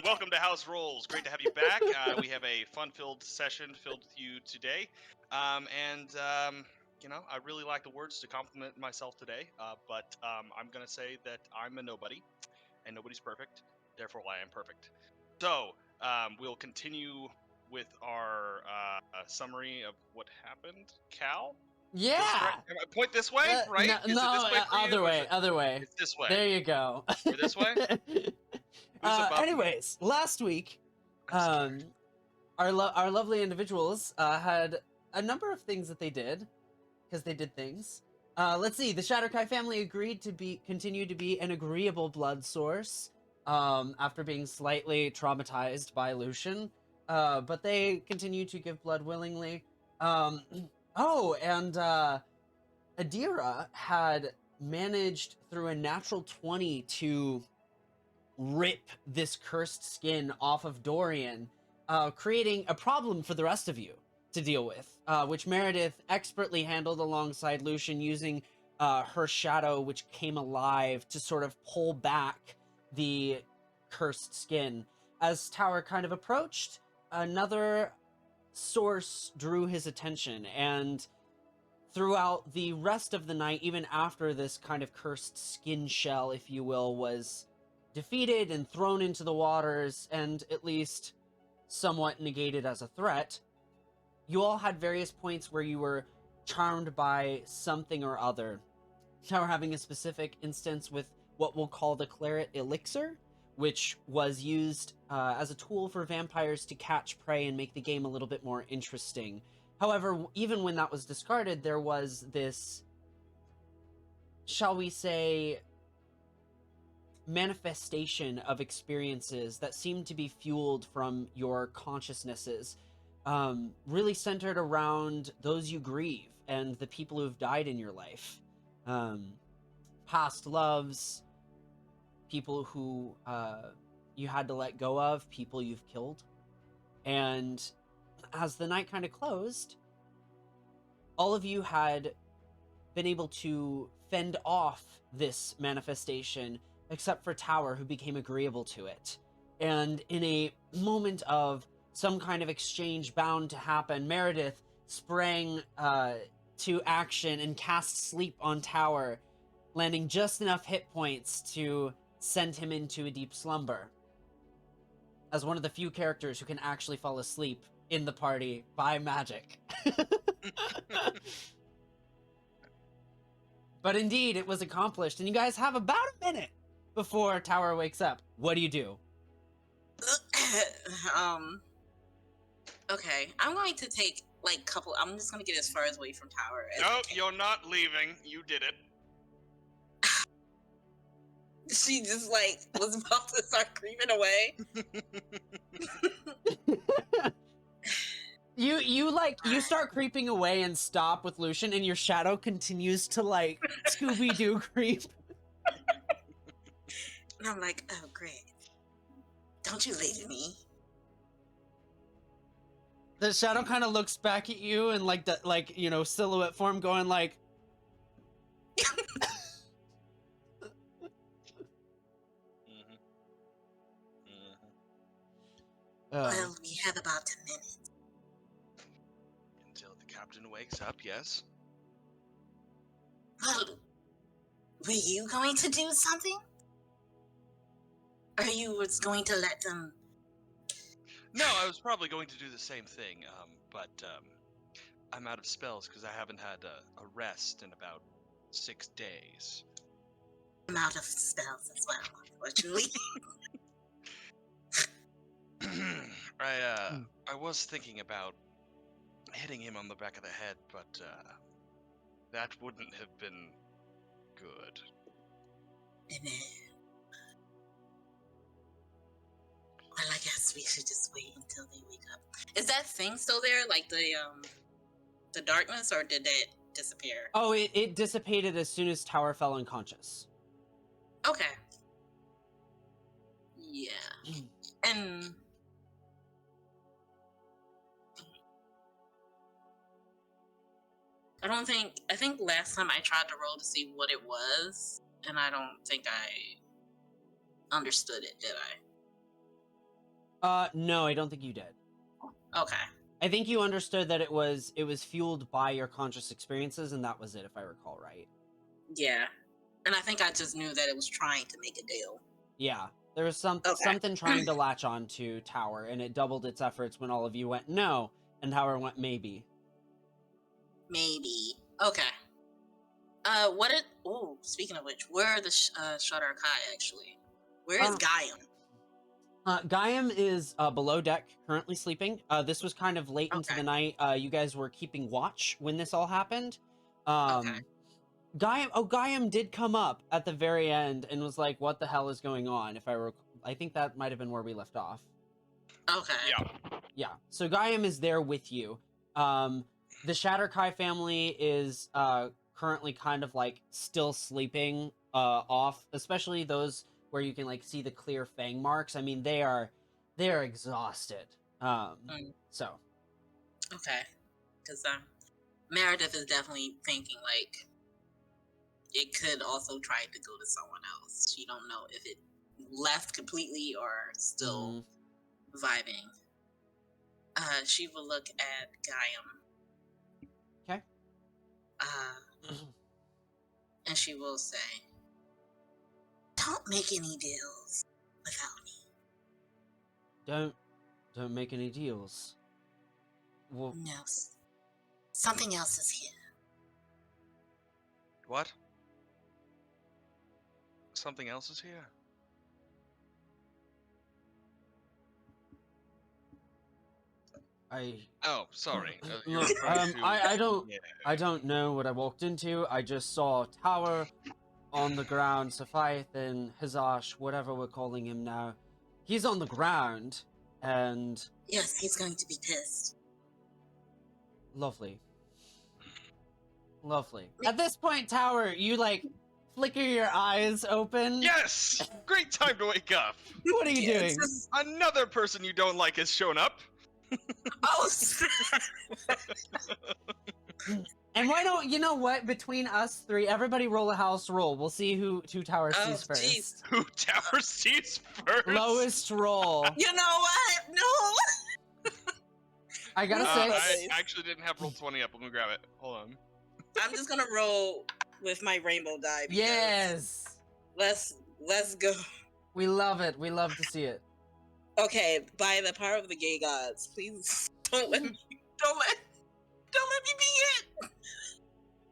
welcome to House Rolls. Great to have you back. We have a fun-filled session filled with you today. I really like the words to compliment myself today, but I'm going to say that I'm a nobody, and nobody's perfect. Therefore, I am perfect. So, we'll continue with our summary of what happened. Cal? Yeah! Point this way, right? No, Is it this way for other you? way, other way. It's this way. There you go. Or this way? Who's above anyways, last week, our lovely individuals had a number of things that they did, because they did things. Let's see, the Shatterkai family agreed to continue to be an agreeable blood source, after being slightly traumatized by Lucian, but they continue to give blood willingly. And Adira had managed through a natural 20 to rip this cursed skin off of Dorian, creating a problem for the rest of you to deal with, which Meredith expertly handled alongside Lucian, using her shadow, which came alive, to sort of pull back the cursed skin. As Tower kind of approached, another source drew his attention, and throughout the rest of the night, even after this kind of cursed skin shell, if you will, was defeated and thrown into the waters, and at least somewhat negated as a threat, you all had various points where you were charmed by something or other. Tower having a specific instance with what we'll call the Claret Elixir, which was used as a tool for vampires to catch prey and make the game a little bit more interesting. However, even when that was discarded, there was this, shall we say, manifestation of experiences that seemed to be fueled from your consciousnesses, really centered around those you grieve and the people who've died in your life. Past loves, people who you had to let go of, people you've killed. And as the night kind of closed, all of you had been able to fend off this manifestation, except for Tower, who became agreeable to it. And in a moment of some kind of exchange bound to happen, Meredith sprang to action and cast Sleep on Tower, landing just enough hit points to send him into a deep slumber. As one of the few characters who can actually fall asleep in the party by magic. But indeed, it was accomplished, and you guys have about a minute before Tower wakes up. What do you do? Okay, I'm going to take I'm just going to get as far away from Tower as No, you're not leaving. You did it. She just was about to start creeping away. You start creeping away and stop with Lucian, and your shadow continues to Scooby-Doo creep. And I'm like, oh great. Don't you leave me. The shadow kind of looks back at you and silhouette form going like Well, we have about 10 minutes. Until the captain wakes up, yes. Well, were you going to do something? Or you was going to let them... No, I was probably going to do the same thing, but I'm out of spells because I haven't had a rest in about 6 days. I'm out of spells as well, unfortunately. I was thinking about hitting him on the back of the head, but that wouldn't have been good. Well, I guess we should just wait until they wake up. Is that thing still there, the darkness, or did it disappear? Oh, it dissipated as soon as Tower fell unconscious. Okay. Yeah. And I think last time I tried to roll to see what it was, and I don't think I understood it, did I? No, I don't think you did. Okay. I think you understood that it was fueled by your conscious experiences, and that was it, if I recall right. Yeah. And I think I just knew that it was trying to make a deal. Yeah. There was something trying to latch on to Tower, and it doubled its efforts when all of you went no, and Tower went maybe. Maybe. Okay. Speaking of which, where are the Shutter Kai actually? Where is Gaiam? Gaiam is below deck, currently sleeping. This was kind of late into the night. You guys were keeping watch when this all happened. Okay. Gaiam did come up at the very end and was like, "What the hell is going on?" I think that might have been where we left off. Okay. Yeah. So Gaiam is there with you. The Shatter Kai family is currently kind of like still sleeping off, especially those where you can like see the clear fang marks. I mean, they are exhausted. So. Okay. Because Meredith is definitely thinking like it could also try to go to someone else. She don't know if it left completely or still vibing. She will look at Gaiam. Okay. And she will say, "Don't make any deals without me." Don't make any deals. Well, no. Something else is here. What? Something else is here? Oh, sorry. Look, I don't know what I walked into. I just saw Tower on the ground, Sephiath and Hizash, whatever we're calling him now. He's on the ground, and... Yes, he's going to be pissed. Lovely. Lovely. At this point, Tower, you, like, flicker your eyes open. Yes! Great time to wake up! What are you doing? Another person you don't like has shown up. Oh, and why don't you know what? Between us three, everybody roll a house roll. We'll see who Tower sees first. Geez. Who Tower sees first? Lowest roll. You know what? No. I got a 6. I actually didn't have roll 20 up. Let me grab it. Hold on. I'm just gonna roll with my rainbow die. Yes. Let's go. We love it. We love to see it. Okay, by the power of the gay gods, please don't let me be it.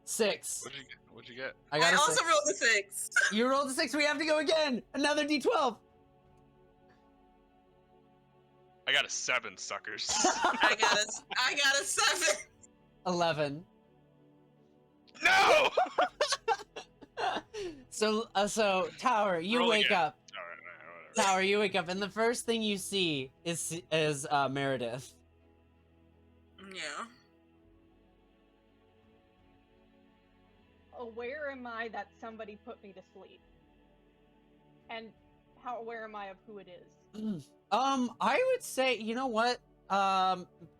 6. What'd you get? I got a 6. Also rolled a 6. You rolled a 6. We have to go again. Another D12. I got a 7, suckers. I got a 7. 11. No. So Tower, you Roll wake again. up. Tower, you wake up, and the first thing you see is Meredith. Yeah. Aware am I that somebody put me to sleep? And how aware am I of who it is? I would say, you know what?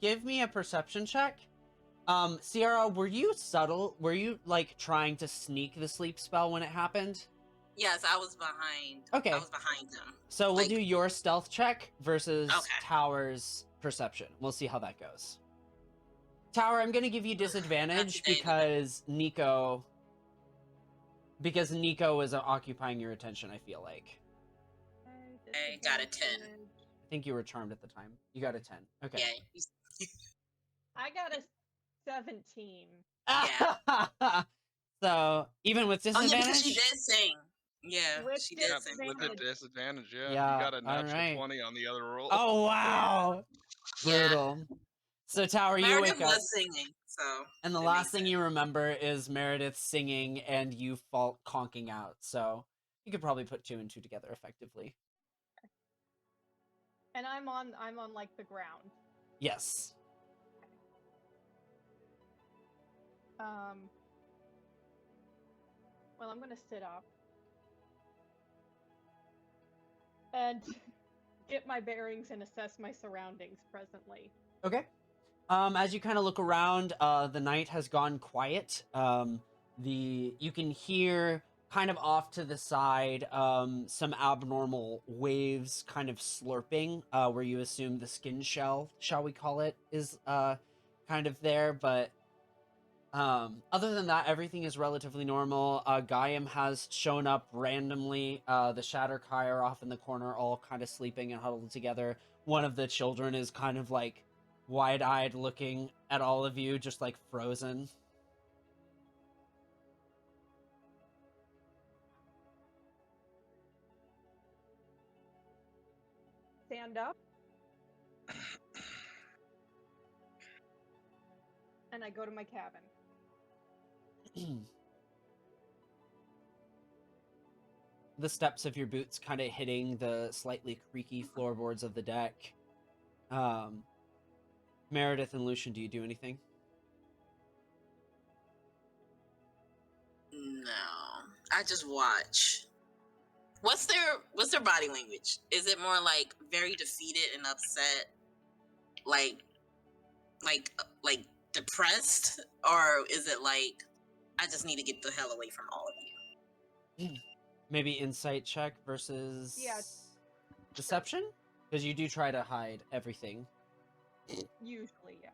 Give me a perception check. Ciara, were you subtle? Were you, like, trying to sneak the sleep spell when it happened? Yes, I was behind. Okay. I was behind them. So we'll do your stealth check versus Okay. Tower's perception. We'll see how that goes. Tower, I'm going to give you disadvantage because Nico is occupying your attention, I feel like. I got a 10. I think you were charmed at the time. You got a 10. Okay. Yeah. I got a 17. Yeah. So, even with disadvantage? Oh, yeah, because she did sing. Yeah, With she did sing. With a disadvantage, yeah. Yeah, You got a natural alright. 20 on the other roll. Oh, wow! Yeah. Brutal. So, Tower, you Meredith wake up, was singing, so. and the it last makes thing you remember is Meredith singing and you fall conking out. So, you could probably put 2 and 2 together effectively. And I'm on like the ground. Yes. Well, I'm gonna sit up and get my bearings and assess my surroundings presently. Okay. As you kind of look around, the night has gone quiet. You can hear kind of off to the side, some abnormal waves kind of slurping, where you assume the skin shell, shall we call it, is kind of there, but other than that, everything is relatively normal. Gaiam has shown up randomly. The Shatterkai are off in the corner, all kind of sleeping and huddled together. One of the children is kind of like wide-eyed looking at all of you, just like frozen. Stand up. And I go to my cabin. The steps of your boots kind of hitting the slightly creaky floorboards of the deck. Meredith and Lucian, do you do anything? No, I just watch. What's their body language? Is it more like very defeated and upset, like depressed, or is it like I just need to get the hell away from all of you? Maybe insight check versus deception? Because you do try to hide everything. Usually, yes.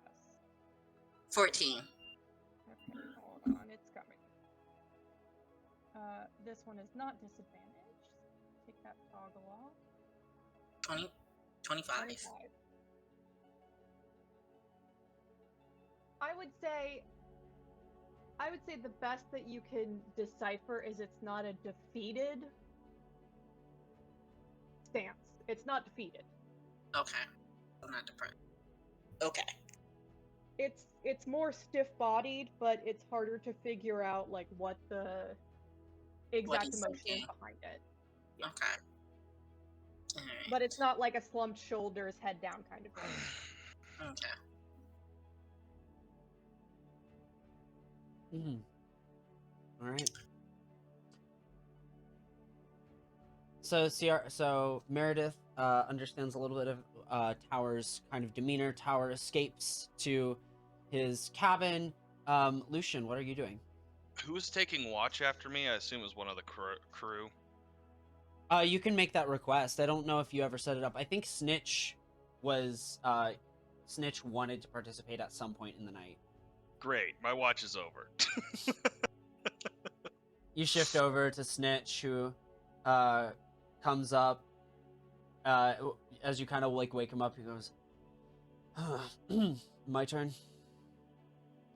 14. Okay, hold on, it's coming. This one is not disadvantaged. Take that toggle off. 20, 25. 25. I would say the best that you can decipher is it's not a defeated stance. It's not defeated. Okay. I'm not depressed. Okay. It's more stiff-bodied, but it's harder to figure out like what the exact emotion is behind it. Yeah. Okay. All right. But it's not like a slumped shoulders, head down kind of thing. Okay. All right. So Meredith understands a little bit of Tower's kind of demeanor. Tower escapes to his cabin. Lucian, what are you doing? Who's taking watch after me? I assume it was one of the crew. You can make that request. I don't know if you ever set it up. I think Snitch wanted to participate at some point in the night. Great, my watch is over. You shift over to Snitch, who comes up. As you kind of like wake him up, he goes, "My turn."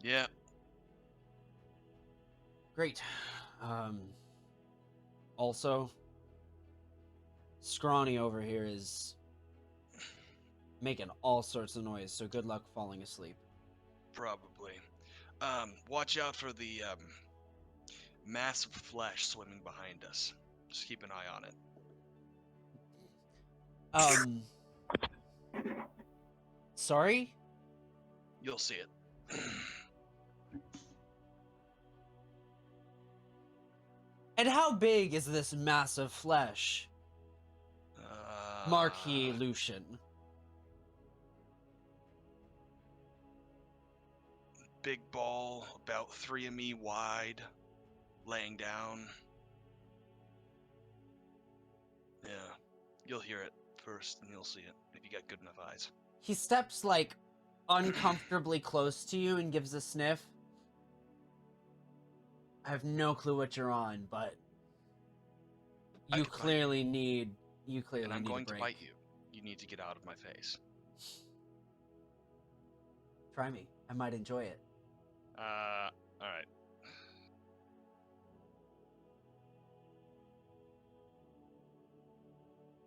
Yeah. Great. Also, Scrawny over here is making all sorts of noise, so good luck falling asleep. Probably. Watch out for the mass of flesh swimming behind us. Just keep an eye on it. Sorry? You'll see it. And how big is this mass of flesh? Marquis Lucian. Big ball, about 3 of me wide, laying down. Yeah, you'll hear it first, and you'll see it if you got good enough eyes. He steps like uncomfortably close to you and gives a sniff. I have no clue what you're on, but you clearly need. You clearly and I'm need going a break. to bite you. You need to get out of my face. Try me. I might enjoy it. All right.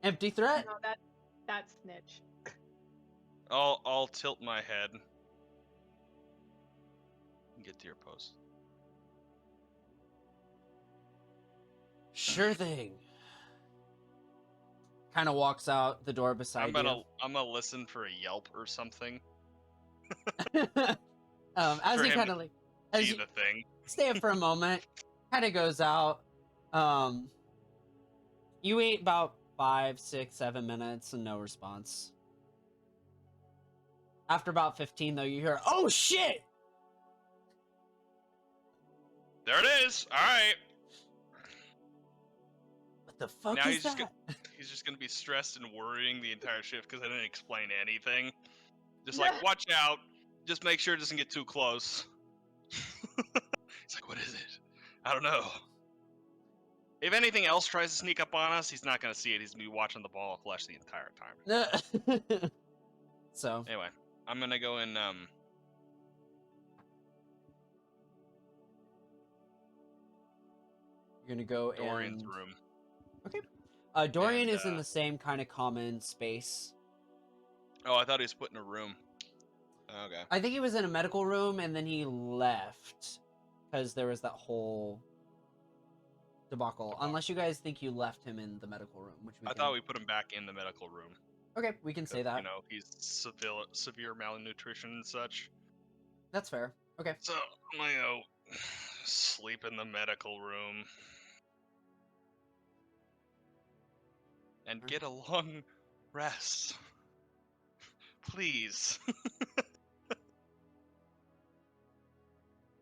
Empty threat? No, that's Snitch. I'll tilt my head. And get to your post. Sure thing. Kind of walks out the door beside you. I'm gonna listen for a yelp or something. As you kind of like, as See you the thing. stay up for a moment, kind of goes out. You wait about 5, 6, 7 minutes and no response. After about 15, though, you hear, "Oh shit!" There it is. All right. the fuck Now is that? he's just gonna be stressed and worrying the entire shift because I didn't explain anything. Just like, watch out. Just make sure it doesn't get too close. He's like, what is it? I don't know. If anything else tries to sneak up on us, he's not gonna see it. He's gonna be watching the ball of flesh the entire time. So Anyway, I'm gonna go in. you're gonna go Dorian's and... room. Okay. Dorian And, is in the same kind of common space. Oh, I thought he was put in a room. Okay. I think he was in a medical room and then he left because there was that whole debacle. Unless you guys think you left him in the medical room, which I thought we put him back in the medical room. Okay, we can say that. You know, he's severe malnutrition and such. That's fair. Okay. So I'm gonna go sleep in the medical room and get a long rest, please.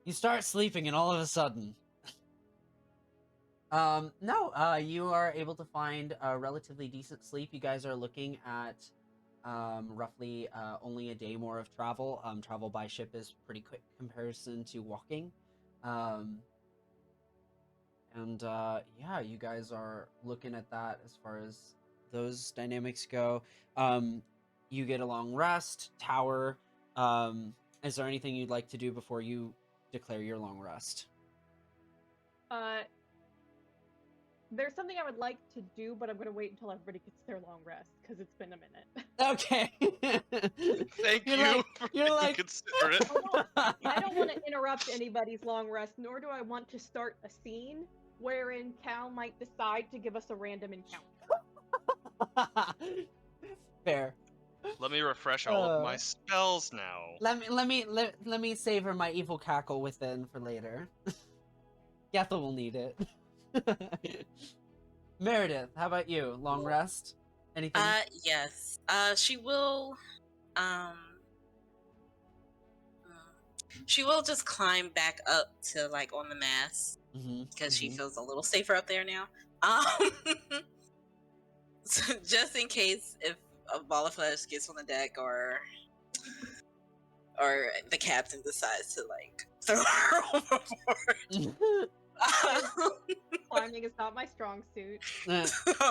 You start sleeping and all of a sudden... no, you are able to find a relatively decent sleep. You guys are looking at roughly only a day more of travel. Travel by ship is pretty quick comparison to walking. Yeah, you guys are looking at that as far as those dynamics go. You get a long rest. Tower, is there anything you'd like to do before you declare your long rest? There's something I would like to do, but I'm going to wait until everybody gets their long rest, because it's been a minute. Okay. Thank You're you like- for you're being like- considerate. I don't want to interrupt anybody's long rest, nor do I want to start a scene wherein Cal might decide to give us a random encounter. Fair. Let me refresh all of my spells now. Let me savor my evil cackle within for later. Gethel will need it. Meredith, how about you? Long rest? Anything? Yes. She will just climb back up to like on the mast because she feels a little safer up there now. So just in case if a ball of flesh gets on the deck or the captain decides to like throw her overboard. Climbing is not my strong suit. I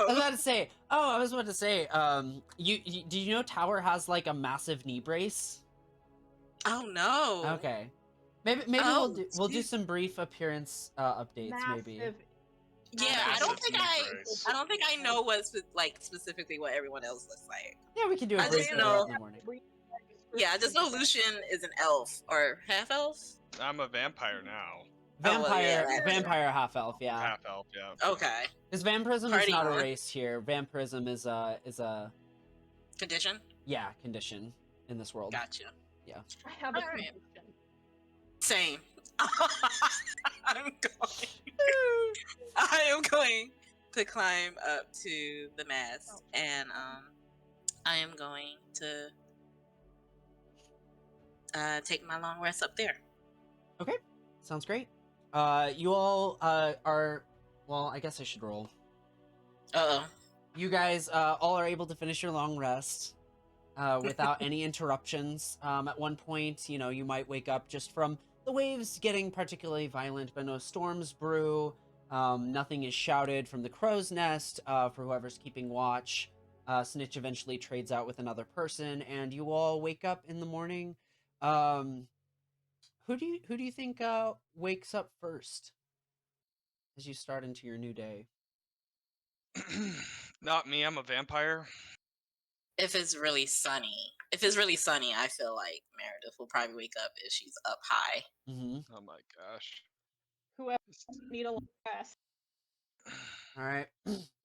was about to say, do you know Tower has like a massive knee brace? Oh no. Okay. Maybe we'll do some brief appearance updates. Maybe. Yeah, I Massive don't think I know what's like specifically what everyone else looks like. Yeah, we can do a I brief just know- in the morning. Yeah, I just know Lucian is an elf or half elf. I'm a vampire now. Vampire half elf, yeah. Half elf, yeah. Okay. Because vampirism Party is not a on. race here. Vampirism is a Condition? condition in this world. Gotcha. I have a Alright. condition. Same. I am going to climb up to the mast and I am going to take my long rest up there. Okay, sounds great. You all are... Well, I guess I should roll. Uh-oh. You guys all are able to finish your long rest without any interruptions. At one point, you might wake up just from the waves getting particularly violent, but no storms brew. Nothing is shouted from the crow's nest for whoever's keeping watch. Snitch eventually trades out with another person, and you all wake up in the morning. Who do you think wakes up first as you start into your new day? Not me, I'm a vampire. If it's really sunny, I feel like Meredith will probably wake up if she's up high. Mm-hmm. Oh my gosh. Whoever need a long rest. All right.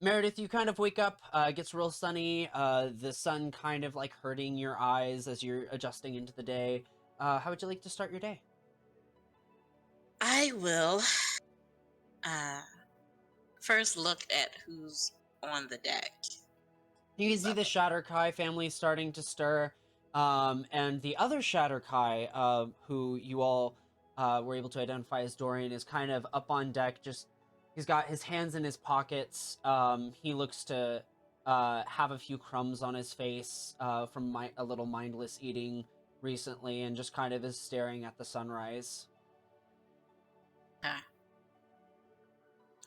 Meredith, you kind of wake up, it gets real sunny, the sun kind of like hurting your eyes as you're adjusting into the day. How would you like to start your day? I will first look at who's on the deck. You can see the Shatterkai family starting to stir, and the other Shatterkai, who you all were able to identify as Dorian, is kind of up on deck, just He's got his hands in his pockets. He looks to have a few crumbs on his face from a little mindless eating recently, and just kind of is staring at the sunrise. Okay.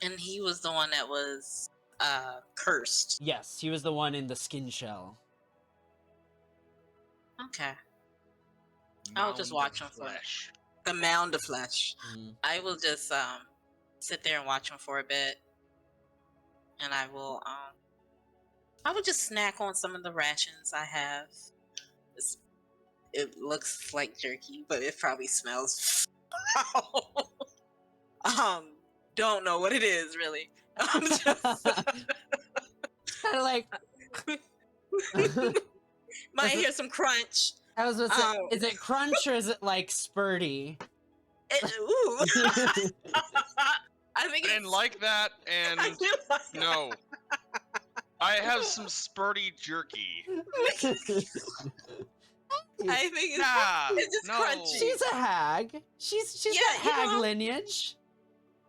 And he was the one that was cursed. Yes, he was the one in the skin shell. Okay. I'll just Mound watch of him for flesh. the mound of flesh. Mm. I will just sit there and watch him for a bit, and I will just snack on some of the rations I have. It looks like jerky, but it probably smells foul. Don't know what it is really. I'm just Kind of like. might hear some crunch. I was gonna say, is it crunch or is it like spurty? Ooh. I think I didn't like that, and no. I have some spurty jerky. I think it's, Nah, it's just no. crunchy. She's a hag. She's Yeah, got you hag know. lineage.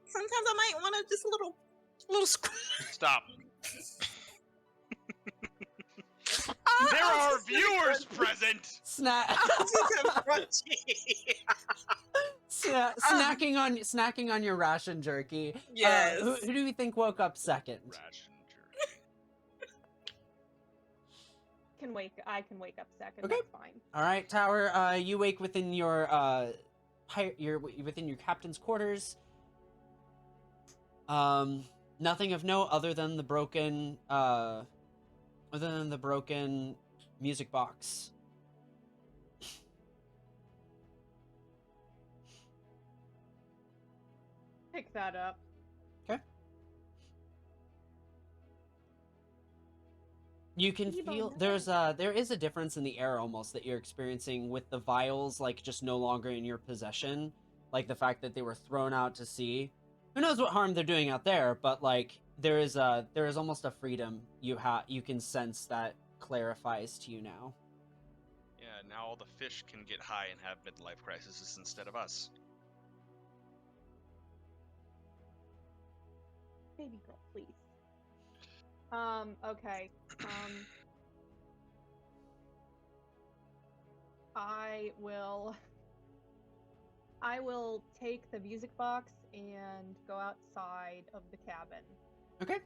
Sometimes I might want to just a little Stop. There are viewers present. Snack. Snacking on your ration jerky. Yes. Who do we think woke up second? Ration jerky. I can wake up second. Okay. That's fine. All right, Tower. You wake within your within your captain's quarters. Nothing of note other than the broken music box. Pick that up. Okay. You can Keep on feel there is a difference in the air almost that you're experiencing with the vials like just no longer in your possession, like the fact that they were thrown out to sea. Who knows what harm they're doing out there, but like there is almost a freedom you can sense that clarifies to you now. Yeah, now all the fish can get high and have midlife crises instead of us. Baby girl, please. Okay. I will take the music box and go outside of the cabin. Okay.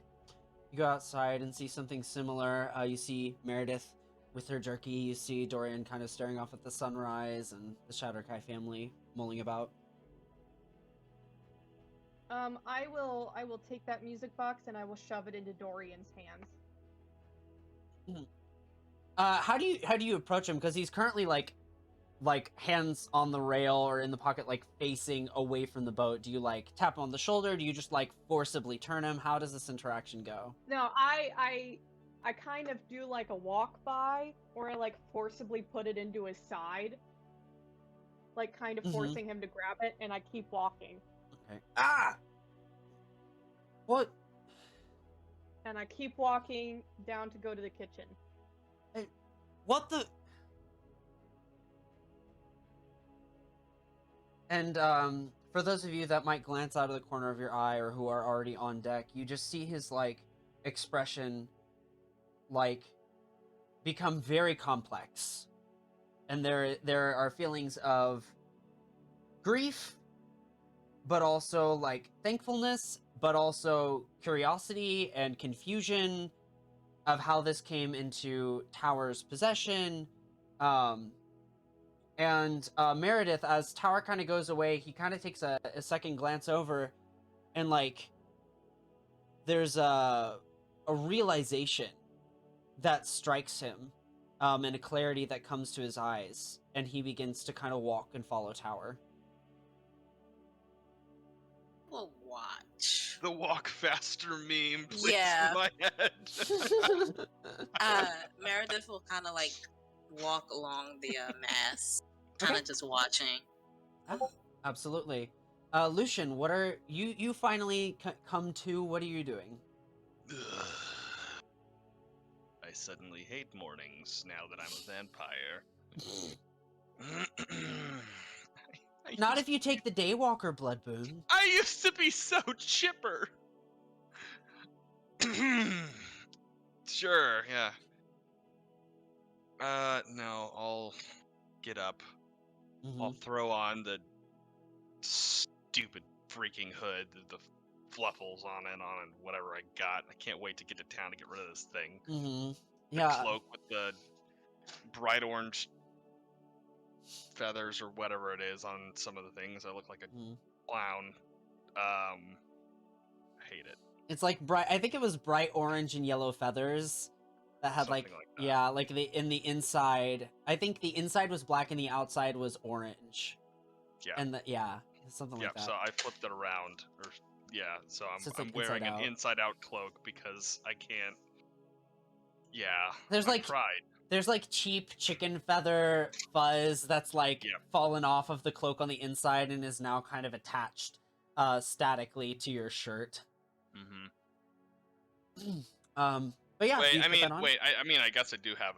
You go outside and see something similar. You see Meredith with her jerky. You see Dorian kind of staring off at the sunrise, and the Shatterkai family mulling about. I will take that music box and I will shove it into Dorian's hands. How do you approach him? Because he's currently like hands on the rail or in the pocket, like facing away from the boat. Do you like tap him on the shoulder? Do you just like forcibly turn him? How does this interaction go? No, I kind of do like a walk by, or I like forcibly put it into his side, like kind of forcing him to grab it, and I keep walking. Okay. Ah! What? And I keep walking down to go to the kitchen. Hey, what the? And for those of you that might glance out of the corner of your eye or who are already on deck, you just see his like expression like become very complex. And there are feelings of grief, but also like thankfulness, but also curiosity and confusion of how this came into Tower's possession. And Meredith, as Tower kind of goes away, he kind of takes a second glance over, and like there's a realization that strikes him, and a clarity that comes to his eyes, and he begins to kind of walk and follow Tower. We'll watch. The walk faster meme plays Yeah. in my head. Meredith will kind of like walk along the mast, kind of Okay. just watching. Absolutely. Lucian, what are you finally come to? What are you doing? I suddenly hate mornings now that I'm a vampire. Not if you take the Daywalker blood boon. I used to be so chipper. Sure, yeah. No, I'll get up. I'll throw on the stupid freaking hood, the fluffles on it, and whatever I got. I can't wait to get to town to get rid of this thing. The Yeah. cloak with the bright orange feathers or whatever it is on some of the things. I look like a clown. I hate it. It's like bright. I think it was bright orange and yellow feathers that had Something like that. yeah, like in the inside. I think the inside was black and the outside was orange. Yeah. And something like that. So I flipped it around, so I'm like wearing inside an out. inside-out cloak because I can't. Yeah. There's I tried. There's like cheap chicken feather fuzz that's like fallen off of the cloak on the inside and is now kind of attached statically to your shirt. But yeah. Wait, I mean, I guess I do have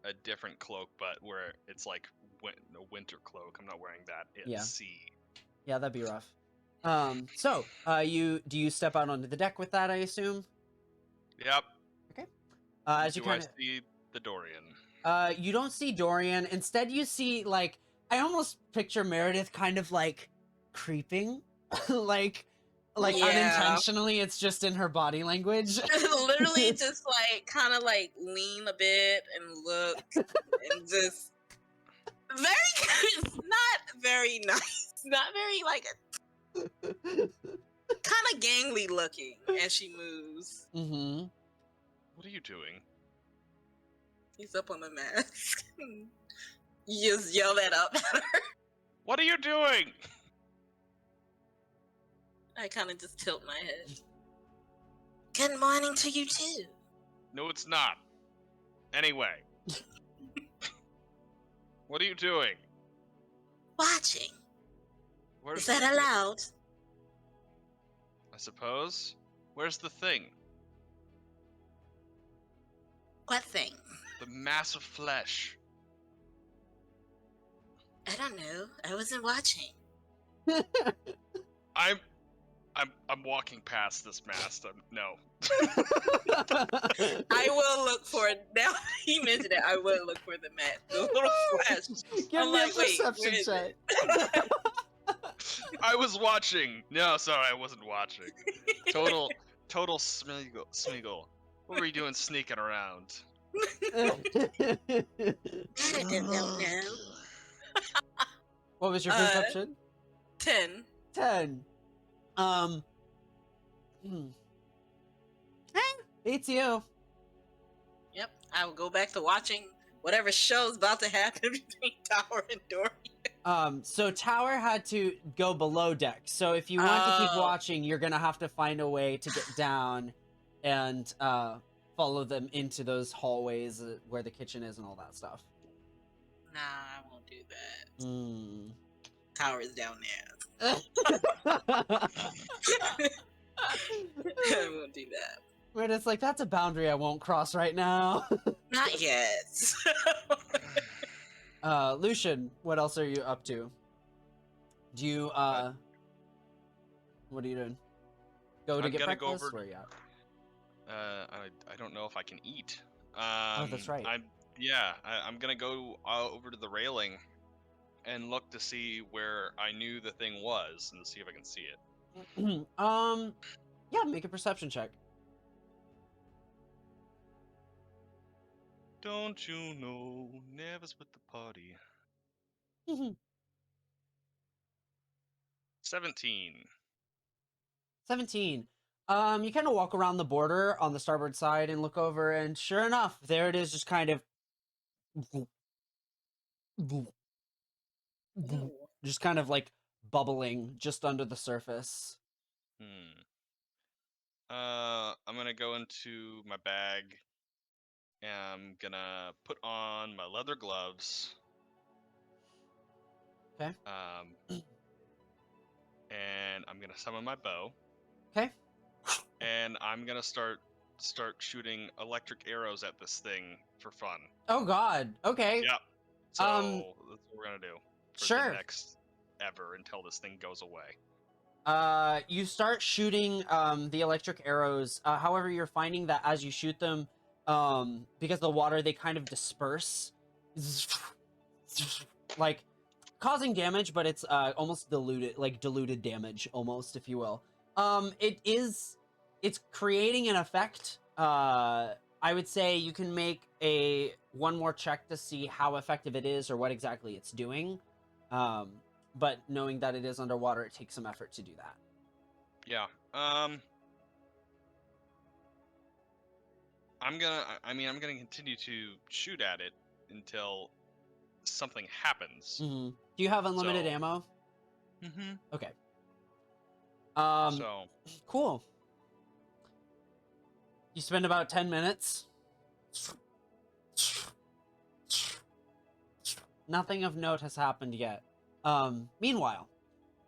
a different cloak, but where it's like a winter cloak. I'm not wearing that at sea. Yeah, that'd be rough. So do you step out onto the deck with that? I assume. Yep. Okay. As you kind of see the Dorian. You don't see Dorian. Instead, you see like I almost picture Meredith kind of like creeping, like unintentionally. It's just in her body language. Literally, just like kind of like lean a bit and look, and just not very nice, not very like kind of gangly looking as she moves. What are you doing? He's up on the mask. You just yell that up at her. What are you doing? I kind of just tilt my head. Good morning to you too. No, it's not. Anyway. What are you doing? Watching. Is that allowed? I suppose. Where's the thing? What thing? The mass of flesh. I don't know. I wasn't watching. I'm walking past this mast. No. I will look for it. Now he mentioned it. I will look for the little flash. Give me a perception check. I was watching. No, sorry, I wasn't watching. Total Smeagol. What were you doing sneaking around? I don't know. What was your perception? 10. 10. Beats you. Yep. I will go back to watching whatever show's about to happen between Tower and Dorian. So Tower had to go below deck. So if you want to keep watching, you're gonna have to find a way to get down and follow them into those hallways where the kitchen is and all that stuff. Nah, I won't do that. Tower is down there. I won't do that. Where it's like, that's a boundary I won't cross right now. Not yet. Lucian, what else are you up to? Do you, what are you doing? Go to get breakfast? Where are you at? I don't know if I can eat. Oh, that's right. I'm gonna go over to the railing and look to see where I knew the thing was and see if I can see it. Yeah, make a perception check. Don't you know, never split the party. 17. 17. You kind of walk around the border on the starboard side and look over, and sure enough, there it is, just kind of, just kind of like bubbling just under the surface. I'm gonna go into my bag. And I'm gonna put on my leather gloves. Okay. And I'm gonna summon my bow. Okay. And I'm gonna start shooting electric arrows at this thing for fun. Oh God. Okay. Yep. So that's what we're gonna do. For sure. the next ever until this thing goes away. You start shooting the electric arrows. However, you're finding that as you shoot them, because of the water, they kind of disperse, like causing damage, but it's almost diluted damage, almost, if you will. It's creating an effect. I would say you can make one more check to see how effective it is or what exactly it's doing. But knowing that it is underwater, it takes some effort to do that. Yeah. I'm gonna continue to shoot at it until something happens. Mm-hmm. Do you have unlimited So- ammo? Mm-hmm. Okay. So Cool. You spend about 10 minutes. Nothing of note has happened yet. Meanwhile,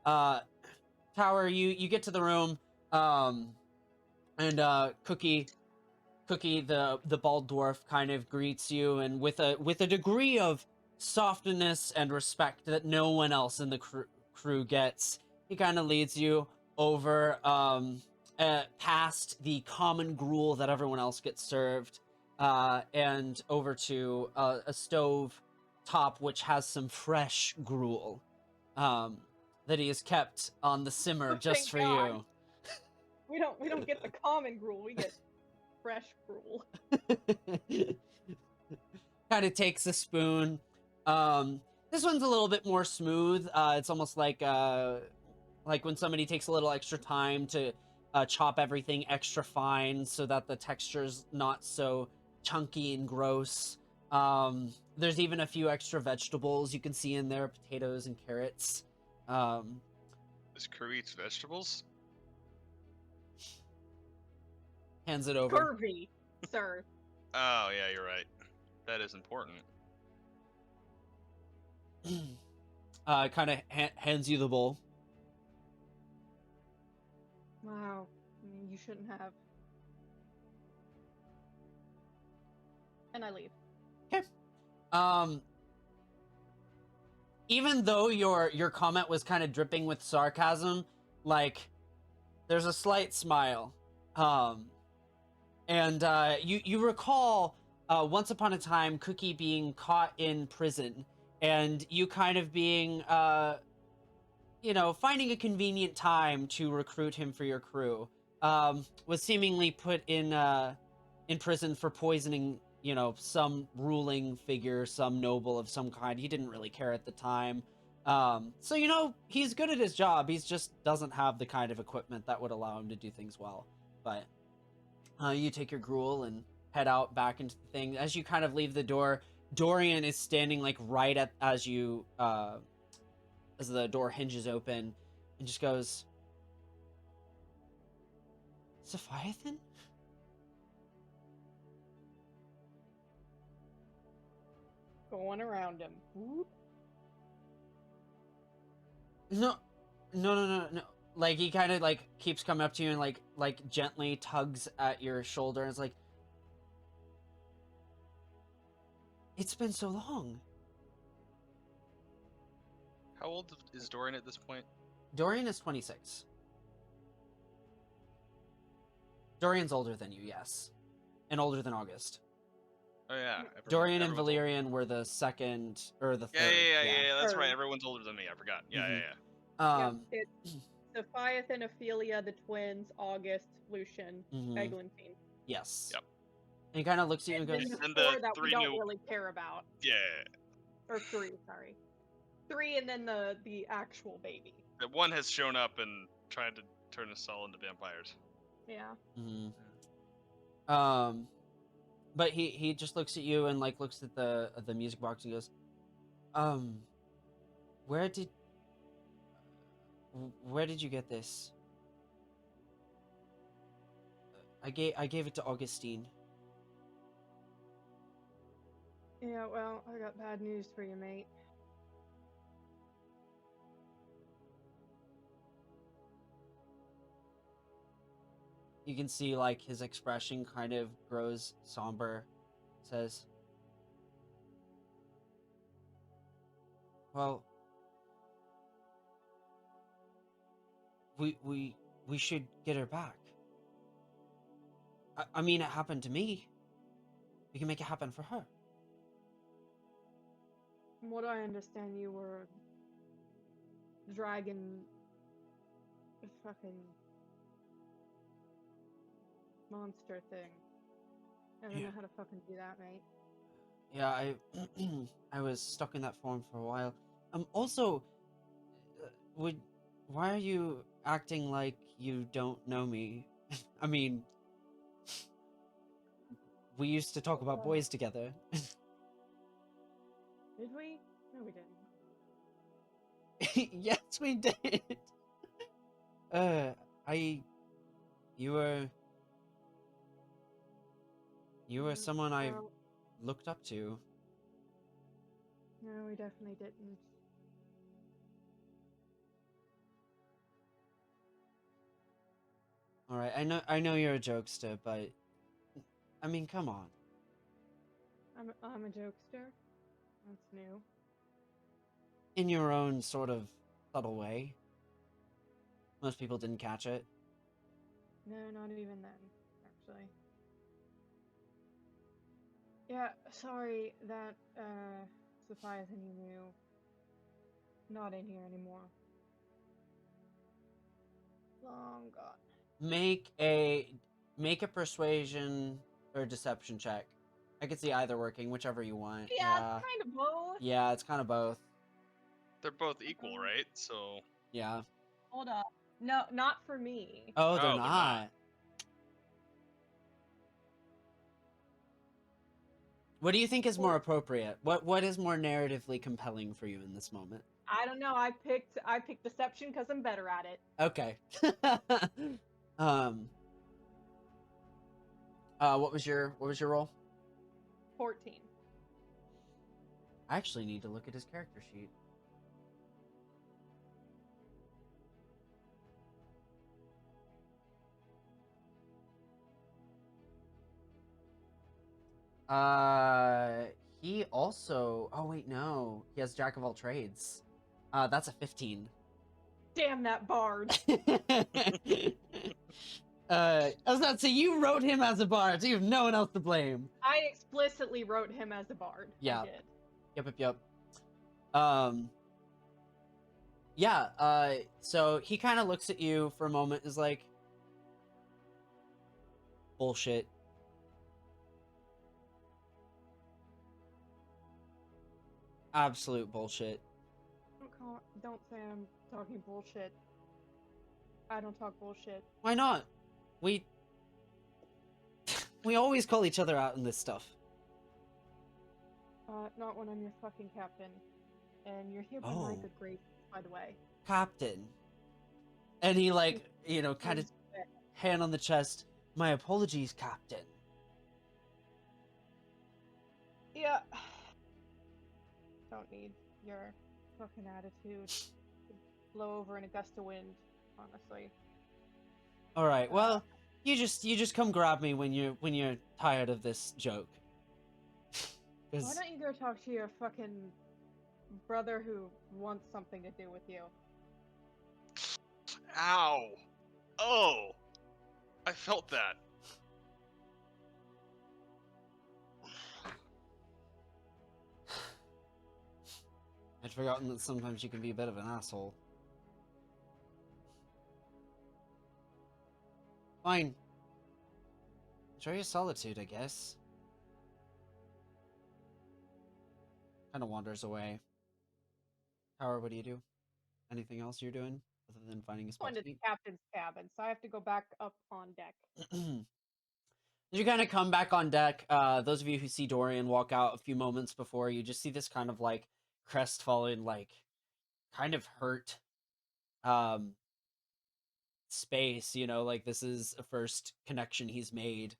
Tower, you get to the room, and Cookie, the bald dwarf, kind of greets you, and with a degree of softness and respect that no one else in the crew gets, he kind of leads you over past the common gruel that everyone else gets served, and over to a stove top which has some fresh gruel that he has kept on the simmer Oh, just for thank God. you. We don't get the common gruel. We get fresh gruel. Kind of takes a spoon. This one's a little bit more smooth. It's almost like when somebody takes a little extra time to chop everything extra fine so that the texture's not so chunky and gross. There's even a few extra vegetables you can see in there, potatoes and carrots. this crew eats vegetables. Hands it over. Curvy, sir. Oh yeah, you're right. That is important. Kind of hands you the bowl. Wow. I mean, you shouldn't have. And I leave. Even though your comment was kind of dripping with sarcasm, like there's a slight smile. And you recall once upon a time Cookie being caught in prison, and you kind of being finding a convenient time to recruit him for your crew. Was seemingly put in prison for poisoning, some ruling figure, some noble of some kind. He didn't really care at the time. So, he's good at his job. He just doesn't have the kind of equipment that would allow him to do things well. But you take your gruel and head out back into the thing. As you kind of leave the door, Dorian is standing like right as the door hinges open, and just goes, "Sophiathan?" Going around him. Whoop. No. Like, he kind of like keeps coming up to you and like gently tugs at your shoulder, and it's like, "It's been so long." How old is Dorian at this point? Dorian is 26. Dorian's older than you, yes. And older than August. Oh yeah. Dorian and everyone's older. Valerian were the second, or the third. Yeah. That's right. Third. Everyone's older than me. I forgot. Yeah, Mhm. yeah. Yep, it's Sophiathan, Ophelia, the twins, August, Lucian, Mhm. Eglantine. Yes. Yep. And he kind of looks at you and And goes, then And the the four that we three don't new- really care about. Yeah. Or three, sorry. Three, and then the actual baby. The one has shown up and tried to turn us all into vampires. Yeah. mhm. But he just looks at you and like looks at the music box and goes, where did you get this? I gave it to Augustine. Yeah, well, I got bad news for you, mate. You can see like his expression kind of grows somber. Says, "Well, we should get her back. I mean, it happened to me. We can make it happen for her. From what I understand, you were a dragon fucking monster thing. I don't know how to fucking do that, mate. Yeah, I I was stuck in that form for a while. Also, why are you acting like you don't know me? I mean, we used to talk about boys together. Did we? No, we didn't. Yes, we did. Uh, you were someone I No, looked up to. no, we definitely didn't. All right, I know you're a jokester, but I mean, come on. I'm a jokester. That's new. In your own sort of subtle way. Most people didn't catch it. No, not even then, actually. Yeah, sorry that Sophia and you knew. Not in here anymore. Long gone. Make a persuasion or deception check. I could see either working, whichever you want. Yeah, it's kind of both. Yeah, it's kind of both. They're both equal, right? So. Yeah. Hold up. No, not for me. Oh, No, they're they're not. not. What do you think is more appropriate? What is more narratively compelling for you in this moment? I don't know. I picked deception because I'm better at it. Okay. What was your roll? 14. I actually need to look at his character sheet. He also. Oh wait, no. He has Jack of all trades. That's a 15. Damn that bard. I was about to say, you wrote him as a bard, so you have no one else to blame. I explicitly wrote him as a bard. Yeah. I did. Yep. Yeah, so he kind of looks at you for a moment, is like, bullshit. Absolute bullshit. Don't say I'm talking bullshit. I don't talk bullshit. Why not? We always call each other out in this stuff. Not when I'm your fucking captain. And you're here by my good grace, by the way. Captain. And he, like, you know, kind of hand on the chest. My apologies, Captain. Yeah. Don't need your fucking attitude to blow over in a gust of wind, honestly. All right. Well, you just come grab me when you're tired of this joke. Why don't you go talk to your fucking brother who wants something to do with you? Ow! Oh! I felt that. I'd forgotten that sometimes you can be a bit of an asshole. Fine. Enjoy your solitude, I guess. Kind of wanders away. Tower, what do you do? Anything else you're doing other than finding a spot Going to to the eat? captain's cabin, so I have to go back up on deck. As you kind of come back on deck, those of you who see Dorian walk out a few moments before, you just see this kind of like crestfallen, like kind of hurt space, you know, like this is a first connection he's made,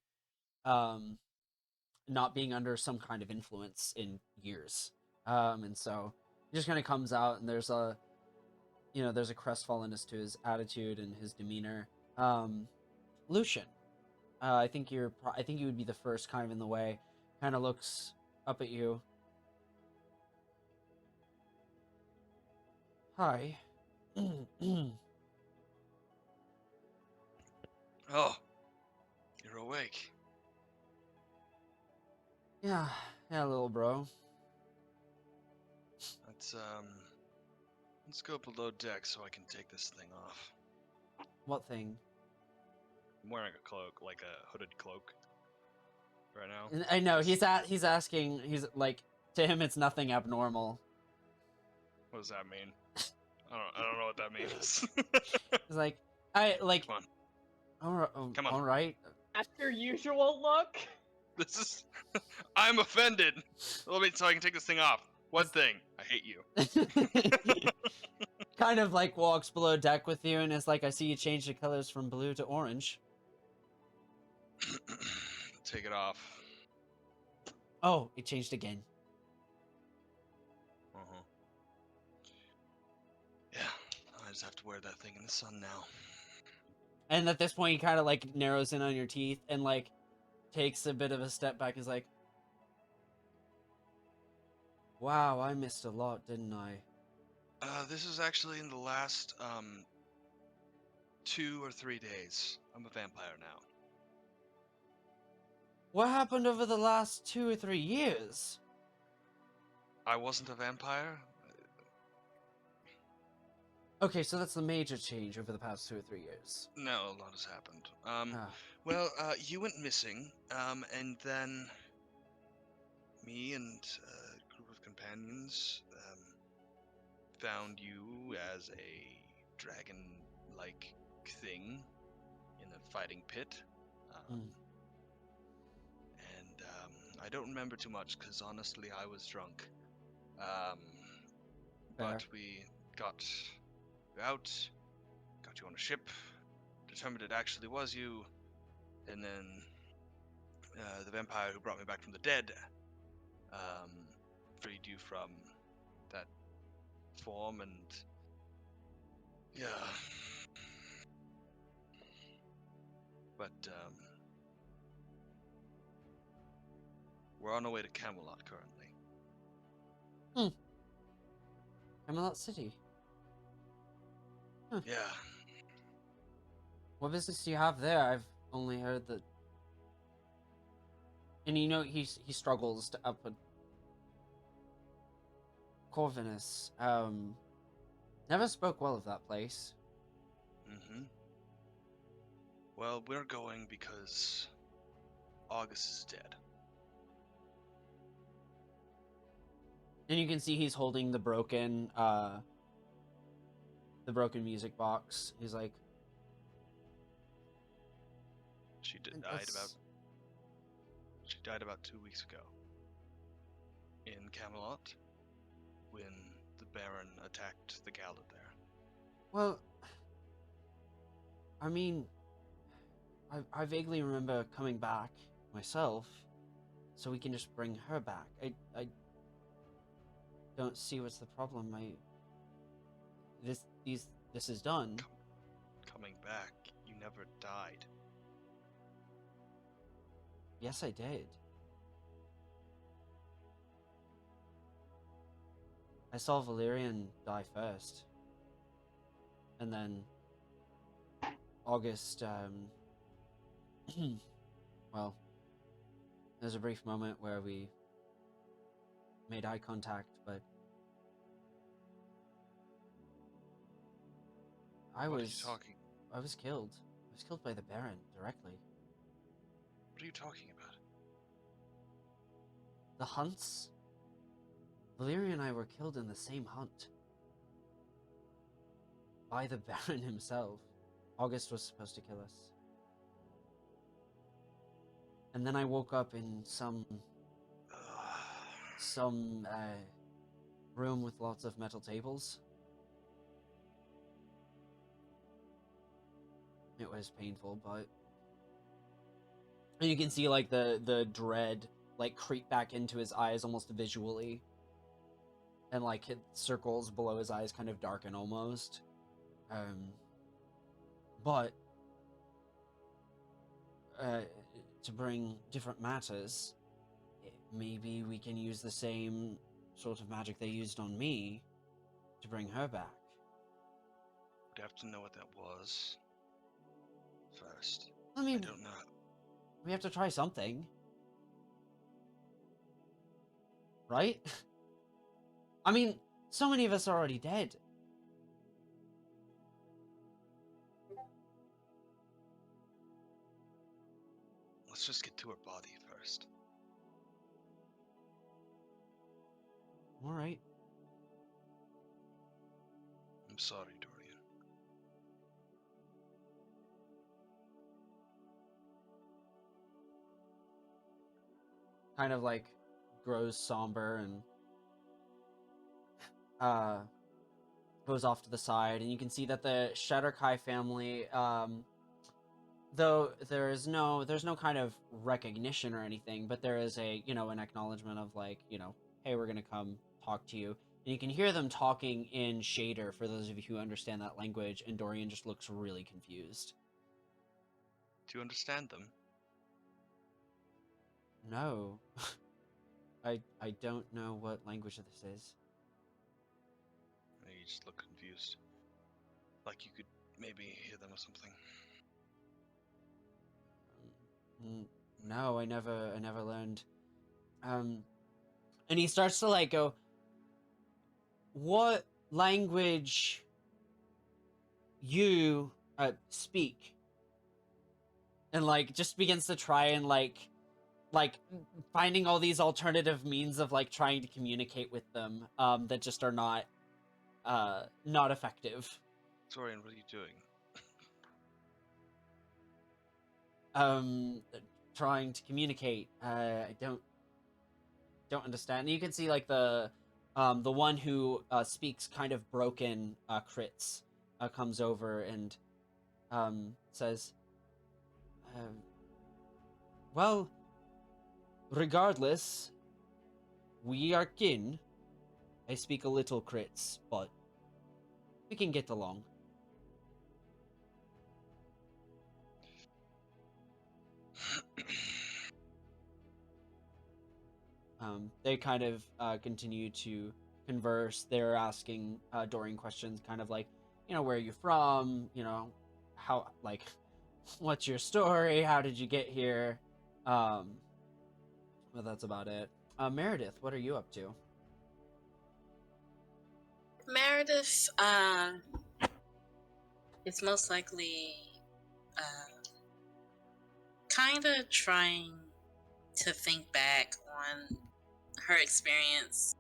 not being under some kind of influence in years. And so he just kind of comes out, and there's a crestfallenness to his attitude and his demeanor. Lucian, I think you would be the first kind of in the way. Kind of looks up at you. Hi. Oh, you're awake. Yeah, little bro. Let's go below deck so I can take this thing off. What thing? I'm wearing a cloak, like a hooded cloak, right now. I know he's asking. He's like, to him, it's nothing abnormal. What does that mean? I don't know what that means. He's like, Come on. Come on. All right. That's your usual look. This is. I'm offended. Let me so I can take this thing off. One thing. I hate you. Kind of like walks below deck with you and is like, I see you change the colors from blue to orange. Take it off. Oh, it changed again. Uh-huh. Yeah, I just have to wear that thing in the sun now. And at this point, he kind of like narrows in on your teeth and like takes a bit of a step back. He's like, wow, I missed a lot, didn't I? This is actually in the last 2 or 3 days. I'm a vampire now. What happened over the last 2 or 3 years? I wasn't a vampire. Okay, so that's the major change over the past 2 or 3 years. No, a lot has happened. Well, you went missing, and then me and a group of companions found you as a dragon-like thing in a fighting pit. And I don't remember too much because honestly, I was drunk. But we got you out, got you on a ship, determined it actually was you, and then the vampire who brought me back from the dead freed you from that form, and yeah. But we're on our way to Camelot currently. Camelot City. Huh. Yeah. What business do you have there? I've only heard that. And you know, he struggles to up a Corvinus. Never spoke well of that place. Mm-hmm. Well, we're going because August is dead. And you can see he's holding the broken music box. He's like, She died about 2 weeks ago. In Camelot, when the Baron attacked the gala there. well, I mean, I vaguely remember coming back myself, so we can just bring her back. I don't see what's the problem. This is done. Coming back, you never died. Yes, I did. I saw Valerian die first. And then August, well, there's a brief moment where we made eye contact, but What are you talking? I was killed. I was killed by the Baron directly. What are you talking about? The hunts? Valeria and I were killed in the same hunt. By the Baron himself. August was supposed to kill us. And then I woke up in some room with lots of metal tables. It was painful, but... And you can see, like, the dread, like, creep back into his eyes almost visually. And, like, circles below his eyes kind of darken almost. But... to bring different matters, maybe we can use the same sort of magic they used on me to bring her back. We'd have to know what that was first. I mean, don't know. we have to try something. Right? I mean, so many of us are already dead. Let's just get to her body first. All right. I'm sorry, Dorian. Kind of like grows somber and goes off to the side, and you can see that the Shatterkai family, though there's no kind of recognition or anything, but there is a, an acknowledgement of like, hey, we're gonna come talk to you. And you can hear them talking in Shader, for those of you who understand that language, and Dorian just looks really confused. Do you understand them? No. I don't know what language this is. You just look confused. Like you could maybe hear them or something. No, I never learned. And he starts to like go, what language you speak? And like just begins to try and like finding all these alternative means of like trying to communicate with them that just are not effective. Dorian, what are you doing? Trying to communicate. I don't understand. And you can see like the one who speaks kind of broken crits comes over and says, well, regardless, we are kin. I speak a little crits, but we can get along. They kind of continue to converse. They're asking Dorian questions, kind of like, where are you from? How, like, what's your story? How did you get here? But that's about it. Meredith, what are you up to? Meredith, is most likely kind of trying to think back on her experience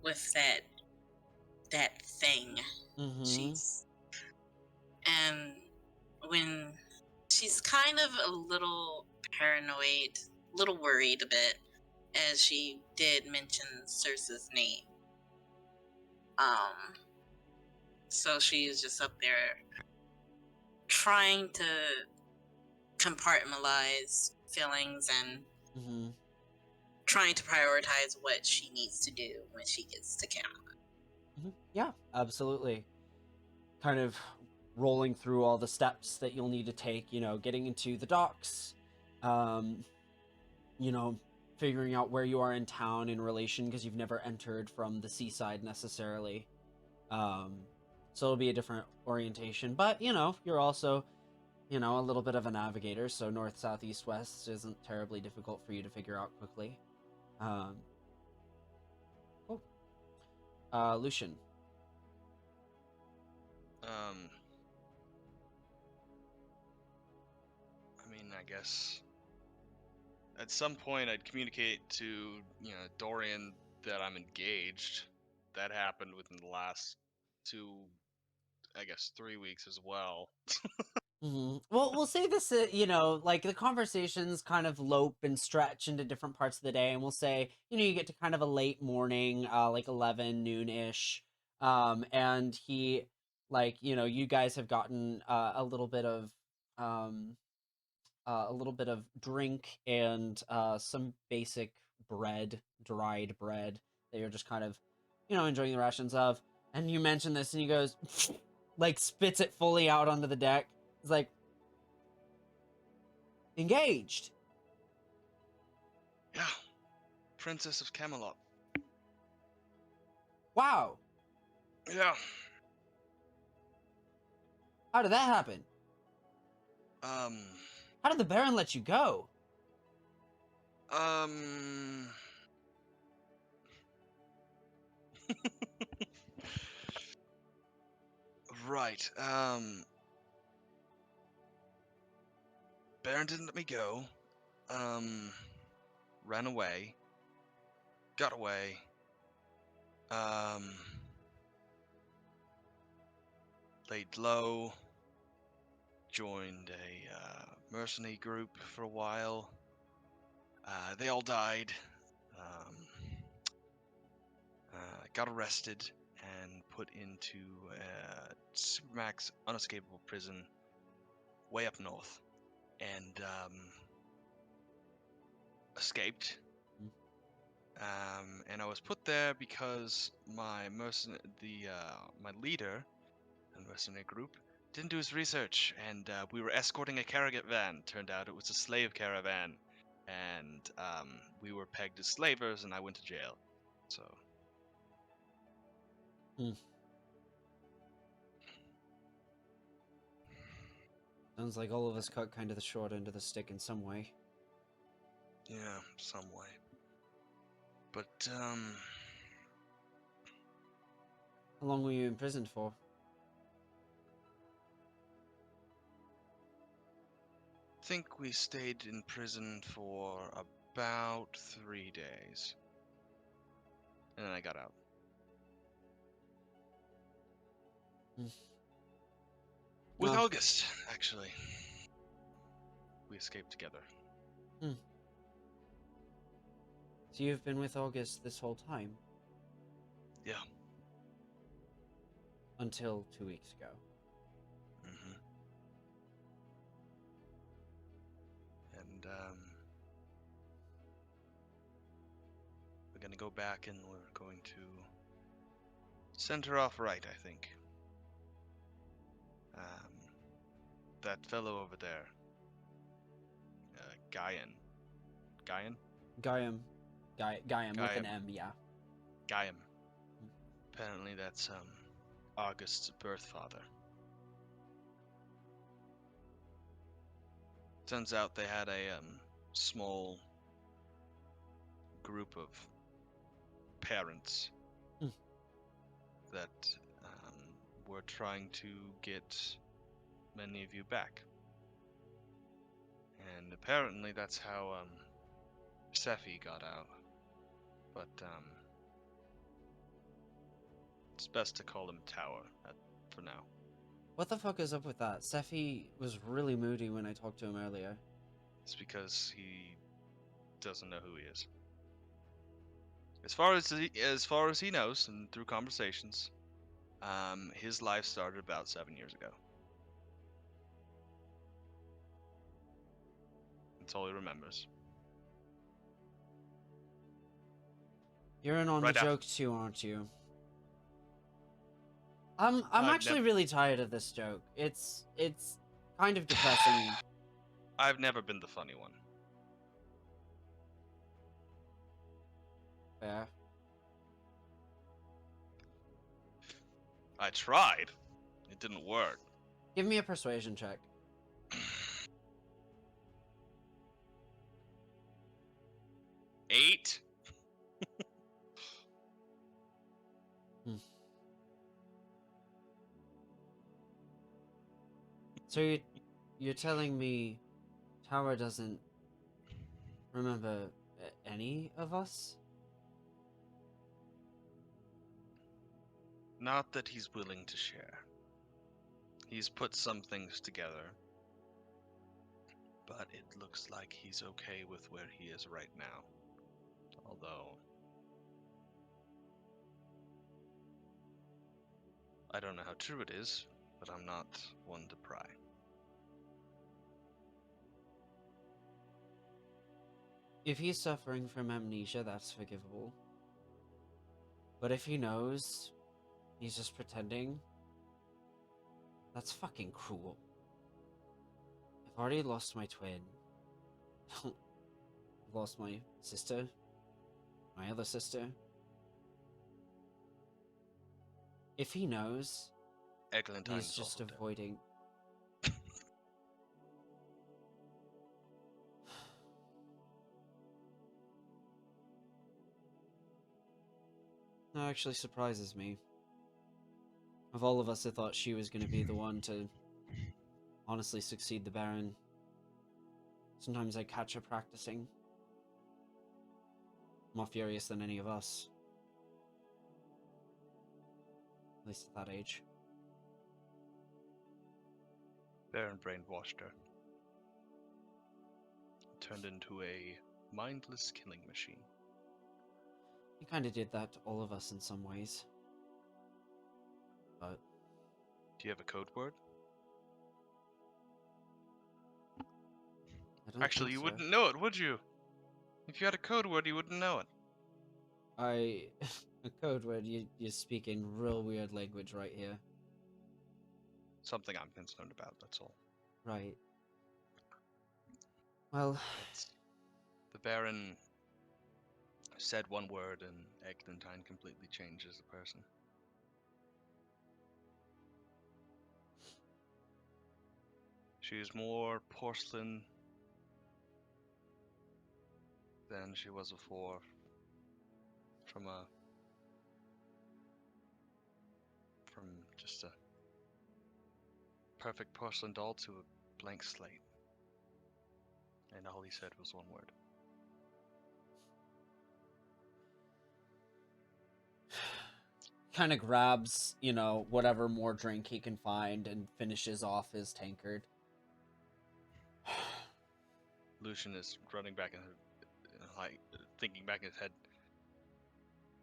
with that thing. Mm-hmm. And when she's kind of a little paranoid, a little worried a bit, as she did mention Circe's name. So she is just up there trying to compartmentalize feelings and trying to prioritize what she needs to do when she gets to Camelot. Yeah, absolutely. Kind of rolling through all the steps that you'll need to take, getting into the docks, figuring out where you are in town in relation, because you've never entered from the seaside necessarily. So it'll be a different orientation, but you're also, a little bit of a navigator, so north, south, east, west isn't terribly difficult for you to figure out quickly. Cool. Lucian. I mean, I guess at some point I'd communicate to, Dorian that I'm engaged. That happened within the last 3 weeks as well. Mm-hmm. Well, we'll say this, like the conversations kind of lope and stretch into different parts of the day, and we'll say, you get to kind of a late morning, like 11, noon-ish, and he, like, you guys have gotten a little bit of drink and some basic bread, dried bread that you're just kind of, enjoying the rations of, and you mention this, and he goes, like, spits it fully out onto the deck. It's like, engaged. Yeah, Princess of Camelot. Wow. Yeah. How did that happen? How did the Baron let you go? Right. Baron didn't let me go. Ran away. Got away. Laid low. Joined a mercenary group for a while. They all died. Got arrested and put into a supermax unescapable prison way up north. And escaped. And I was put there because my my leader in the mercenary group didn't do his research, and we were escorting a caravan. Turned out it was a slave caravan, and we were pegged as slavers, and I went to jail. So. Sounds like all of us cut kind of the short end of the stick in some way. Yeah, some way. But, How long were you imprisoned for? I think we stayed in prison for about 3 days. And then I got out. With Well, August, actually. We escaped together. So you've been with August this whole time? Yeah. Until 2 weeks ago. Mm-hmm. And, we're gonna go back and we're going to send her off right, I think. That fellow over there. Gaian. Gaian? Gaiam with an Gaiam. M, yeah. Gaiam. Apparently that's, August's birth father. Turns out they had a, small group of parents that, were trying to get many of you back. And apparently that's how, Sephi got out. But, it's best to call him Tower for now. What the fuck is up with that? Sephi was really moody when I talked to him earlier. It's because he doesn't know who he is. As far as he knows, and through conversations, his life started about 7 years ago. That's all he remembers. You're in on Right the after- joke too, aren't you? I'm I've actually nev- really tired of this joke. It's kind of depressing. I've never been the funny one. Fair. I tried. It didn't work. Give me a persuasion check. 8? So you're telling me Tower doesn't remember any of us? Not that he's willing to share. He's put some things together, but it looks like he's okay with where he is right now. Although, I don't know how true it is, but I'm not one to pry. If he's suffering from amnesia, that's forgivable. But if he knows, he's just pretending, that's fucking cruel. I've already lost my twin. I've lost my sister. My other sister. If he knows, Eglantine's he's just also dead. avoiding. That actually surprises me. Of all of us, I thought she was going to be the one to honestly succeed the Baron. Sometimes I catch her practicing. More furious than any of us. At least at that age. Baron brainwashed her. Turned into a mindless killing machine. He kind of did that to all of us in some ways. But... Do you have a code word? I don't Actually, think you so. wouldn't know it, would you? If you had a code word, you wouldn't know it. A code word, you're speaking real weird language right here. Something I'm concerned about, that's all. Right. Well... The Baron said one word and Eglantine completely changes the person. She's more porcelain than she was before. From just a perfect porcelain doll to a blank slate. And all he said was one word. Kind of grabs, you know, whatever more drink he can find and finishes off his tankard. Lucian is running back in thinking back in his head.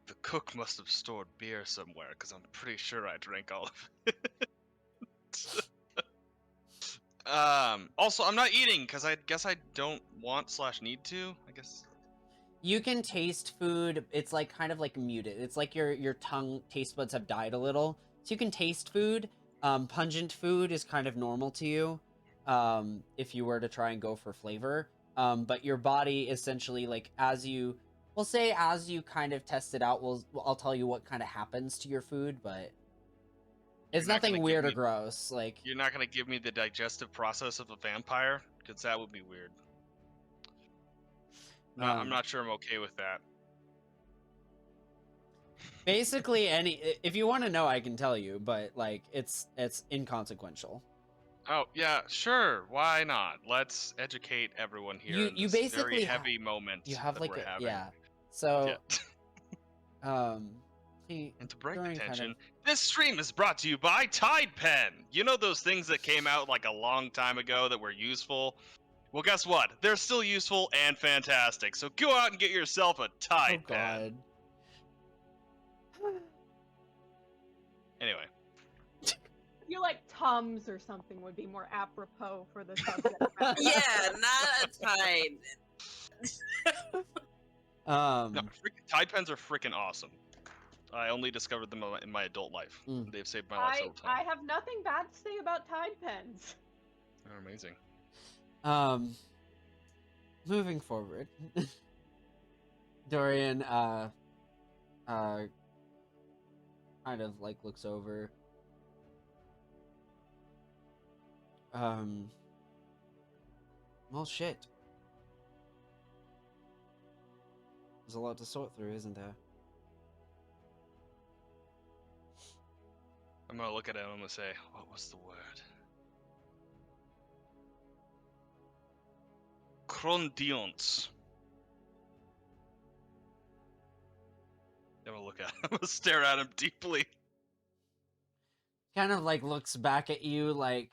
The cook must have stored beer somewhere, because I'm pretty sure I drank all of it. Also, I'm not eating, because I guess I don't want / need to, I guess. You can taste food. It's like kind of like muted. It's like your tongue taste buds have died a little. So you can taste food. Pungent food is kind of normal to you. If you were to try and go for flavor. But your body essentially, like, as you kind of test it out, I'll tell you what kind of happens to your food, but it's nothing weird or gross. Like, you're not gonna give me the digestive process of a vampire, because that would be weird. I'm not sure I'm okay with that. Basically, if you want to know, I can tell you, but like it's inconsequential. Oh yeah, sure. Why not? Let's educate everyone here. You in this basically very heavy moment you have that like we're having. yeah. So Yeah. see, And to break Dorian the tension, kind this stream is brought to you by Tide Pen. You know those things that came out like a long time ago that were useful? Well, guess what? They're still useful and fantastic. So go out and get yourself a Tide Pen. God. Anyway. I feel like Tums or something would be more apropos for the subject. Yeah, not a Tide. No, Tide Pens are freaking awesome. I only discovered them in my adult life. They've saved my life several times. I have nothing bad to say about Tide Pens. They're amazing. Moving forward, Dorian kind of like looks over. Well, shit. There's a lot to sort through, isn't there? I'm gonna look at him and I'm gonna say, what was the word? Crondions. I'm gonna look at him. I'm gonna stare at him deeply. Kind of like looks back at you like,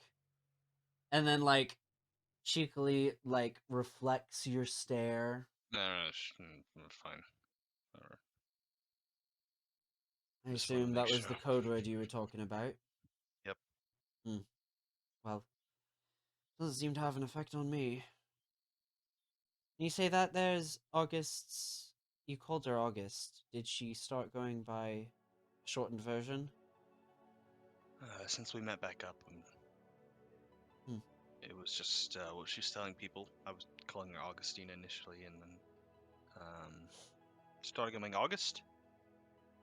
and then like cheekily like reflects your stare. No, fine. Whatever. I Just wanna assume make that was sure. the code word you were talking about. Yep. Well, doesn't seem to have an effect on me. You say that there's August's... You called her August. Did she start going by a shortened version? Since we met back up, it was just what she's telling people. I was calling her Augustine initially, and then started going August.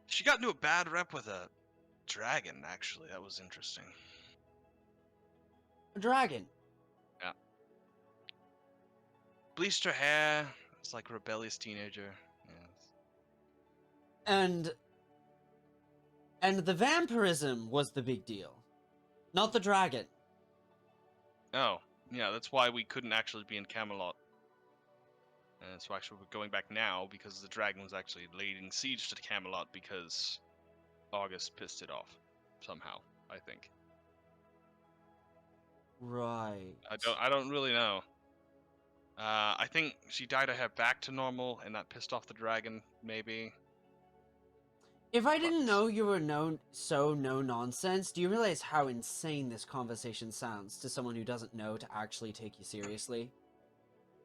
She got into a bad rep with a dragon, actually. That was interesting. A dragon? Yeah. Bleached her hair. It's like a rebellious teenager. Yeah. And And the vampirism was the big deal, not the dragon. Oh, yeah, that's why we couldn't actually be in Camelot. And so actually we're going back now because the dragon was actually laying siege to Camelot because August pissed it off somehow, I think. Right. I don't really know. I think she dyed her hair back to normal and that pissed off the dragon, maybe. If I didn't But- know you were no nonsense, do you realize how insane this conversation sounds to someone who doesn't know to actually take you seriously?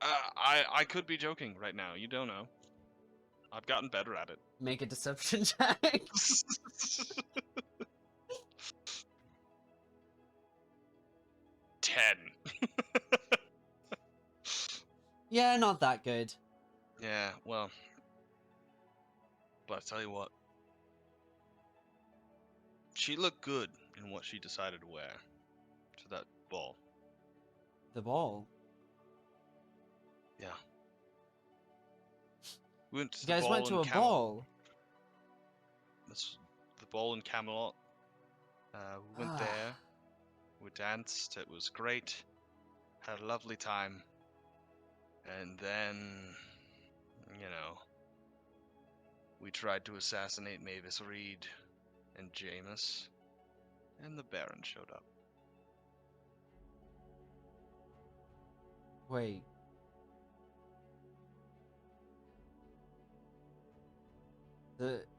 I could be joking right now, you don't know. I've gotten better at it. Make a deception check. 10. Yeah, not that good. Yeah, well. But I tell you what. She looked good in what she decided to wear to that ball. The ball. Yeah. We went to You the guys ball went to in a Camelot. ball. That's the ball in Camelot. We went there. We danced. It was great. Had a lovely time. And then, you know, we tried to assassinate Mavis Reed and Jameis, and the Baron showed up. Wait.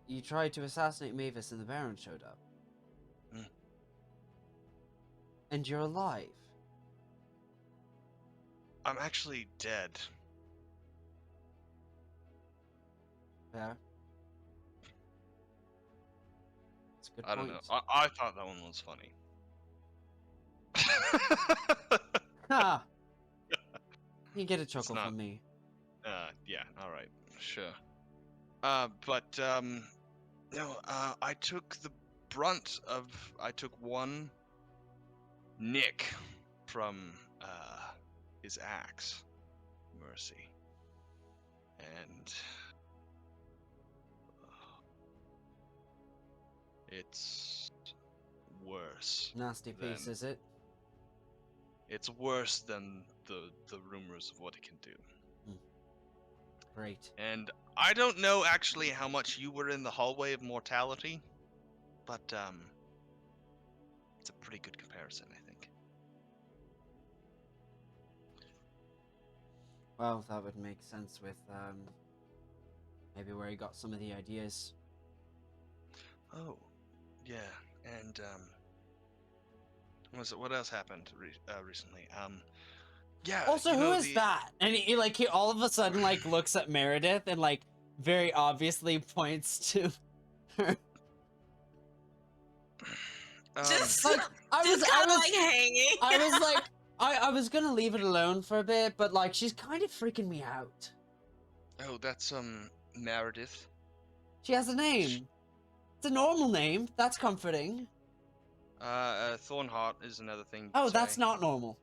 You tried to assassinate Mavis and the Baron showed up. Hmm. And you're alive. I'm actually dead. Fair. That's a good I point. don't know. I thought that one was funny. Ha! You get a chuckle not- from me. Yeah, alright, sure. No, I took the brunt of, I took one nick from, his axe, Mercy. And, it's worse. Nasty piece, Then- is it? It's worse than the rumors of what it can do. Great. And I don't know actually how much you were in the hallway of mortality, but it's a pretty good comparison, I think. Well, that would make sense with maybe where he got some of the ideas. Oh, yeah, and what else happened recently? Yeah. Also, you who know, is that? And he all of a sudden like looks at Meredith and like very obviously points to her. Just, Like I was kind of like hanging. I was like I was gonna leave it alone for a bit, but like she's kind of freaking me out. Oh, that's Meredith. She has a name. It's a normal name. That's comforting. Thornheart is another thing. to Oh, that's say. not normal.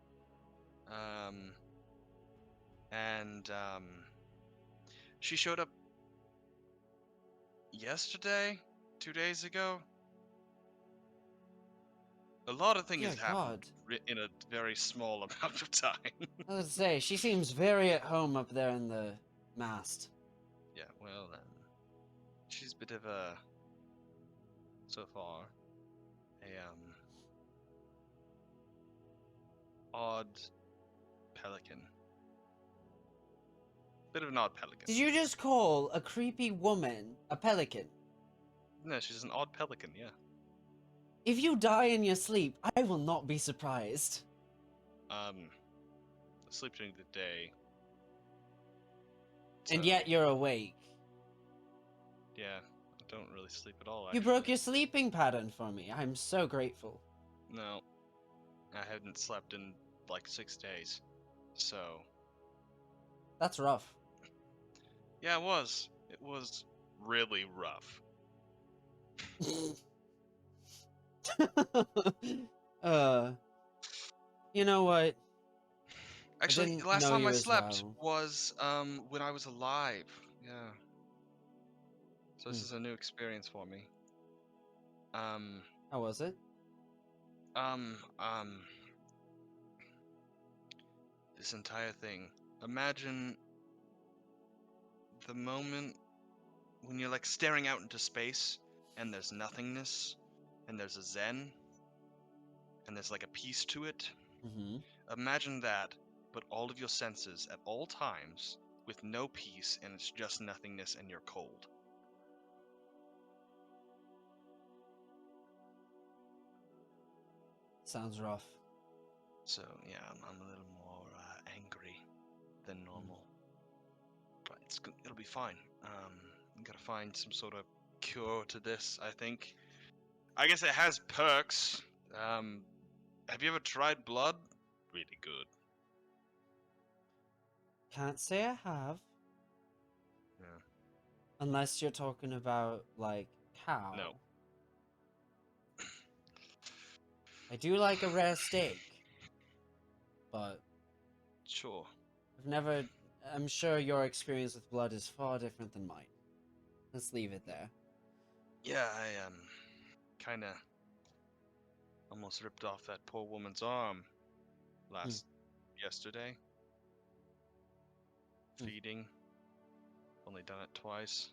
She showed up yesterday, 2 days ago. A lot of things Dear happened God. in a very small amount of time. I was gonna say she seems very at home up there in the mast. Yeah, well, she's a bit of a, so far, a odd pelican. Bit of an odd pelican. Did you just call a creepy woman a pelican? No, she's an odd pelican, yeah. If you die in your sleep, I will not be surprised. Sleep during the day. And so, yet you're awake. Yeah, I don't really sleep at all, You broke actually. your sleeping pattern for me. I'm so grateful. No. I hadn't slept in like 6 days. So, That's rough. yeah, it was. It was really rough. You know what? Actually, didn't the last know time you I as slept well. was when I was alive. Yeah. So this Hmm. is a new experience for me. How was it? Um, um, this entire thing. Imagine the moment when you're like staring out into space and there's nothingness and there's a zen and there's like a peace to it. Mm-hmm. Imagine that, but all of your senses at all times with no peace and it's just nothingness and you're cold. Sounds rough. So yeah, I'm a little more angry than normal, but it'll be fine. Gotta find some sort of cure to this. I think. I guess it has perks. Have you ever tried blood? Really good. Can't say I have. Yeah. Unless you're talking about, like, cow. No. I do like a rare steak. But Sure. I've never... I'm sure your experience with blood is far different than mine. Let's leave it there. Yeah, I kind of almost ripped off that poor woman's arm yesterday. Feeding. Only done it twice.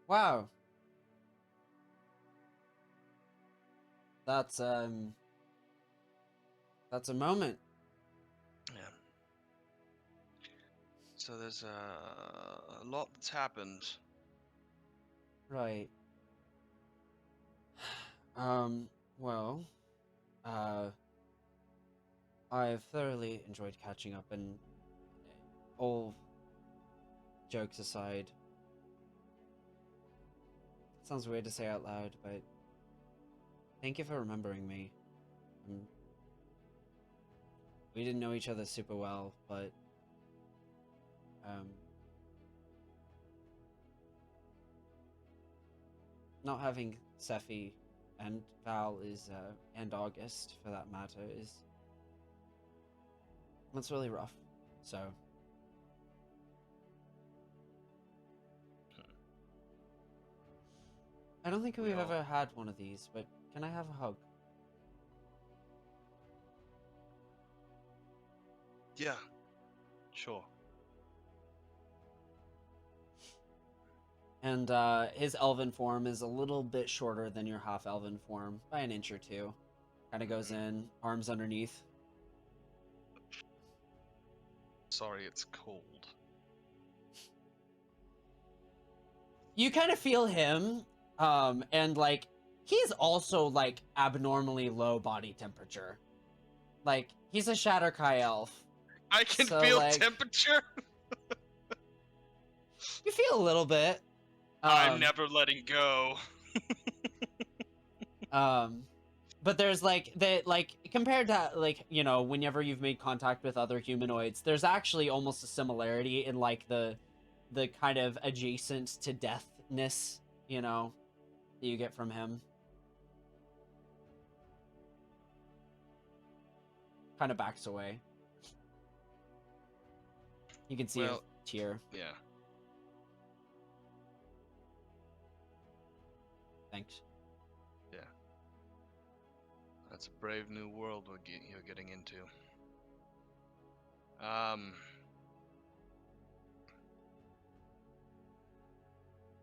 Wow. That's a moment. Yeah. So there's a lot that's happened. Right. Well, I've thoroughly enjoyed catching up, and all jokes aside, sounds weird to say out loud, but thank you for remembering me. We didn't know each other super well, but not having Sephi and Val is, and August for that matter, it's really rough. So I don't think we've ever had one of these, but can I have a hug? Yeah, sure. And his elven form is a little bit shorter than your half-elven form, by an inch or two. Kind of goes in, arms underneath. Sorry, it's cold. You kind of feel him, and like he's also like abnormally low body temperature. Like he's a Shatterkai elf. I can So, feel like, temperature. You feel a little bit. I'm never letting go. But there's like compared to like, you know, whenever you've made contact with other humanoids, there's actually almost a similarity in like the kind of adjacent to deathness, you know, that you get from him. Kind of backs away. You can see a tear. Yeah. Thanks. Yeah. That's a brave new world you're getting into.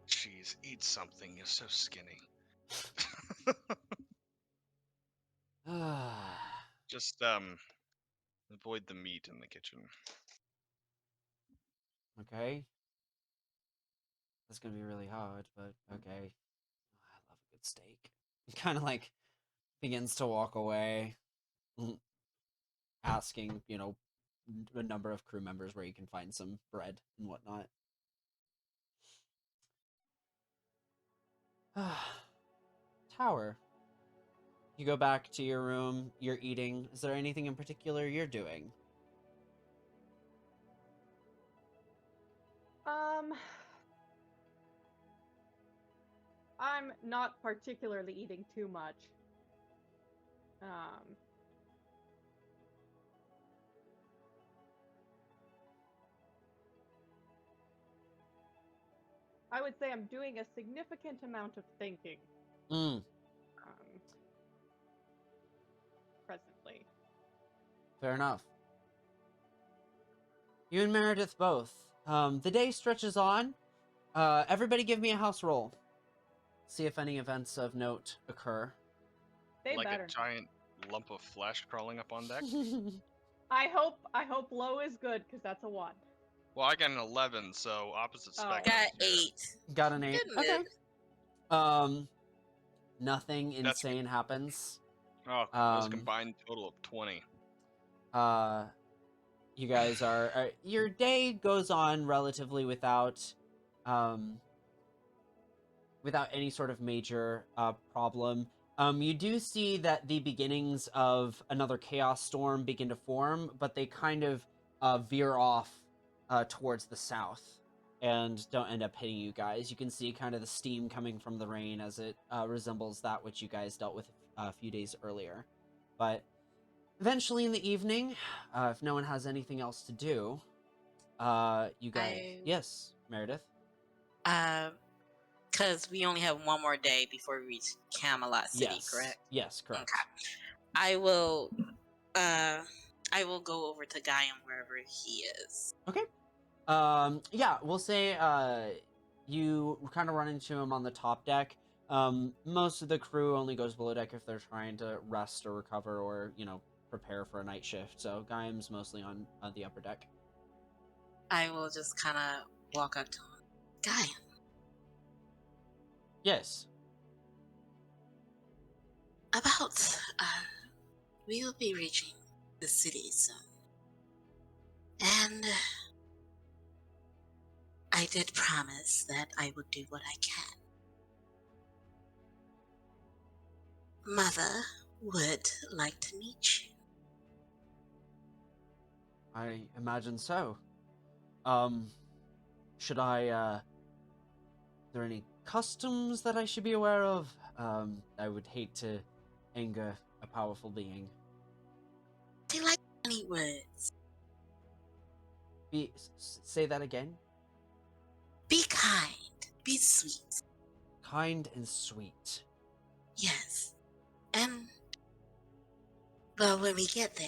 Jeez, eat something. You're so skinny. Just avoid the meat in the kitchen. Okay. That's gonna be really hard, but okay. I love a good steak. Kind of like begins to walk away, asking, you know, a number of crew members where you can find some bread and whatnot. Tower. You go back to your room, you're eating. Is there anything in particular you're doing? I'm not particularly eating too much. I would say I'm doing a significant amount of thinking Mm, presently. fair enough. You and Meredith both. The day stretches on. Everybody give me a house roll. See if any events of note occur. They Like better a giant lump of flesh crawling up on deck. I hope low is good, because that's a 1. Well, I got an 11, so opposite Oh. spectrum. Got here. 8. Got an 8. Good Okay. mid. Nothing That's- insane happens. Oh, that was a Um, combined total of 20. You guys are your day goes on relatively without any sort of major problem. You do see that the beginnings of another chaos storm begin to form, but they kind of veer off towards the south and don't end up hitting you guys. You can see kind of the steam coming from the rain as it resembles that which you guys dealt with a few days earlier. But eventually in the evening, if no one has anything else to do, you guys... Yes, Meredith? Because we only have one more day before we reach Camelot City, Yes. correct? Yes, correct. Okay. I will go over to Gaiam wherever he is. Okay. Yeah, we'll say you kind of run into him on the top deck. Most of the crew only goes below deck if they're trying to rest or recover or, prepare for a night shift. So Gaiam's mostly on the upper deck. I will just kind of walk up to him. Gaiam, Yes. we will be reaching the city soon. And I did promise that I would do what I can. Mother would like to meet you. I imagine so. Should I, are there any customs that I should be aware of? I would hate to anger a powerful being. Do you like any words? Say that again? Be kind. Be sweet. Kind and sweet. Yes. And, well, when we get there,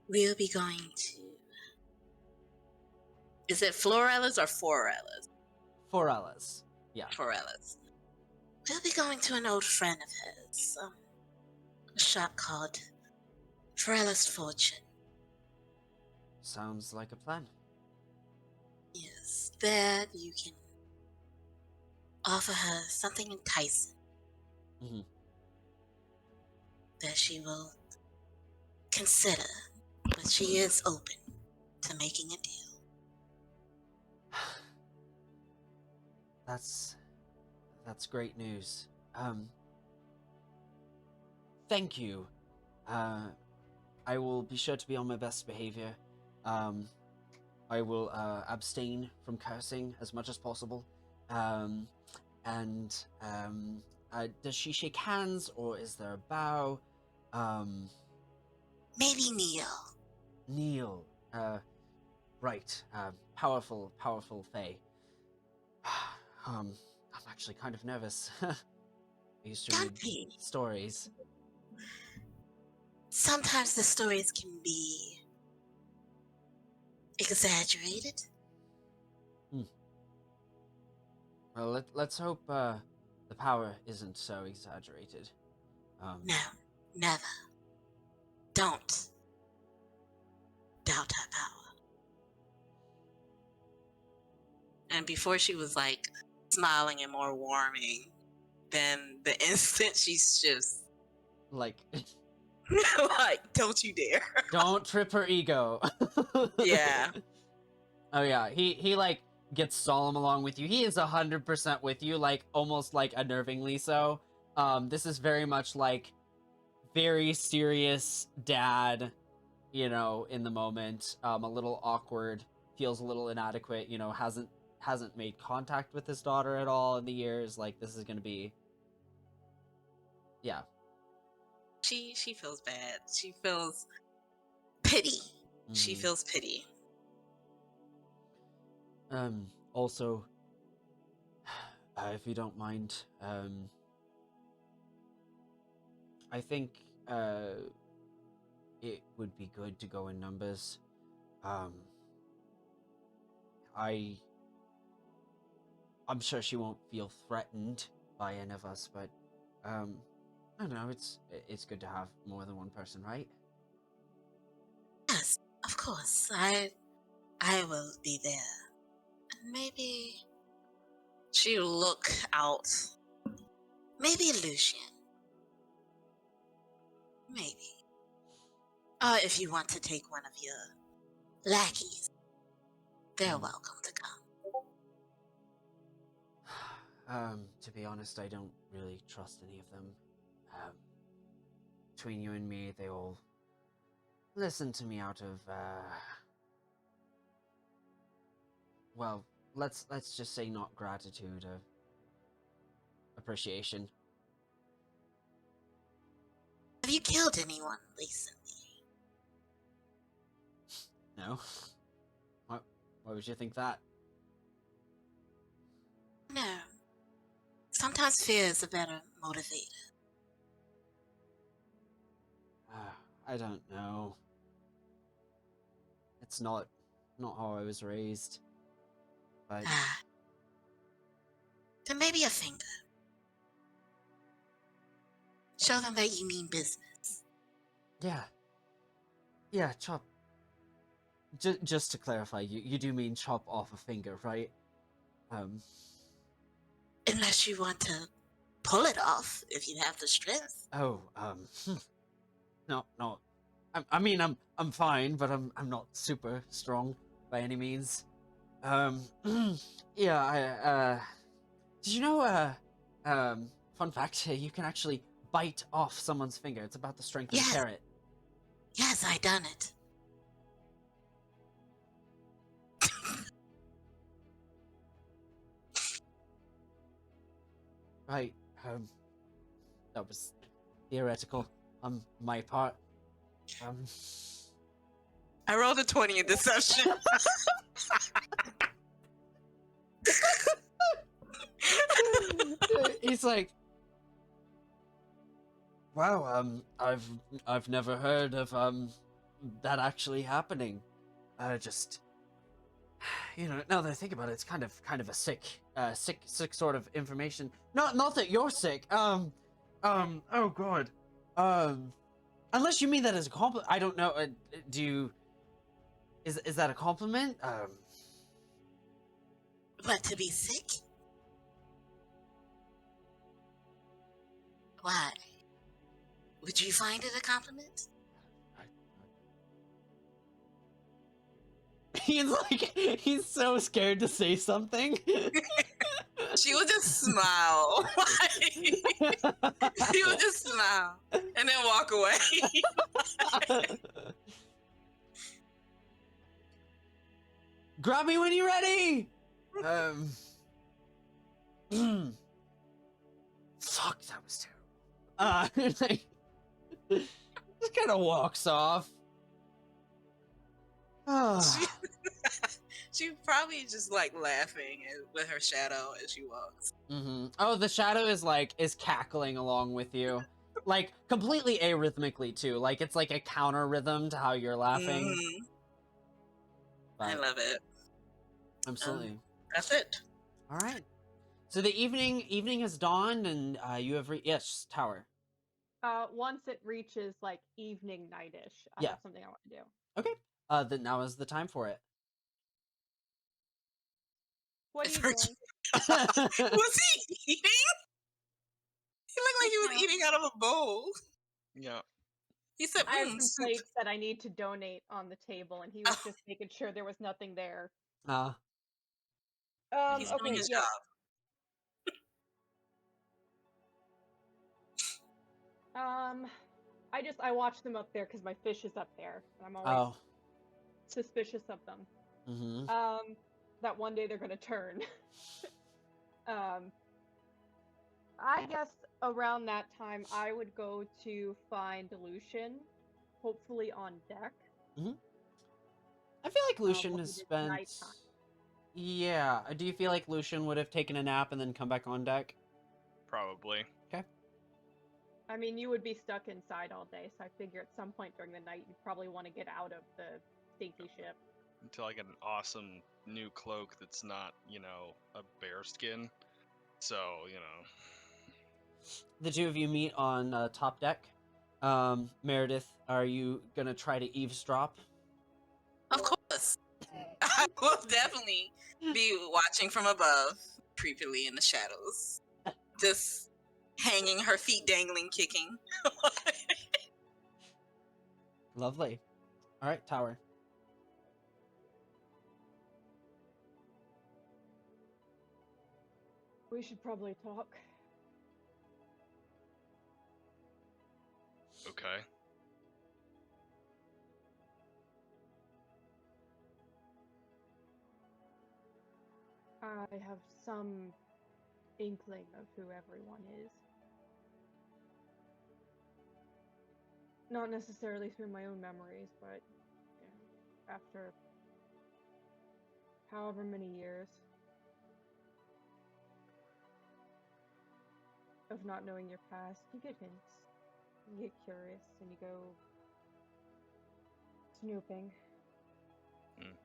we'll be going to... Is it Florella's or Forella's? Forella's. Yeah. Forella's. We'll be going to an old friend of hers. A shop called Forella's Fortune. Sounds like a plan. Yes. There you can offer her something enticing. Mhm. That she will consider, but she is open to making a deal. That's great news. Thank you. I will be sure to be on my best behavior. I will abstain from cursing as much as possible. Does she shake hands or is there a bow? Maybe kneel. Kneel. Right. Powerful fae. I'm actually kind of nervous. I used to Don't read be. stories. Sometimes the stories can be exaggerated. Well, let's hope the power isn't so exaggerated. No, never. Don't doubt her power. And before she was like smiling and more warming, then the instant she's just like, like, don't you dare. don't trip her ego. Yeah. Oh yeah, he like gets solemn along with you. He is 100% with you, like almost like unnervingly so. This is very much like very serious dad, in the moment. A little awkward, feels a little inadequate, hasn't made contact with his daughter at all in the years. Like this is gonna be, yeah. She feels bad. She feels pity. She Mhm. feels pity. Also, if you don't mind, I think it would be good to go in numbers. I'm sure she won't feel threatened by any of us, but I don't know. It's good to have more than one person, right? Yes, of course. I will be there. And maybe she'll look out. Maybe Lucian. Maybe. Or if you want to take one of your lackeys, they're welcome to come. To be honest, I don't really trust any of them. Between you and me, they all listen to me out of, well, let's just say not gratitude, appreciation. Have you killed anyone recently? No? Why would you think that? No. Sometimes fear is a better motivator. I don't know. It's not how I was raised. But Then maybe a finger. Show them that you mean business. Yeah, chop. Just to clarify, you do mean chop off a finger, right? Unless you want to pull it off, if you have the strength. Oh, no. I mean, I'm fine, but I'm not super strong by any means. Yeah, did you know, fun fact, you can actually bite off someone's finger. It's about the strength of a carrot. Yes, I done it. Right, that was theoretical on my part. I rolled a 20 in deception. He's like, wow, I've never heard of that actually happening. Just, now that I think about it, it's kind of a sick sort of information. Not that you're sick. Oh god. Unless you mean that as a compliment. I don't know. Do you? Is that a compliment? What, to be sick? Why? Would you find it a compliment? He's so scared to say something. She will just smile. She will just smile and then walk away. Grab me when you're ready. Fuck, that was terrible. Just kind of walks off. She probably just like laughing with her shadow as she walks. Mm-hmm. Oh, the shadow is cackling along with you, like completely arrhythmically too. Like it's like a counter rhythm to how you're laughing. Mm-hmm. I love it. Absolutely. That's it. All right. So the evening has dawned, and you have yes, tower. Once it reaches like evening nightish, I have something I want to do. Okay. Then now is the time for it. What are you doing? Was he eating? He looked like he was eating out of a bowl. Yeah. He said, I have some plates that I need to donate on the table, and he was just making sure there was nothing there. He's doing his job. I watch them up there because my fish is up there, and I'm always suspicious of them. Mm-hmm. That one day they're gonna turn. I guess around that time I would go to find Lucian, hopefully on deck. Mm-hmm. I feel like Lucian has spent. Yeah. Do you feel like Lucian would have taken a nap and then come back on deck? Probably. Okay. I mean, you would be stuck inside all day, so I figure at some point during the night you'd probably want to get out of the stinky ship. Until I get an awesome new cloak that's not, a bear skin. So, The two of you meet on top deck. Meredith, are you gonna try to eavesdrop? Of course. I will definitely be watching from above, creepily in the shadows. Just hanging, her feet dangling, kicking. Lovely. All right, Tower. We should probably talk. okay. I have some inkling of who everyone is. Not necessarily through my own memories, but after however many years of not knowing your past, you get hints. You get curious and you go snooping. Hmm.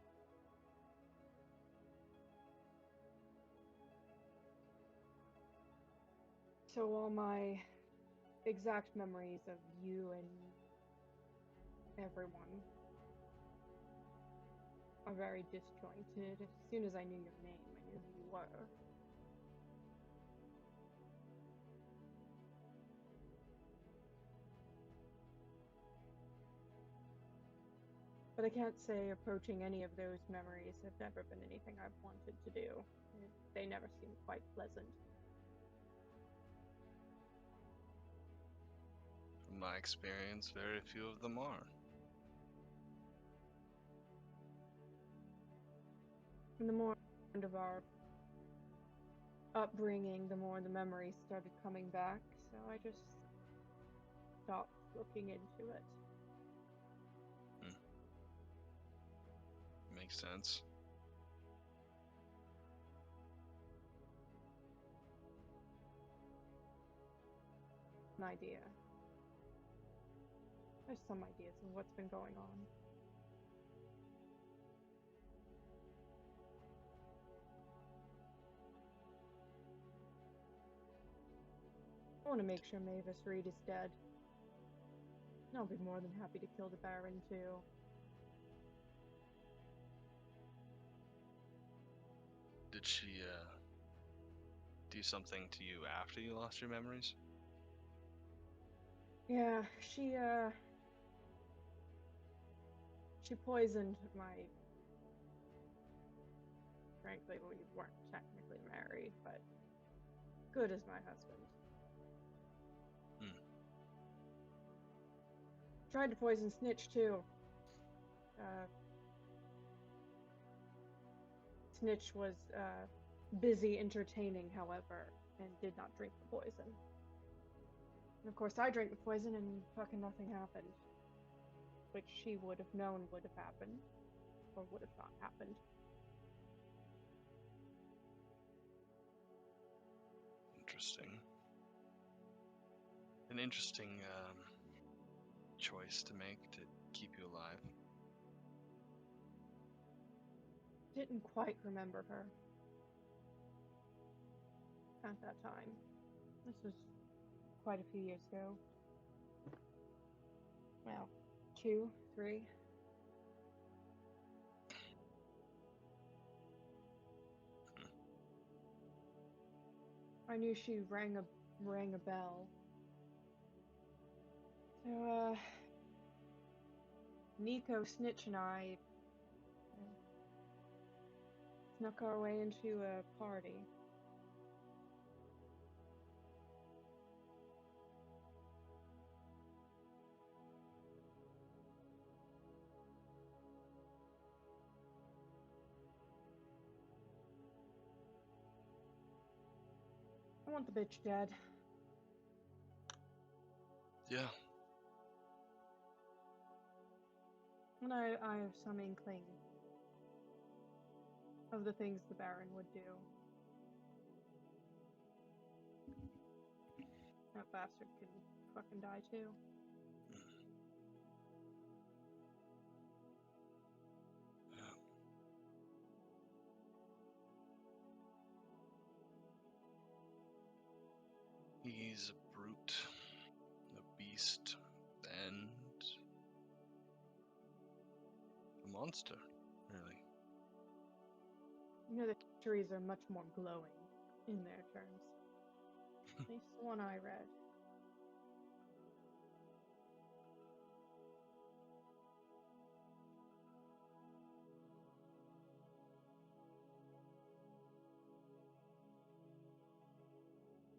So all my exact memories of you and everyone are very disjointed. As soon as I knew your name, I knew who you were. But I can't say approaching any of those memories have never been anything I've wanted to do. They never seem quite pleasant. From my experience, very few of them are. And the more of our upbringing, the more the memories started coming back, so I just stopped looking into it. Makes sense. An idea. There's some ideas of what's been going on. I want to make sure Mavis Reed is dead. And I'll be more than happy to kill the Baron too. Did she, do something to you after you lost your memories? Yeah, she poisoned my... Frankly, we weren't technically married, but good as my husband. Tried to poison Snitch too. Snitch was busy entertaining, however, and did not drink the poison. And of course, I drank the poison and fucking nothing happened. Which she would have known would have happened, or would have not happened. Interesting. An interesting choice to make to keep you alive. Didn't quite remember her at that time. This was quite a few years ago. Well, 2, 3. I knew she rang a bell. So, Nico, Snitch, and I snuck our way into a party. I want the bitch dead. Yeah. And I have some inkling of the things the Baron would do. That bastard can fucking die too. He's a brute, a beast, and a monster, really. You know, the histories are much more glowing in their terms. At least the one I read.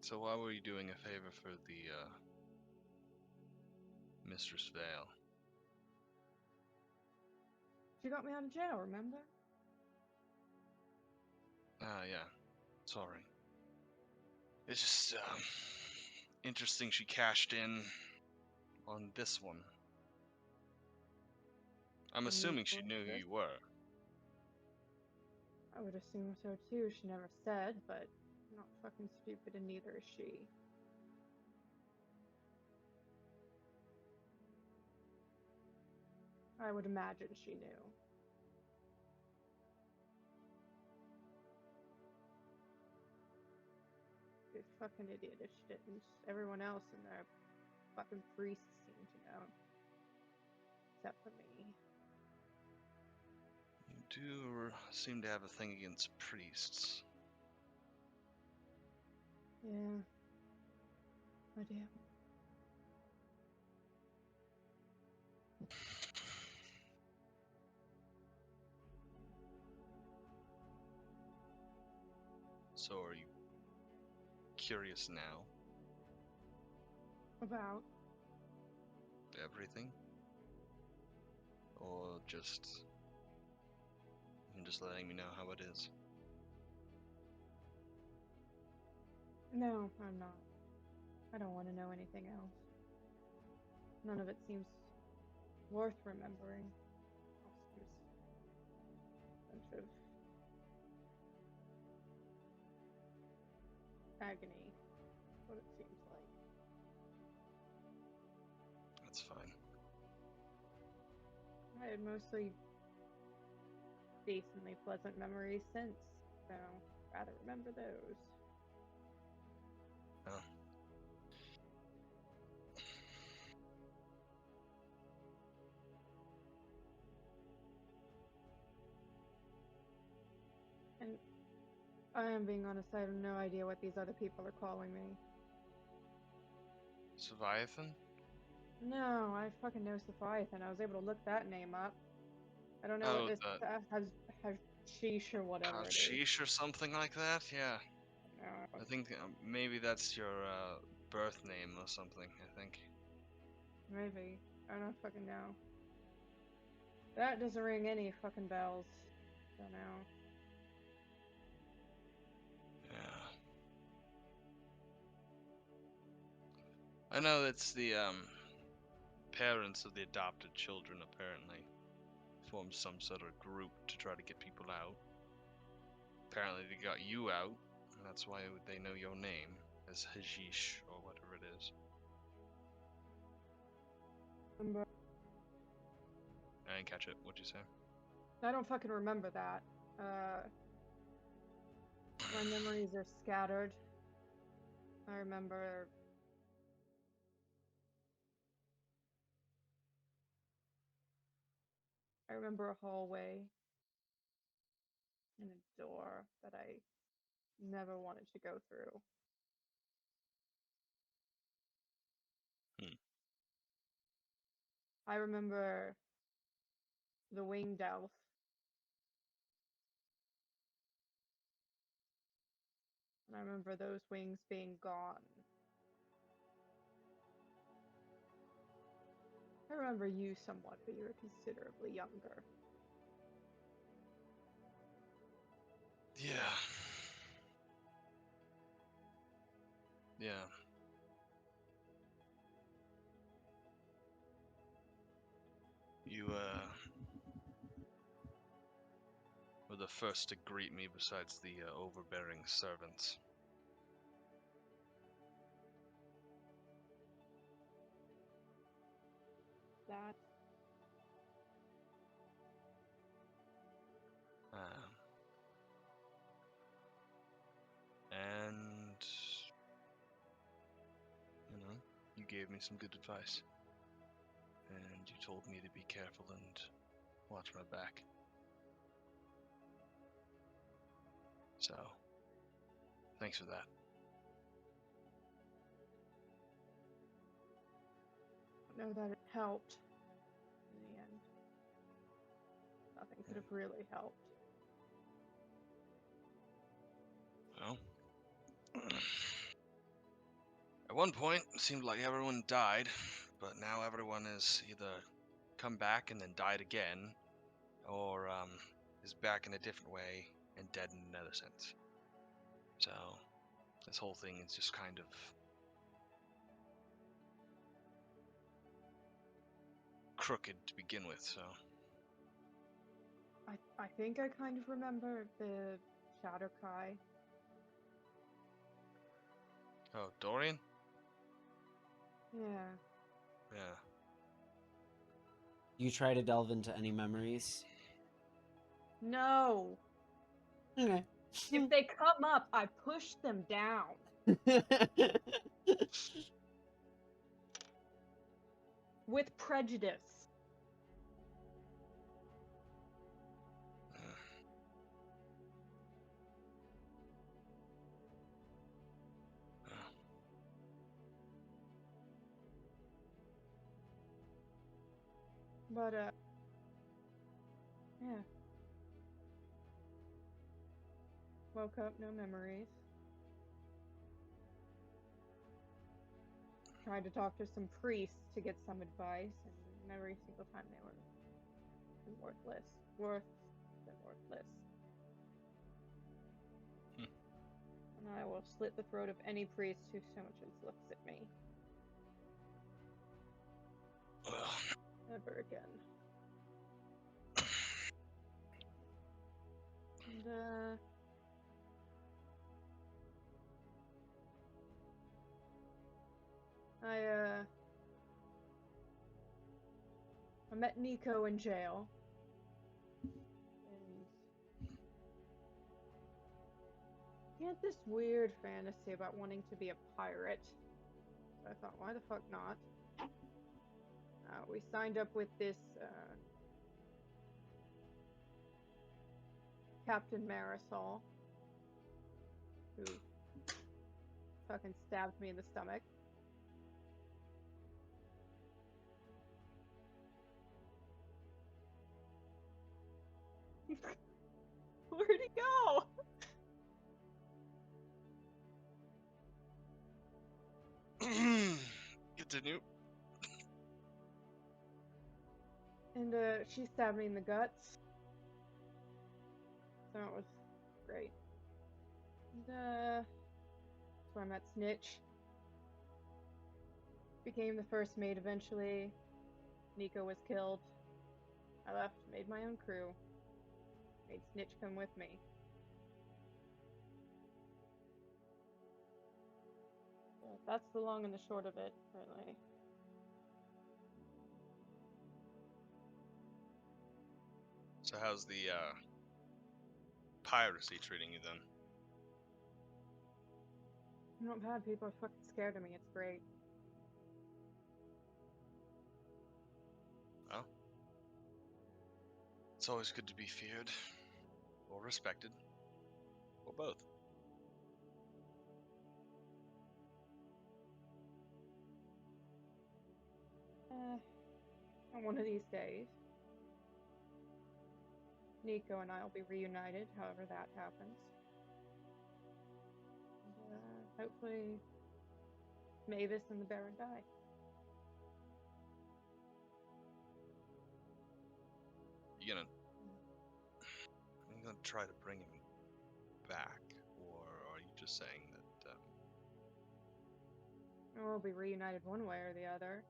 So why were you doing a favor for the Mistress Vale? She got me out of jail, remember? Ah, yeah. Sorry. It's just interesting she cashed in on this one. I'm assuming she knew who you were. I would assume so too. She never said, but I'm not fucking stupid, and neither is she. I would imagine she knew. She's a fucking idiot if she didn't. Everyone else in their fucking priests seem to know. Except for me. You do seem to have a thing against priests. Yeah. I do. So are you curious now? About? Everything? Or just... you're just letting me know how it is? No, I'm not. I don't want to know anything else. None of it seems worth remembering. It seems a bunch of agony. What it seems like. That's fine. I had mostly decently pleasant memories since, so rather remember those. Oh. And I am being honest, I have no idea what these other people are calling me. Leviathan? No, I fucking know Leviathan. I was able to look that name up. I don't know what Oh, this the hashish or whatever it is. Kashish or something like that? Yeah. No, I think maybe that's your birth name or something, I think. maybe. I don't fucking know. That doesn't ring any fucking bells. Don't know. Yeah. I know it's the parents of the adopted children apparently formed some sort of group to try to get people out. Apparently they got you out, and that's why they know your name as Hajish or whatever it is. I didn't catch it. What'd you say? I don't fucking remember that. My memories are scattered. I remember a hallway and a door that I never wanted to go through. I remember the winged elf. And I remember those wings being gone. I remember you somewhat, but you were considerably younger. Yeah. Yeah. You, were the first to greet me besides the overbearing servants. That. And you gave me some good advice. And you told me to be careful and watch my back. So, thanks for that. I know that it helped in the end. Nothing could have really helped. Well, at one point, it seemed like everyone died, but now everyone has either come back and then died again, or is back in a different way and dead in another sense. So, this whole thing is just kind of crooked to begin with, so... I think I kind of remember the Shadow Kai. Oh, Dorian? Yeah. Yeah. You try to delve into any memories? No! Okay. If they come up, I push them down. With prejudice. But, yeah. Woke up, no memories. Tried to talk to some priests to get some advice, and every single time they were worthless. Worse than worthless. And I will slit the throat of any priest who so much as looks at me. Never again. And, I met Nico in jail. And he had this weird fantasy about wanting to be a pirate. So I thought, why the fuck not? We signed up with this, Captain Marisol, who fucking stabbed me in the stomach. Where'd he go? Continue. And she stabbed me in the guts. So it was great. And that's where I met Snitch. Became the first mate eventually. Nico was killed. I left, made my own crew. Made Snitch come with me. So that's the long and the short of it, really. So how's the piracy treating you then? Not bad, people are fucking scared of me, it's great. Well, it's always good to be feared, or respected, or both. On one of these days, Nico and I will be reunited, however that happens. And, hopefully, Mavis and the Baron die. You gonna try to bring him back, or are you just saying that? We'll be reunited one way or the other.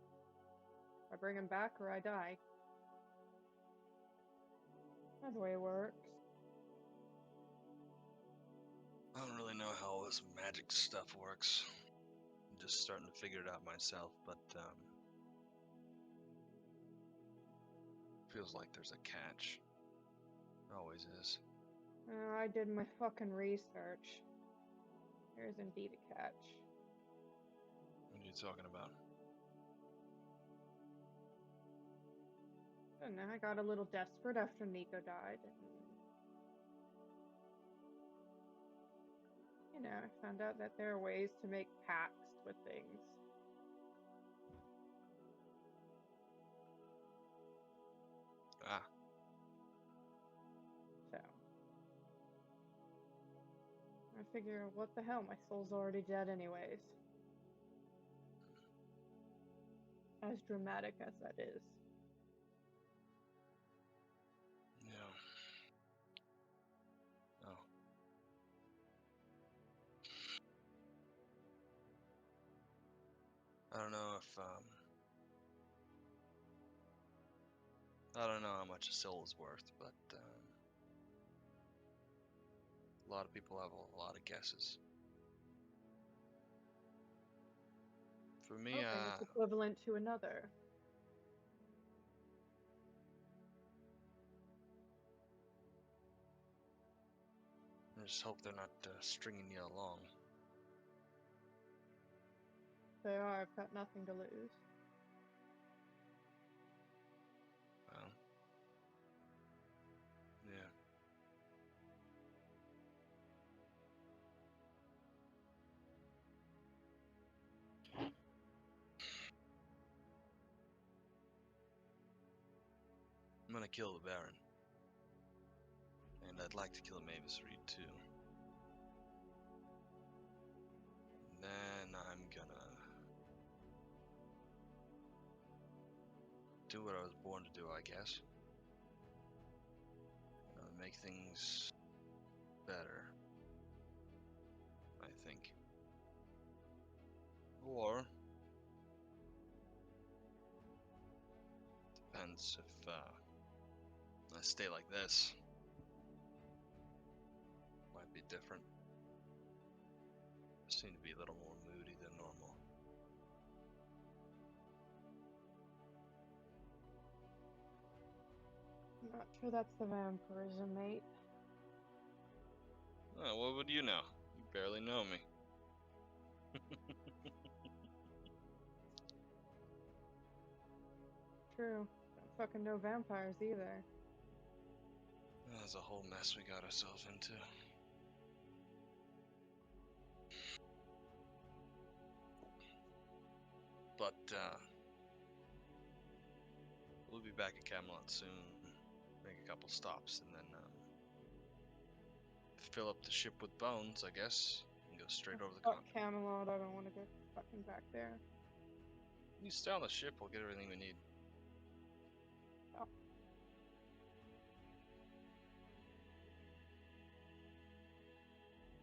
I bring him back or I die. That's the way it works. this magic stuff works. I'm just starting to figure it out myself, but feels like there's a catch. Always is. I did my fucking research. There's indeed a catch. What are you talking about? And then I got a little desperate after Nico died. And, you know, I found out that there are ways to make pacts with things. Ah, So. I figure, what the hell, my soul's already dead anyways. As dramatic as that is. yeah. Oh. I don't know if I don't know how much a soul is worth, but a lot of people have a lot of guesses. For me, Hoping it's equivalent to another. I just hope they're not stringing you along. They are, I've got nothing to lose. Well, yeah. I'm gonna kill the Baron. And I'd like to kill Mavis Reed too. And then I'm gonna do what I was born to do, I guess. Make things better, I think. Or depends if I stay like this. Might be different. I seem to be a little more moody than normal. I'm not sure that's the vampirism, mate. Oh, what would you know? You barely know me. True. Don't fucking know vampires either. That's a whole mess we got ourselves into. But we'll be back at Camelot soon. Make a couple stops and then fill up the ship with bones, I guess, and go straight over the Fuck continent. Camelot, I don't want to go fucking back there. You stay on the ship, we'll get everything we need. Oh.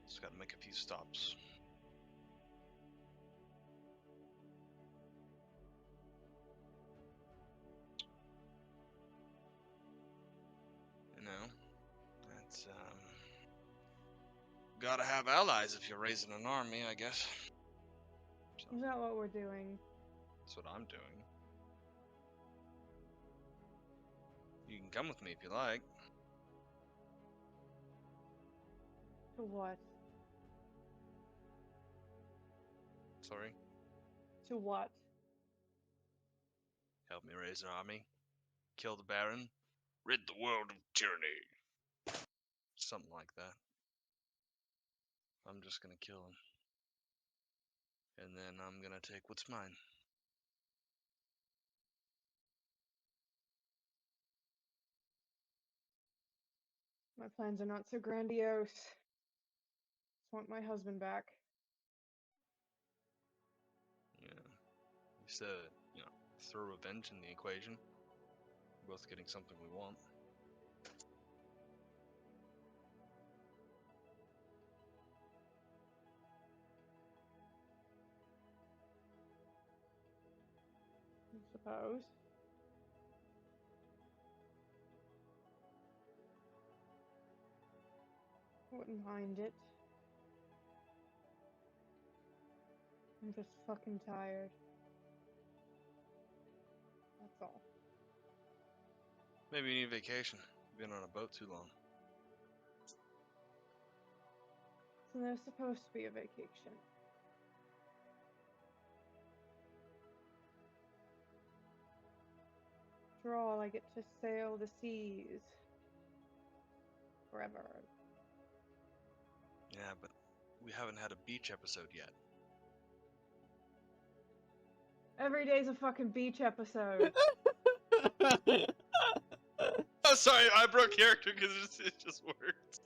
Just gotta make a few stops. You know, that's gotta have allies if you're raising an army, I guess. So, Is that what we're doing? that's what I'm doing. You can come with me if you like. To what? Sorry. To what? Help me raise an army. Kill the Baron. Rid the world of tyranny. Something like that. I'm just gonna kill him. And then I'm gonna take what's mine. My plans are not so grandiose. Just want my husband back. Yeah. You said, throw revenge in the equation. We're both getting something we want. I suppose. Wouldn't mind it. I'm just fucking tired. That's all. Maybe you need vacation. You've been on a boat too long. So there's supposed to be a vacation. After all, I get to sail the seas. Forever. Yeah, but we haven't had a beach episode yet. Every day's a fucking beach episode. Oh, sorry, I broke character because it just worked.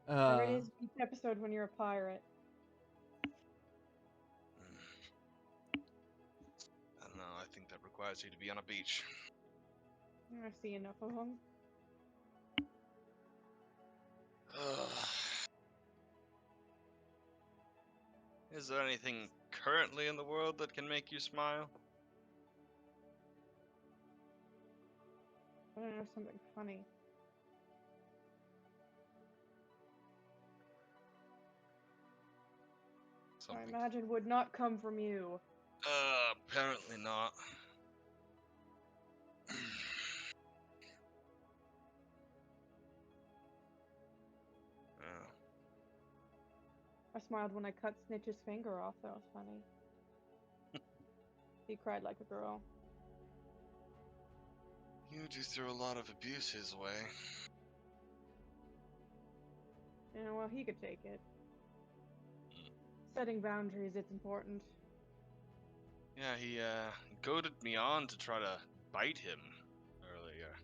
Every day's a beach episode when you're a pirate. I don't know, I think that requires you to be on a beach. I see enough of them. Is there anything currently in the world that can make you smile? I don't know, something funny. I Something. imagine would not come from you. Apparently not. I smiled when I cut Snitch's finger off. That was funny. He cried like a girl. You do throw a lot of abuse his way. Yeah, well, he could take it. Setting boundaries, it's important. Yeah, he goaded me on to try to bite him earlier.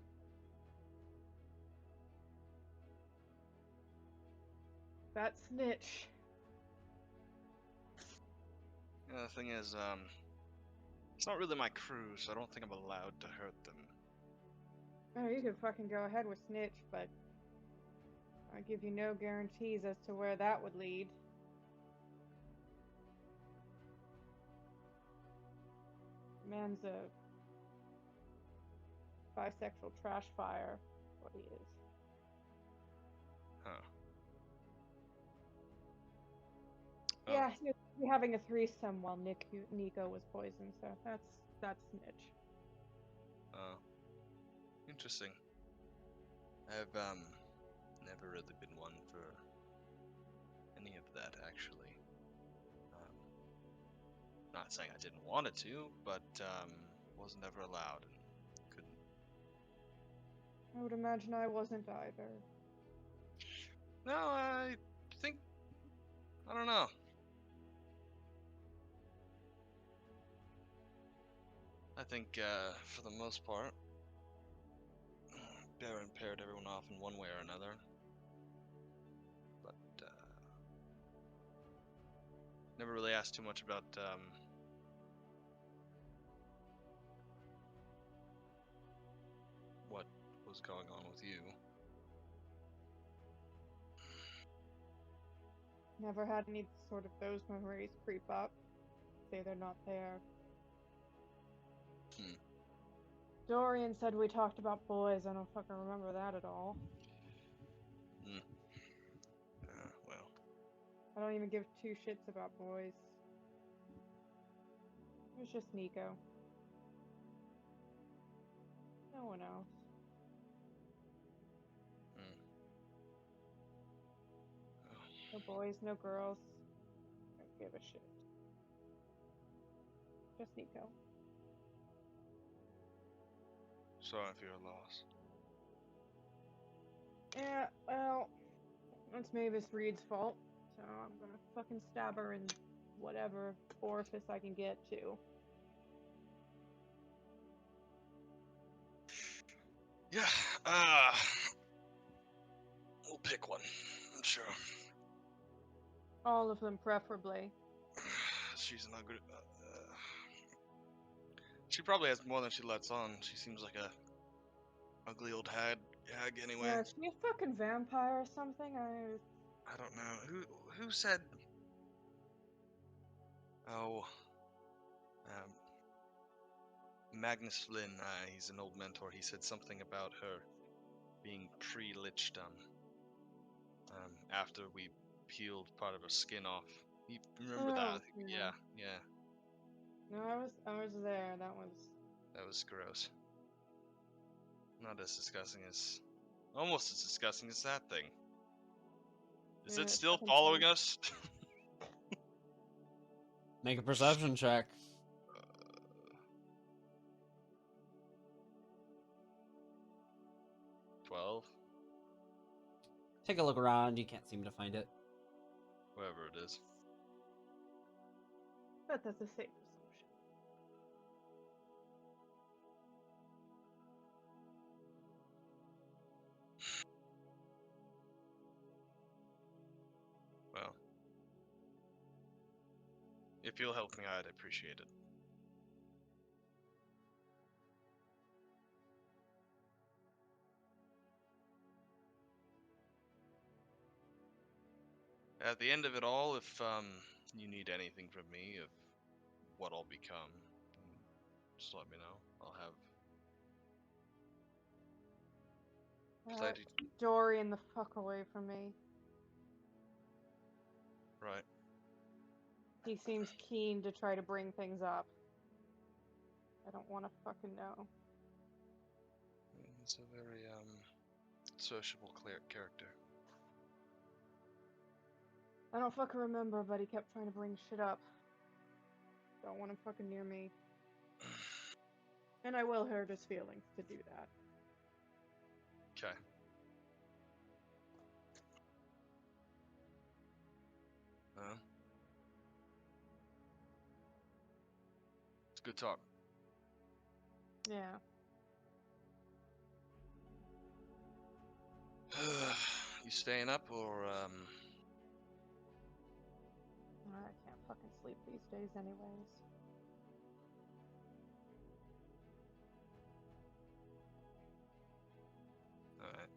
That Snitch. Yeah, the thing is, it's not really my crew, so I don't think I'm allowed to hurt them. Oh, you can fucking go ahead with Snitch, but I give you no guarantees as to where that would lead. Man's a bisexual trash fire. What he is. Huh. Yeah, he was having a threesome while Nico was poisoned, so that's Snitch. Oh. Interesting. I've never really been one for any of that, actually. Not saying I didn't want it to, but wasn't ever allowed and couldn't. I would imagine I wasn't either. No, I think I don't know. I think for the most part, Baron paired everyone off in one way or another. But never really asked too much about what was going on with you. Never had any sort of those memories creep up. Say they're not there. Dorian said we talked about boys. I don't fucking remember that at all. Well. I don't even give two shits about boys. It was just Nico. No one else. No boys, no girls. Don't give a shit. Just Nico. Sorry for your loss. Yeah, well, that's Mavis Reed's fault. So I'm gonna fucking stab her in whatever orifice I can get to. Yeah, we'll pick one, I'm sure. All of them, preferably. She's not good. She probably has more than she lets on. She seems like a ugly old hag anyway. Yeah, is she a fucking vampire or something? I don't know. Who said? Oh, Magnus Flynn. He's an old mentor. He said something about her being pre-liched on. After we peeled part of her skin off. You remember that? Oh, Yeah, yeah. yeah. No, I was there. That was gross. Not as disgusting as, almost as disgusting as that thing. Is Yeah, it it's still fucking following funny. us? Make a perception check. 12? Take a look around. You can't seem to find it. Whatever it is. But that's a safe assumption. Well, if you'll help me, I'd appreciate it. At the end of it all, if you need anything from me of what I'll become, just let me know. I'll have plenty. Dorian the fuck away from me. Right. He seems keen to try to bring things up. I don't want to fucking know. He's a very sociable character. I don't fucking remember, but he kept trying to bring shit up. Don't want him fucking near me. And I will hurt his feelings to do that. Okay. It's good talk. Yeah. You staying up or I can't fucking sleep these days anyways. Alright.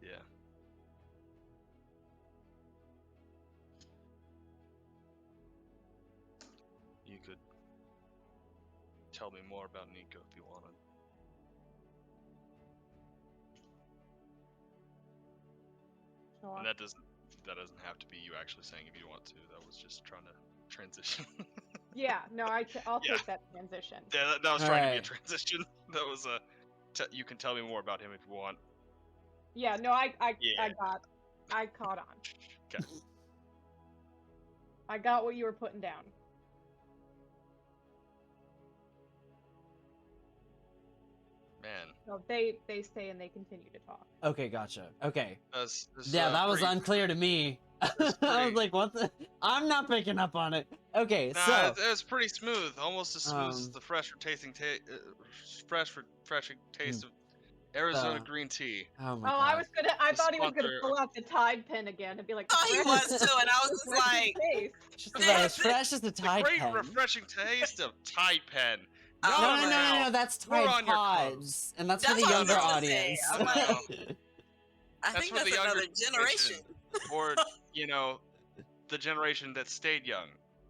Yeah. You could tell me more about Nico if you wanted. Sure. And that doesn't have to be you actually saying if you want to. That was just trying to transition. Yeah, no, I'll Yeah. take that transition. Yeah, that was trying to be a Alright. transition. That was a. You can tell me more about him if you want. Yeah, no, I Yeah. caught on. Okay. I got what you were putting down. Man. So they stay and they continue to talk. Okay, gotcha. Okay. That's Yeah, that was pretty, unclear to me. I That's was pretty- like, what the? I'm not picking up on it. Okay, Nah, so. it's pretty smooth, almost as smooth as the fresher taste of Arizona green tea. Oh my Oh, god. I The thought he was gonna sponsor- pull out the Tide pen again and be like, Oh, he "Fresh- was too, and I was just refreshing like, taste." She's about as fresh as the The Tide great pen. refreshing taste of Tide Pen. Oh, No, Not no, on no, the no, no, mouth. that's We're Tide on your Pods, and that's for That's the what I was younger gonna say. audience. I'm like, I That's think for the that's younger another generation. Or, the generation that stayed young.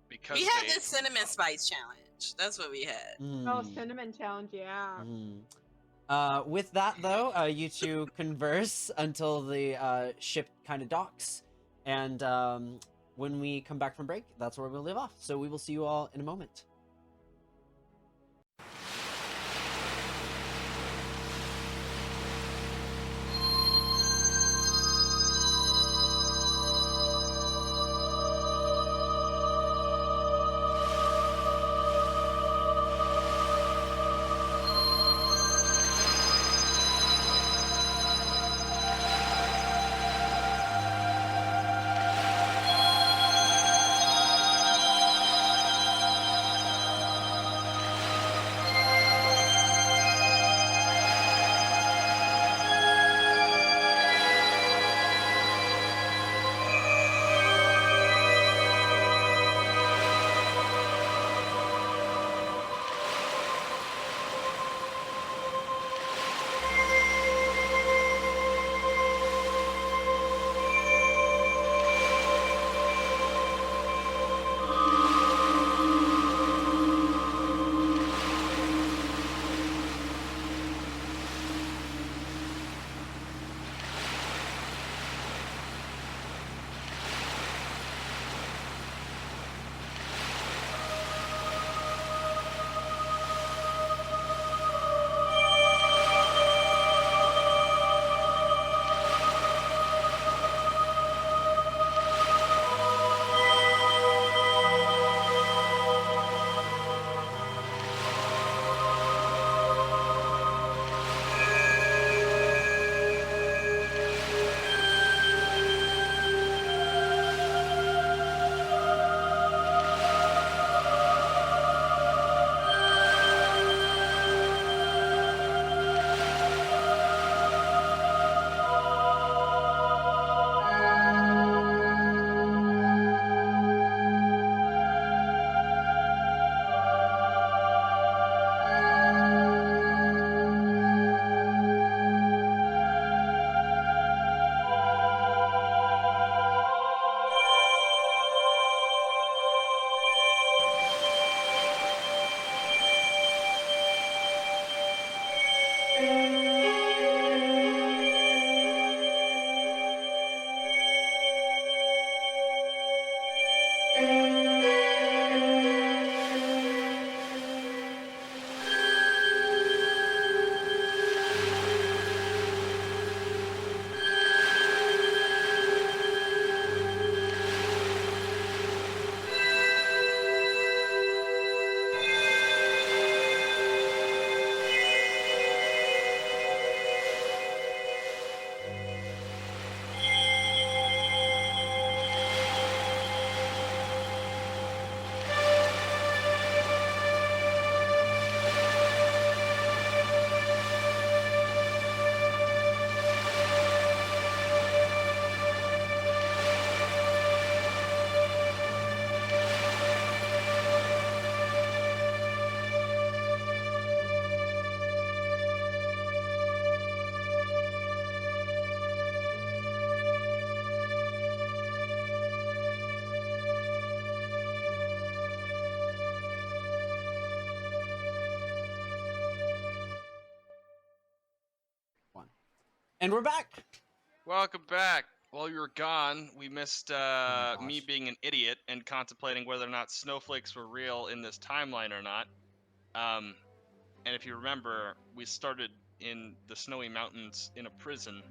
Because We had they- this cinnamon spice challenge. That's what we had. Oh, Mm. cinnamon challenge, yeah. With that, though, you two converse until the ship kind of docks. And when we come back from break, that's where we'll leave off. So we will see you all in a moment. And we're back. Welcome back. While you were gone, we missed my me gosh. being an idiot and contemplating whether or not snowflakes were real in this timeline or not. And if you remember, we started in the snowy mountains in a prison.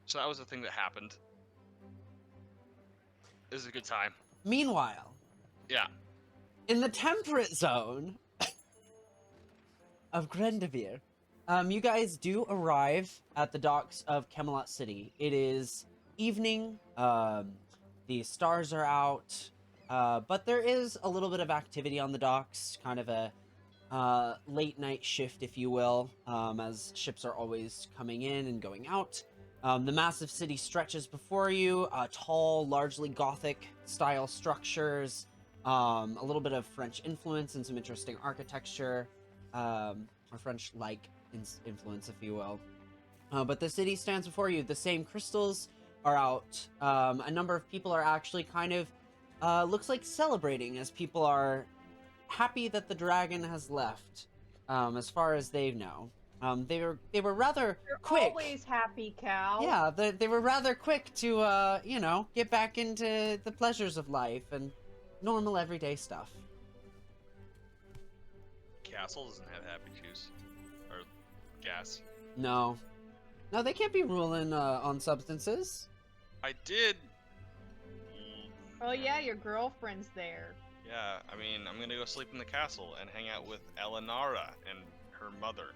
So that was the thing that happened. It was a good time. Meanwhile, Yeah. in the temperate zone of Grendavir, you guys do arrive at the docks of Camelot City. It is evening. The stars are out, but there is a little bit of activity on the docks, kind of a late night shift, if you will, as ships are always coming in and going out. The massive city stretches before you, tall, largely Gothic style structures, a little bit of French influence and some interesting architecture, or French-like influence, if you will. But the city stands before you. The same crystals are out. A number of people are actually kind of, looks like celebrating, as people are happy that the dragon has left, as far as they know. They were rather You're quick. always happy, Cal. Yeah, they were rather quick to, you know, get back into the pleasures of life and normal everyday stuff. Castle doesn't have happy juice. Or gas. No, they can't be ruling on substances. I did. Oh yeah, your girlfriend's there. Yeah, I mean, I'm gonna go sleep in the castle and hang out with Elenara and her mother.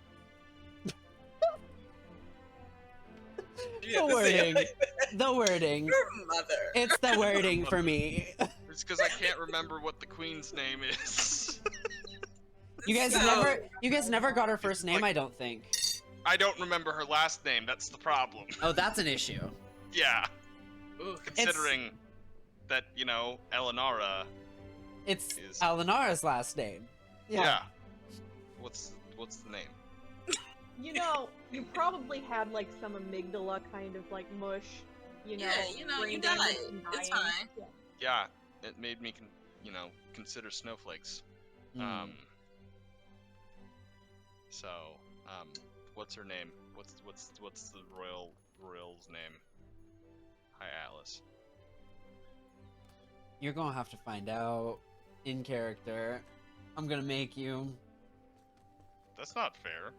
The wording. Your mother. It's the wording for me. It's because I can't remember what the queen's name is. You guys never got her first name, I don't think. I don't remember her last name. That's the problem. Oh, that's an issue. Yeah. Considering that, you know, Elenara. It's is... Elenara's last name. Yeah. What's the name? You know, you probably had like some amygdala kind of like mush. You know, you brain died. damage and It's dying. fine. Yeah, it made me, consider snowflakes. What's her name? What's the royal's name? Hi, Alice. You're gonna have to find out in character. I'm gonna make you. That's not fair.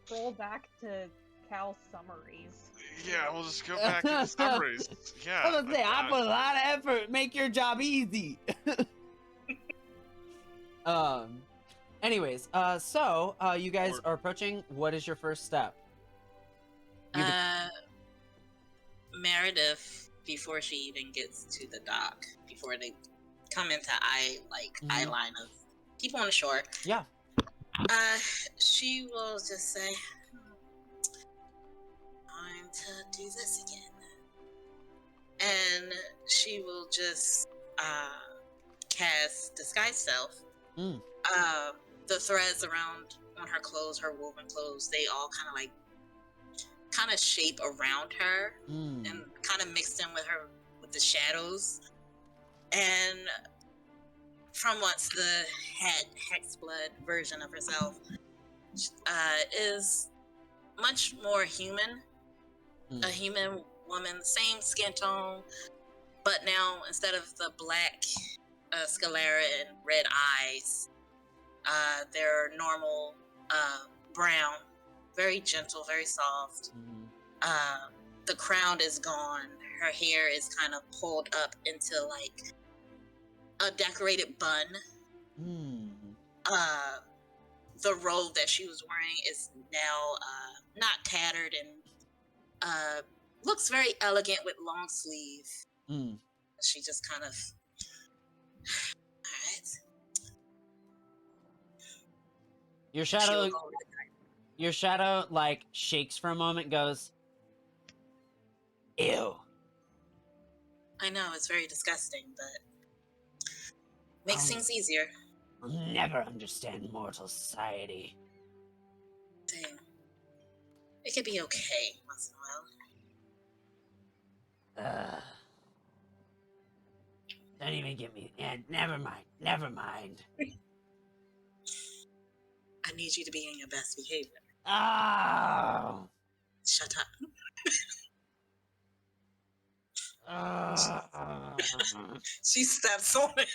Scroll back to Cal's summaries. Yeah, we'll just go back to the summaries. Yeah. I was gonna say, I put a lot of effort. Make your job easy. Anyways, so you guys are approaching. What is your first step? Meredith, before she even gets to the dock, before they come into eye line of people on the shore. Yeah. She will just say, "Time to do this again," and she will just cast disguise self. The threads around on her clothes, her woven clothes, they all kind of shape around her and kind of mix in with the shadows. And from once the Hexblood version of herself, is much more human. A human woman, same skin tone, but now instead of the black sclera and red eyes, they're normal brown, very gentle, very soft. The crown is gone. Her hair is kind of pulled up into like a decorated bun. The robe that she was wearing is now not tattered and looks very elegant with long sleeve. She just kind of, all right. Your shadow like shakes for a moment, goes, ew. I know, it's very disgusting, but makes things easier. I'll never understand mortal society. Dang. It could be okay once in a while. Don't even get me. Yeah, never mind. I need you to be in your best behavior. Oh. Shut up. She steps on it.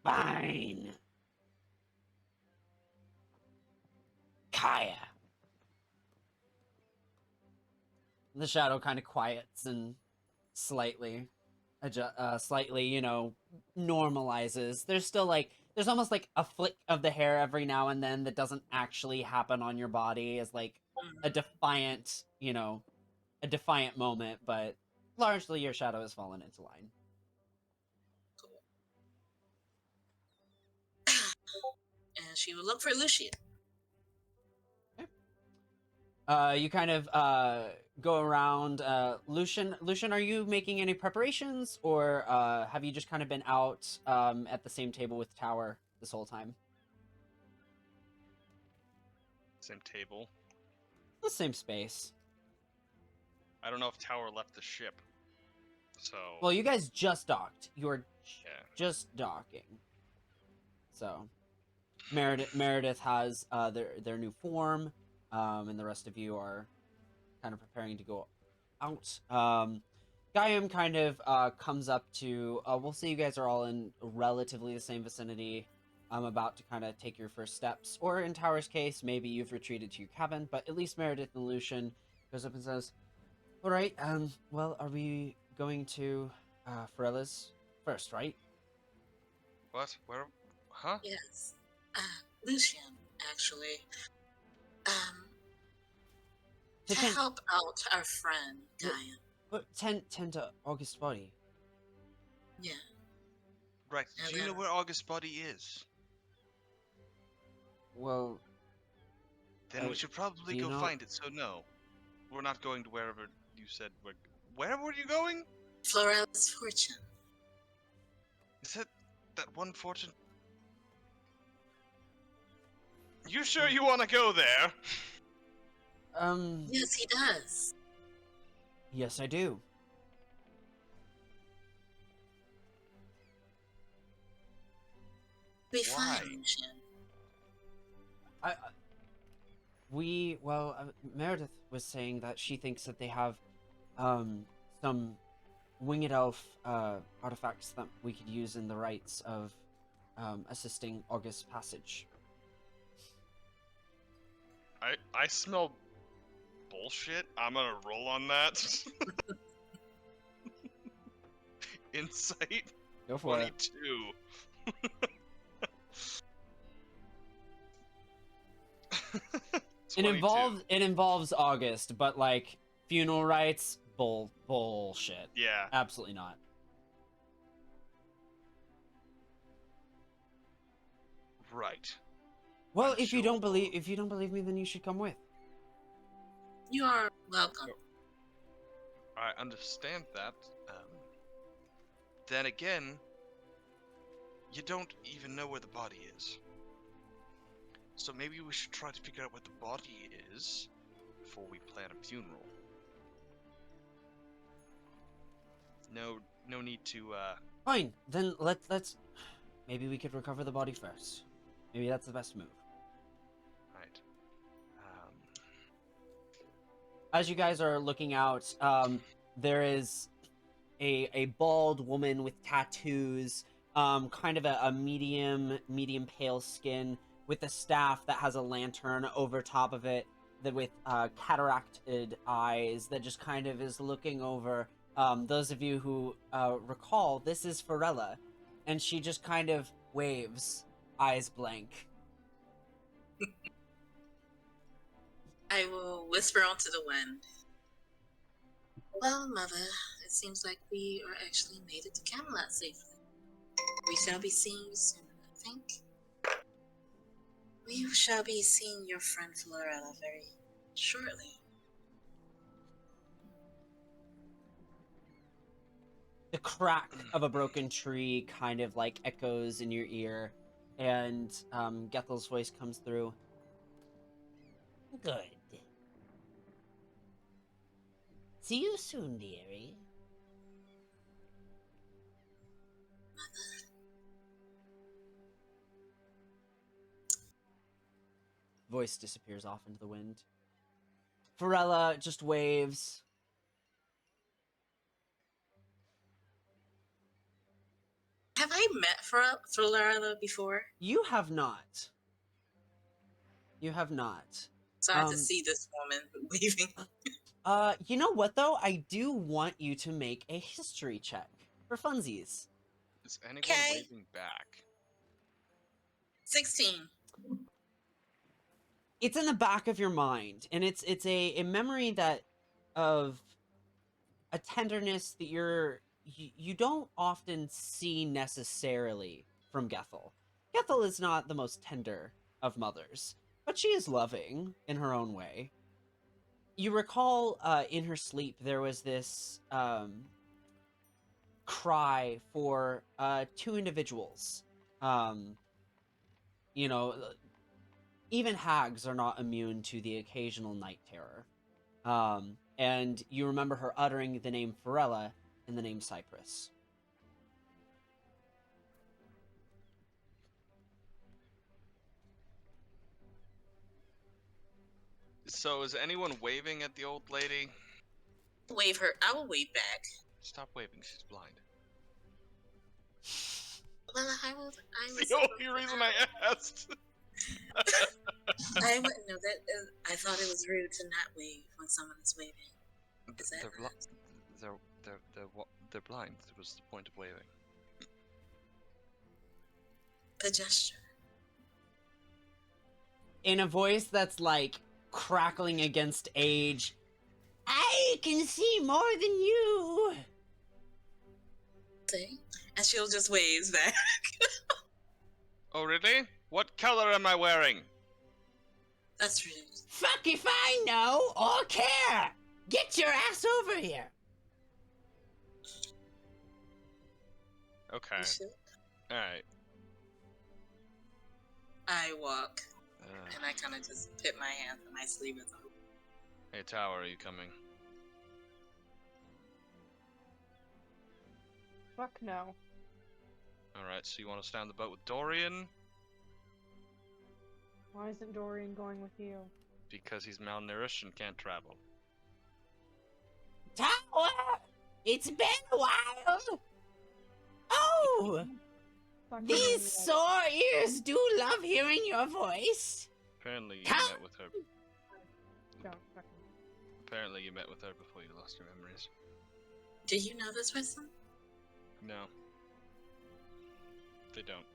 Fine. Kaya. The shadow kind of quiets and slightly, you know, normalizes. There's still like, there's almost like a flick of the hair every now and then that doesn't actually happen on your body as like a defiant, you know, a defiant moment, but largely your shadow has fallen into line. And she will look for Lucian. You kind of go around. Lucian, are you making any preparations, or have you just kind of been out at the same table with Tower this whole time? Same table. The same space. I don't know if Tower left the ship. So. Well, you guys just docked. You're just docking. So, Meredith has their new form. And the rest of you are kind of preparing to go out. Gaiam kind of comes up to, we'll say you guys are all in relatively the same vicinity. I'm about to kind of take your first steps. Or in Tower's case, maybe you've retreated to your cabin, but at least Meredith and Lucian goes up and says, all right, well, are we going to Ferella's first, right? What? Where? Huh? Yes. Lucian, actually. To help out our friend, Gaia. But tend to August body. Yeah. Right. Do you know where August body is? Well... Then we should probably go find it, so no. We're not going to wherever you said we're... Where were you going? Florella's fortune. Is that one fortune? You sure you want to go there? Yes, he does. Yes, I do. Be fine, Lucian. Meredith was saying that she thinks that they have some winged elf artifacts that we could use in the rites of assisting August's passage. I smell bullshit. I'm gonna roll on that. Insight. Go for 22. It involves August, but like funeral rites, bullshit. Yeah. Absolutely not. Right. Well, if you don't believe me, then you should come with. You are welcome. I understand that. Then again, you don't even know where the body is. So maybe we should try to figure out where the body is before we plan a funeral. No need to Fine, then let's... Maybe we could recover the body first. Maybe that's the best move. Right. As you guys are looking out, there is a bald woman with tattoos, kind of a medium pale skin, with a staff that has a lantern over top of it, that with cataracted eyes, that just kind of is looking over. Those of you who recall, this is Farella, and she just kind of waves, eyes blank. I will whisper onto the wind. Well, Mother, it seems like we are actually made it to Camelot safely. We shall be seeing you soon, I think. We shall be seeing your friend Florella very shortly. The crack of a broken tree kind of like echoes in your ear, and Gethel's voice comes through. Good. See you soon, dearie. Voice disappears off into the wind. Farella just waves. Have I met Florella before? You have not. You have not. Sorry to see this woman waving. You know what though? I do want you to make a history check for funsies. Is anyone waving back? 16. It's in the back of your mind, and it's a memory that of a tenderness that you don't often see necessarily from Gethel. Gethel is not the most tender of mothers, but she is loving in her own way. You recall in her sleep there was this cry for two individuals. You know, even hags are not immune to the occasional night terror. And you remember her uttering the name Farella and the name Cypress. So is anyone waving at the old lady? Wave her. I will wave back. Stop waving, she's blind. Well, I was The only reason I asked. I wouldn't know that. I thought it was rude to not wave when someone is waving. Is that They're blind. That was the point of waving. a gesture? In a voice that's like crackling against age, I can see more than you. See? And she'll just waves back. Oh, really? What color am I wearing? That's rude. Fuck if I know or care. Get your ass over here. Okay. You should. Alright. I walk, and I kind of just put my hands in my sleeve and go, Hey, Tower, are you coming? Fuck no. Alright, so you want to stay on the boat with Dorian? Why isn't Dorian going with you? Because he's malnourished and can't travel. Tower, it's been a while. Oh, Fucking these idiot. sore ears do love hearing your voice. Apparently you Tower. met with her. Don't fucking. Apparently you met with her before you lost your memories. do you know this person? No. They don't.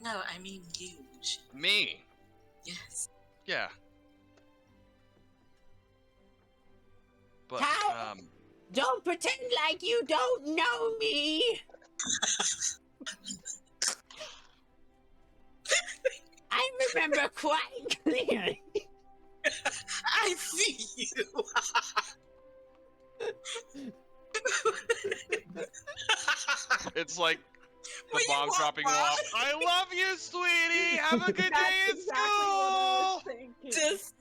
No, I mean you. Me? Yes. Yeah. But, Tower. Don't pretend like you don't know me. I remember quite clearly. I see you. it's like the Will you bomb walk dropping by? off. I love you, sweetie! Have a good day That's at exactly what I school! was thinking. Just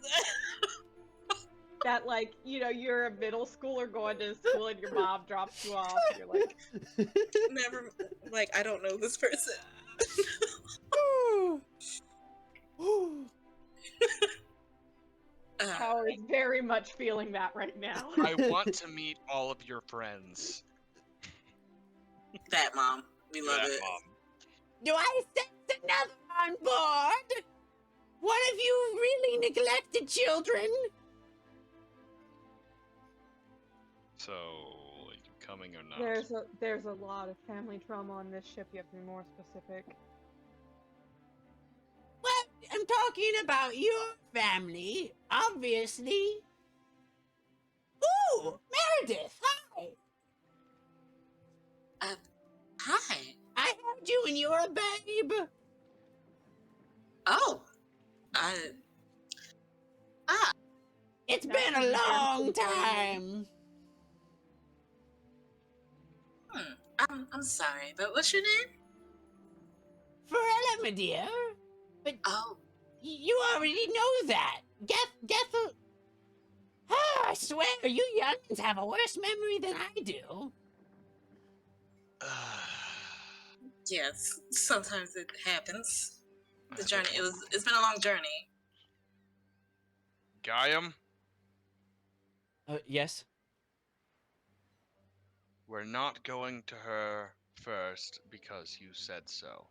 that, like, you know, you're a middle schooler going to school and your mom drops you off. And you're like, Never, like, I don't know this person. Tower is very much feeling that right now. I want to meet all of your friends. That mom. We love That it. mom. Do I sense another on board? One of you really neglected children? So, are you coming or not? There's a lot of family trauma on this ship. You have to be more specific. Well, I'm talking about your family, obviously. Ooh, Meredith, hi! Hi. I heard you when you were a babe. Oh. It's That's been a the long answer. time. I'm sorry, but what's your name? Forella, my dear. But Oh. you already know that. Gethel. Ah, I swear, you youngins have a worse memory than I do. Yes, sometimes it happens. The journey, it's been a long journey. Gaiam, Yes? we're not going to her first because you said so.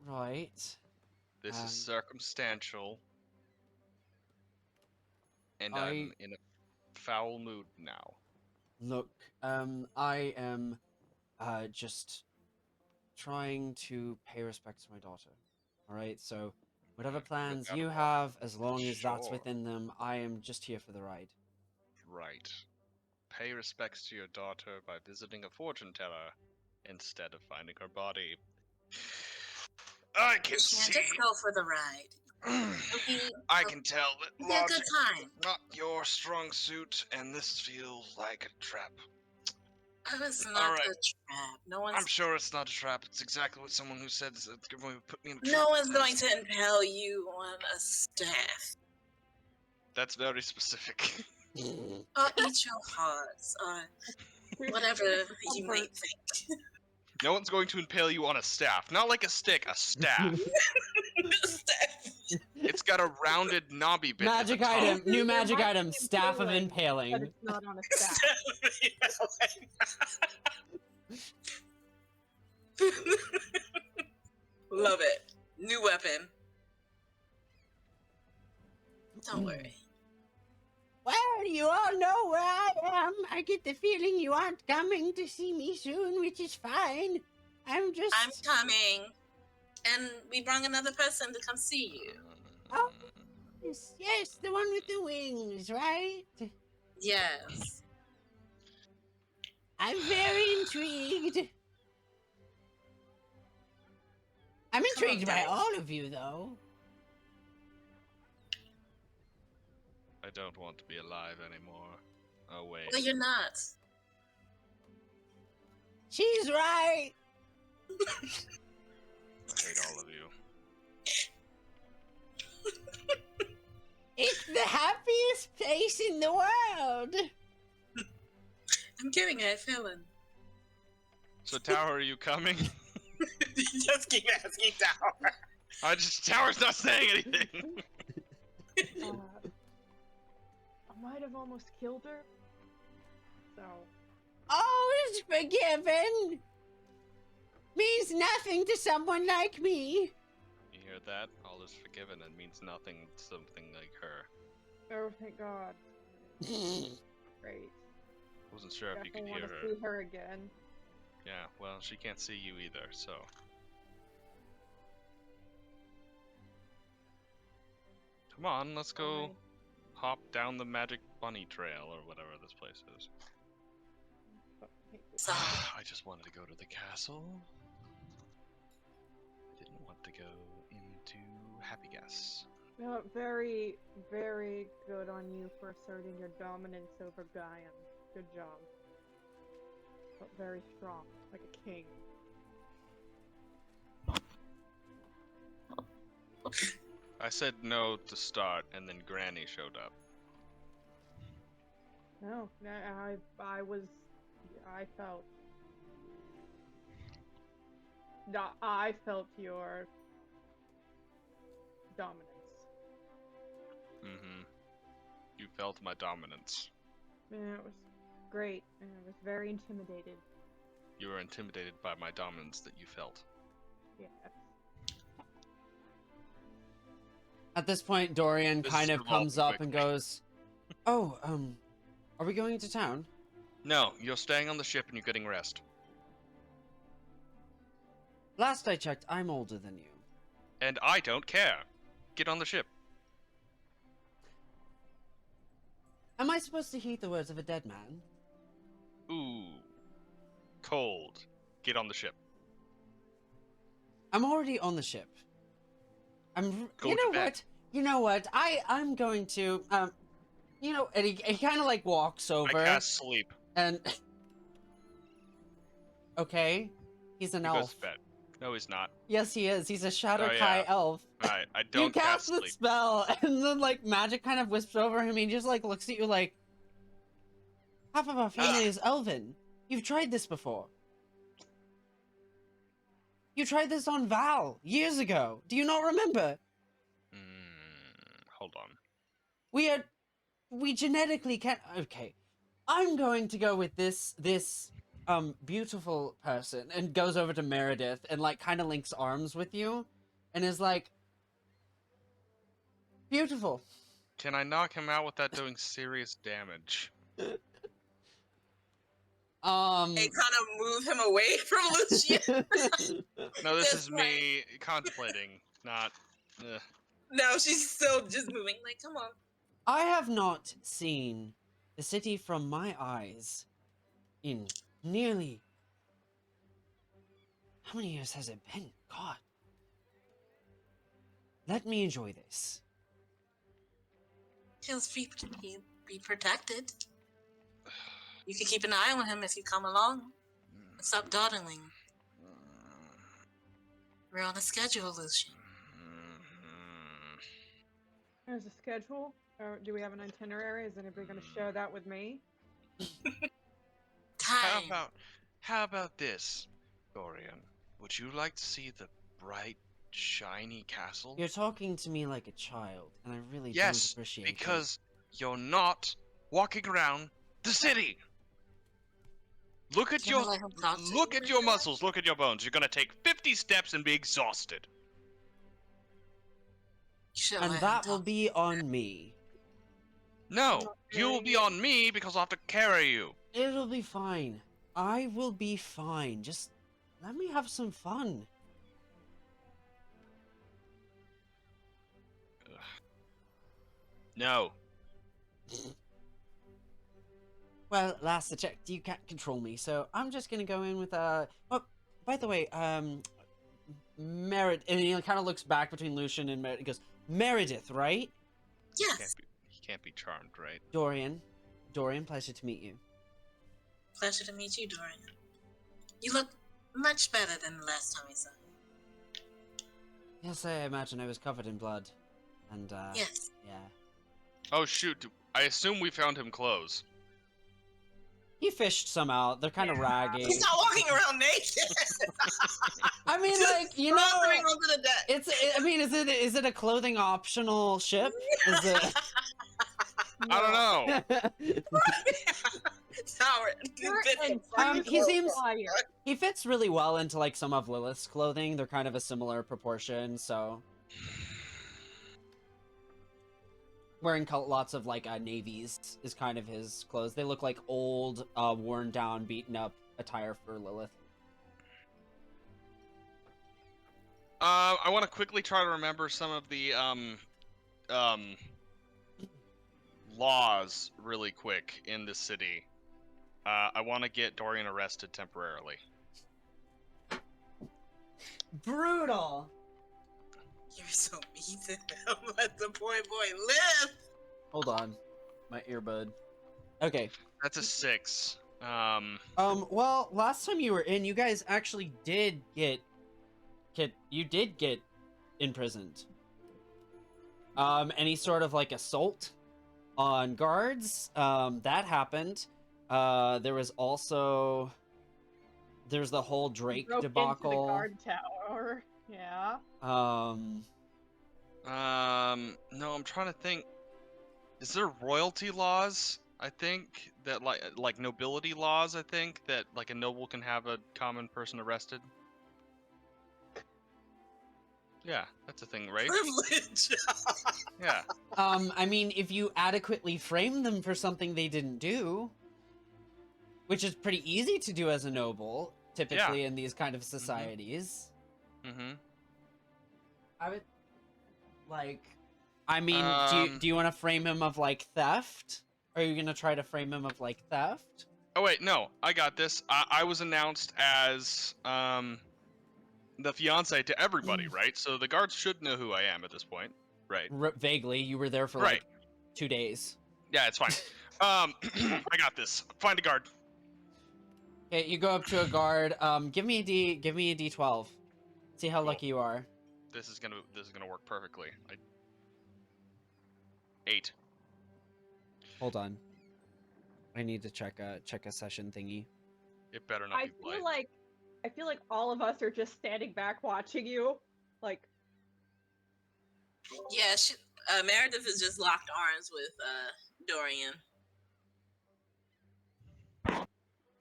Right. This is circumstantial. And I- I'm in a foul mood now. Look, I am, just trying to pay respect to my daughter. Alright, so whatever plans Without you a- have, as long as that's Sure. within them, I am just here for the ride. Right. Pay respects to your daughter by visiting a fortune teller instead of finding her body. I You can can't see. just go for the ride. I can tell that It'll be a good logic time. is not your strong suit, and this feels like a trap. Oh, it's not Alright. a trap. I'm sure it's not a trap. It's exactly what someone who said it's going to put me in a trap. No one's going to impale you on a staff. That's very specific. Or eat your hearts, or whatever you might think. No one's going to impale you on a staff. Not like a stick, a staff. Staff. It's got a rounded knobby bit. at the Magic top. item, new There magic might item, be Staff of impaling, but Impaling. it's not on a staff. Love it. New weapon. Don't worry. Well, you all know where I am. I get the feeling you aren't coming to see me soon, which is fine. I'm coming. And we brought another person to come see you. Oh. Yes, the one with the wings, right? Yes. I'm very intrigued. I'm intrigued by guys. all of you, though. I don't want to be alive anymore. Oh, wait. Well, you're not. She's right. I hate all of you. It's the happiest place in the world. I'm getting a feeling. So, Tower, are you coming? Just keep asking Tower. Tower's not saying anything. I might have almost killed her. So. All is forgiven. Means nothing to someone like me. You hear that? All is forgiven and means nothing to something like her. Oh, thank God. Great. Wasn't sure if you could Definitely hear want her. to see her again. Yeah, well, she can't see you either, so. Come on, let's go Fine. hop down the magic bunny trail or whatever this place is. Fuck, I hate this. So, I just wanted to go to the castle. I didn't want to go into Happy Guess. No, very, very good on you for asserting your dominance over Gaiam. Good job. But very strong, like a king. I said no to start, and then Granny showed up. No, I felt your dominance. Mm-hmm. You felt my dominance. And it was great, and I was very intimidated. You were intimidated by my dominance that you felt. Yeah. At this point, Dorian This kind is of comes revolving up and quickly. goes, "Oh, are we going to town?" No, you're staying on the ship and you're getting rest. Last I checked, I'm older than you. And I don't care. Get on the ship. Am I supposed to heed the words of a dead man? Ooh. Cold. Get on the ship. I'm already on the ship. Go You to know bed. what? You know what? I'm going to, and he kind of like walks over. I cast sleep. And okay, he's an He elf. goes to bed. No, he's not. Yes, he is. He's a Shadow Oh, Kai yeah. elf. I You don't cast the sleep. spell, and then like magic kind of wisps over him. He just like looks at you like, half of our family is elven. You've tried this before. You tried this on Val years ago. Do you not remember? Hold on. We genetically can't. Okay, I'm going to go with this beautiful person, and goes over to Meredith and like kind of links arms with you, and is like, beautiful. Can I knock him out without doing serious damage? They kind of move him away from Lucian. No, this That's is me contemplating, not... No, she's still just moving. Like, come on. I have not seen the city from my eyes in nearly... How many years has it been? God. Let me enjoy this. He'll be protected. You can keep an eye on him if you come along. Stop dawdling. We're on a schedule, Lucian. There's a schedule? Or do we have an itinerary? Is anybody going to share that with me? Time. How about this, Dorian? Would you like to see the bright, shiny castle? You're talking to me like a child, and I really don't Yes, appreciate it. because you're not walking around the city. Look at Can I let him talk to look you at like your that? muscles. Look at your bones. You're gonna take 50 steps and be exhausted. You should And let that him will talk. be on me. No, you'll be on me because I'll have to carry you. It'll be fine. I will be fine. Just let me have some fun. No. Well, last I checked, you can't control me, so I'm just gonna go in with Oh, by the way, Meredith, and he kind of looks back between Lucian and Meredith. He goes, Meredith, right? Yes. He can't be charmed, right? Dorian, pleasure to meet you. Pleasure to meet you, Dorian. You look much better than the last time we saw you. Yes, I imagine I was covered in blood, and Yes. yeah. Oh shoot! I assume we found him clothes. He fished some out. They're kind of raggy. He's not walking around naked. I mean, Just like, you know, floundering onto the deck. I mean, is it a clothing optional ship? Is it? I don't know. Sour. He seems he fits really well into like some of Lilith's clothing. They're kind of a similar proportion, so wearing lots of like navies is kind of his clothes. They look like old, worn down, beaten up attire for Lilith. I want to quickly try to remember some of the laws really quick in the city. I want to get Dorian arrested temporarily. Brutal. You're so mean to him. Let the boy live. Hold on, my earbud. Okay. That's a 6. Well, last time you were in, you guys actually did get imprisoned. Any sort of like assault on guards, that happened. There's the whole Drake Broke debacle. into the guard tower. Yeah. No, I'm trying to think. Is there royalty laws? I think that like nobility laws. I think that like a noble can have a common person arrested. Yeah, that's a thing, right? Privilege. Yeah. I mean, if you adequately frame them for something they didn't do, which is pretty easy to do as a noble, typically in these kind of societies. Mm-hmm. I would like. I mean, do you want to frame him of like theft? Are you gonna try to frame him of like theft? Oh wait, no, I got this. I was announced as the fiance to everybody, right? So the guards should know who I am at this point, right? Vaguely, you were there for Right. like 2 days. Yeah, it's fine. I got this. Find a guard. Okay, you go up to a guard. Give me a D12. See how Cool. lucky you are. This is gonna work perfectly. 8. Hold on. I need to check a session thingy. It better not be blight. I feel like all of us are just standing back watching you. Like, Yeah, Meredith is just locked arms with Dorian.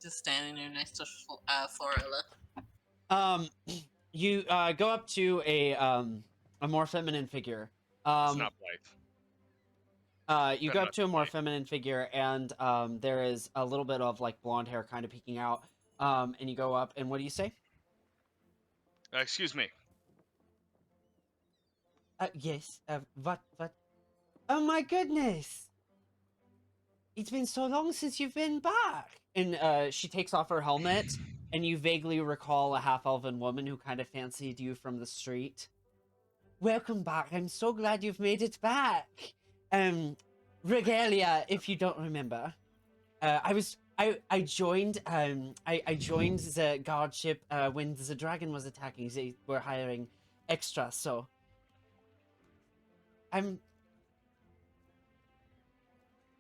Just standing there next to Forella. You go up to a more feminine figure. It's not blight. You go up to a more feminine figure, and there is a little bit of like blonde hair kind of peeking out. And you go up, and what do you say? Excuse me. Yes. What? Oh my goodness! It's been so long since you've been back. And she takes off her helmet, and you vaguely recall a half-elven woman who kind of fancied you from the street. Welcome back. I'm so glad you've made it back. Regalia, if you don't remember. I joined the guard ship when the dragon was attacking. They were hiring extras, so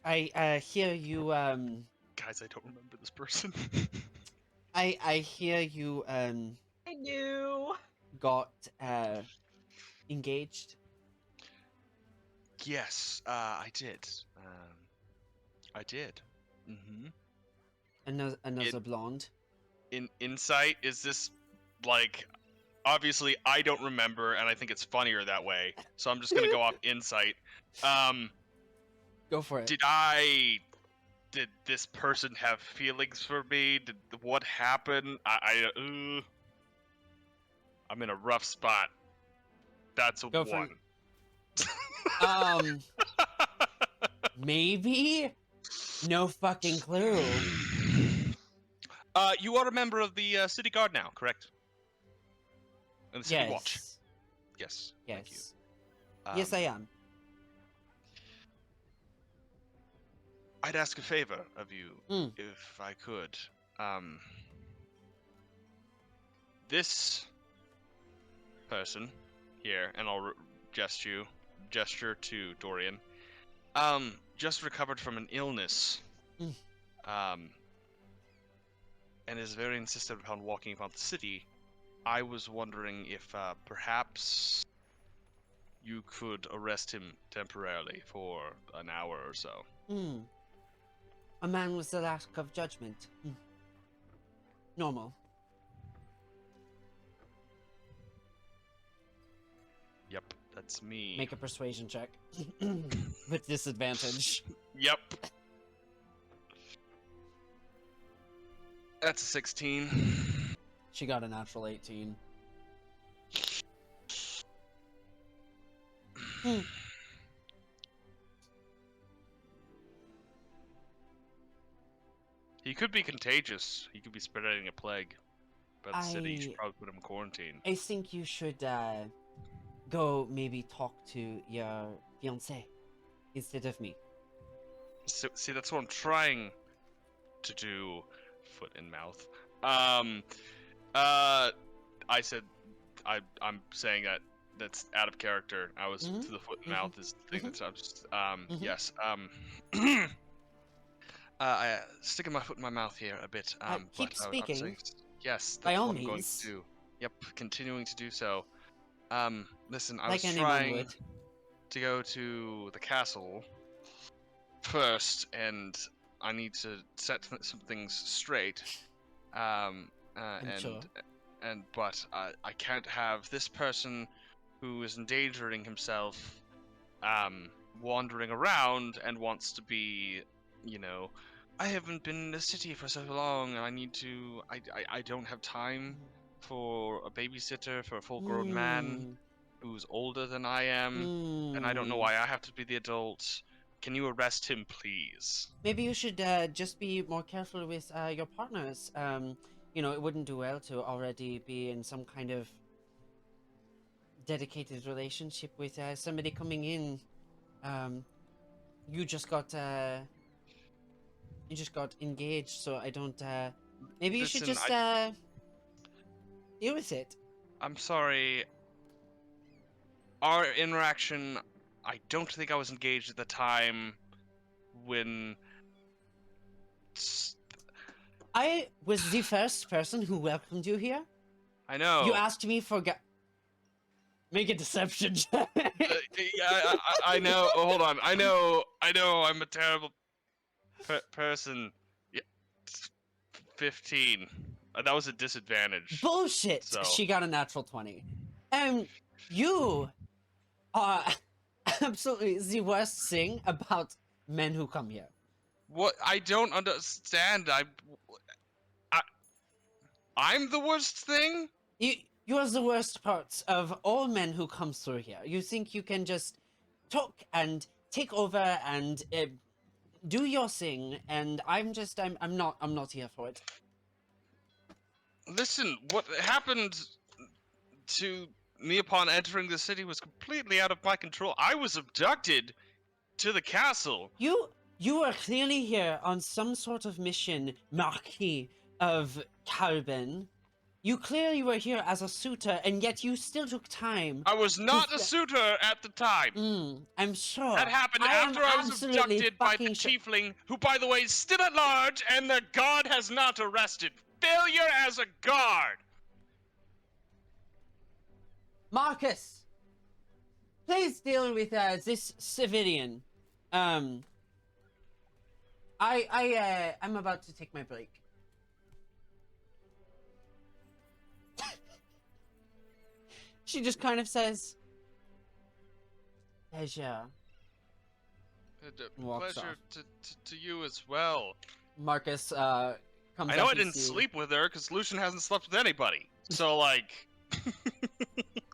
I hear you Guys, I don't remember this person. I hear you I knew. got engaged. Yes, I did. I did. Mm-hmm. Another blonde. In insight, is this like? Obviously, I don't remember, and I think it's funnier that way. So I'm just gonna go off insight. Go for it. Did this person have feelings for me? What happened? I'm in a rough spot. That's a Go for 1. it. Maybe? No fucking clue. You are a member of the city guard now, correct? And the city watch. Yes. Thank you. Yes, I am. I'd ask a favor of you, if I could. This person here, and I'll gesture to Dorian, just recovered from an illness, and is very insistent upon walking about the city. I was wondering if perhaps you could arrest him temporarily for an hour or so. A man with the lack of judgment. Normal. Yep, that's me. Make a persuasion check. With disadvantage. Yep. That's a 16. She got a natural 18. He could be contagious. He could be spreading a plague about the city. You should probably put him in quarantine. I think you should go maybe talk to your fiancé instead of me. So, see, that's what I'm trying to do. Foot in mouth. I said, I'm saying that that's out of character. I was Mhm, to the foot and mhm, mouth is the thing mhm. that's I'm just Mhm. yes sticking my foot in my mouth here a bit Keep but I was saying speaking, yes, by that's all what I'm going to means, do. Yep, continuing to do so. Listen, I was like anyone trying would. to go to the castle first, and I need to set some things straight. Um, I'm sure. but I can't have this person who is endangering himself, wandering around and wants to be, you know, I haven't been in the city for so long, and I need to. I don't have time for a babysitter for a full-grown man Mm, who's older than I am, and I don't know mm. why I have to be the adult. Can you arrest him, please? Maybe you should just be more careful with your partners. It wouldn't do well to already be in some kind of dedicated relationship with somebody coming in. Um, you just got engaged, so I don't. Maybe you should Listen, just deal with it. I'm sorry. Our interaction, I don't think I was engaged at the time when. I was the first person who welcomed you here. I know. You asked me for make a deception check. Yeah, I know. Oh, hold on. I know. I'm a terrible person. Yeah, 15. That was a disadvantage. Bullshit. So. She got a natural 20. You are absolutely the worst thing about men who come here. What? I don't understand. I'm the worst thing? You are the worst part of all men who come through here. You think you can just talk and take over and do your thing, and I'm not here for it. Listen, what happened to me upon entering the city was completely out of my control. I was abducted to the castle. You are clearly here on some sort of mission, Marquis of Calben. You clearly were here as a suitor, and yet you still took time. I was not a suitor at the time. I'm sure. That happened after I was abducted by the tiefling, who, by the way, is still at large, and the guard has not arrested. Failure as a guard! Marcus! Please deal with this civilian. I'm about to take my break. She just kind of says, pleasure. Pleasure to you as well. Marcus comes up. I know I didn't sleep with her because Lucian hasn't slept with anybody. So, like...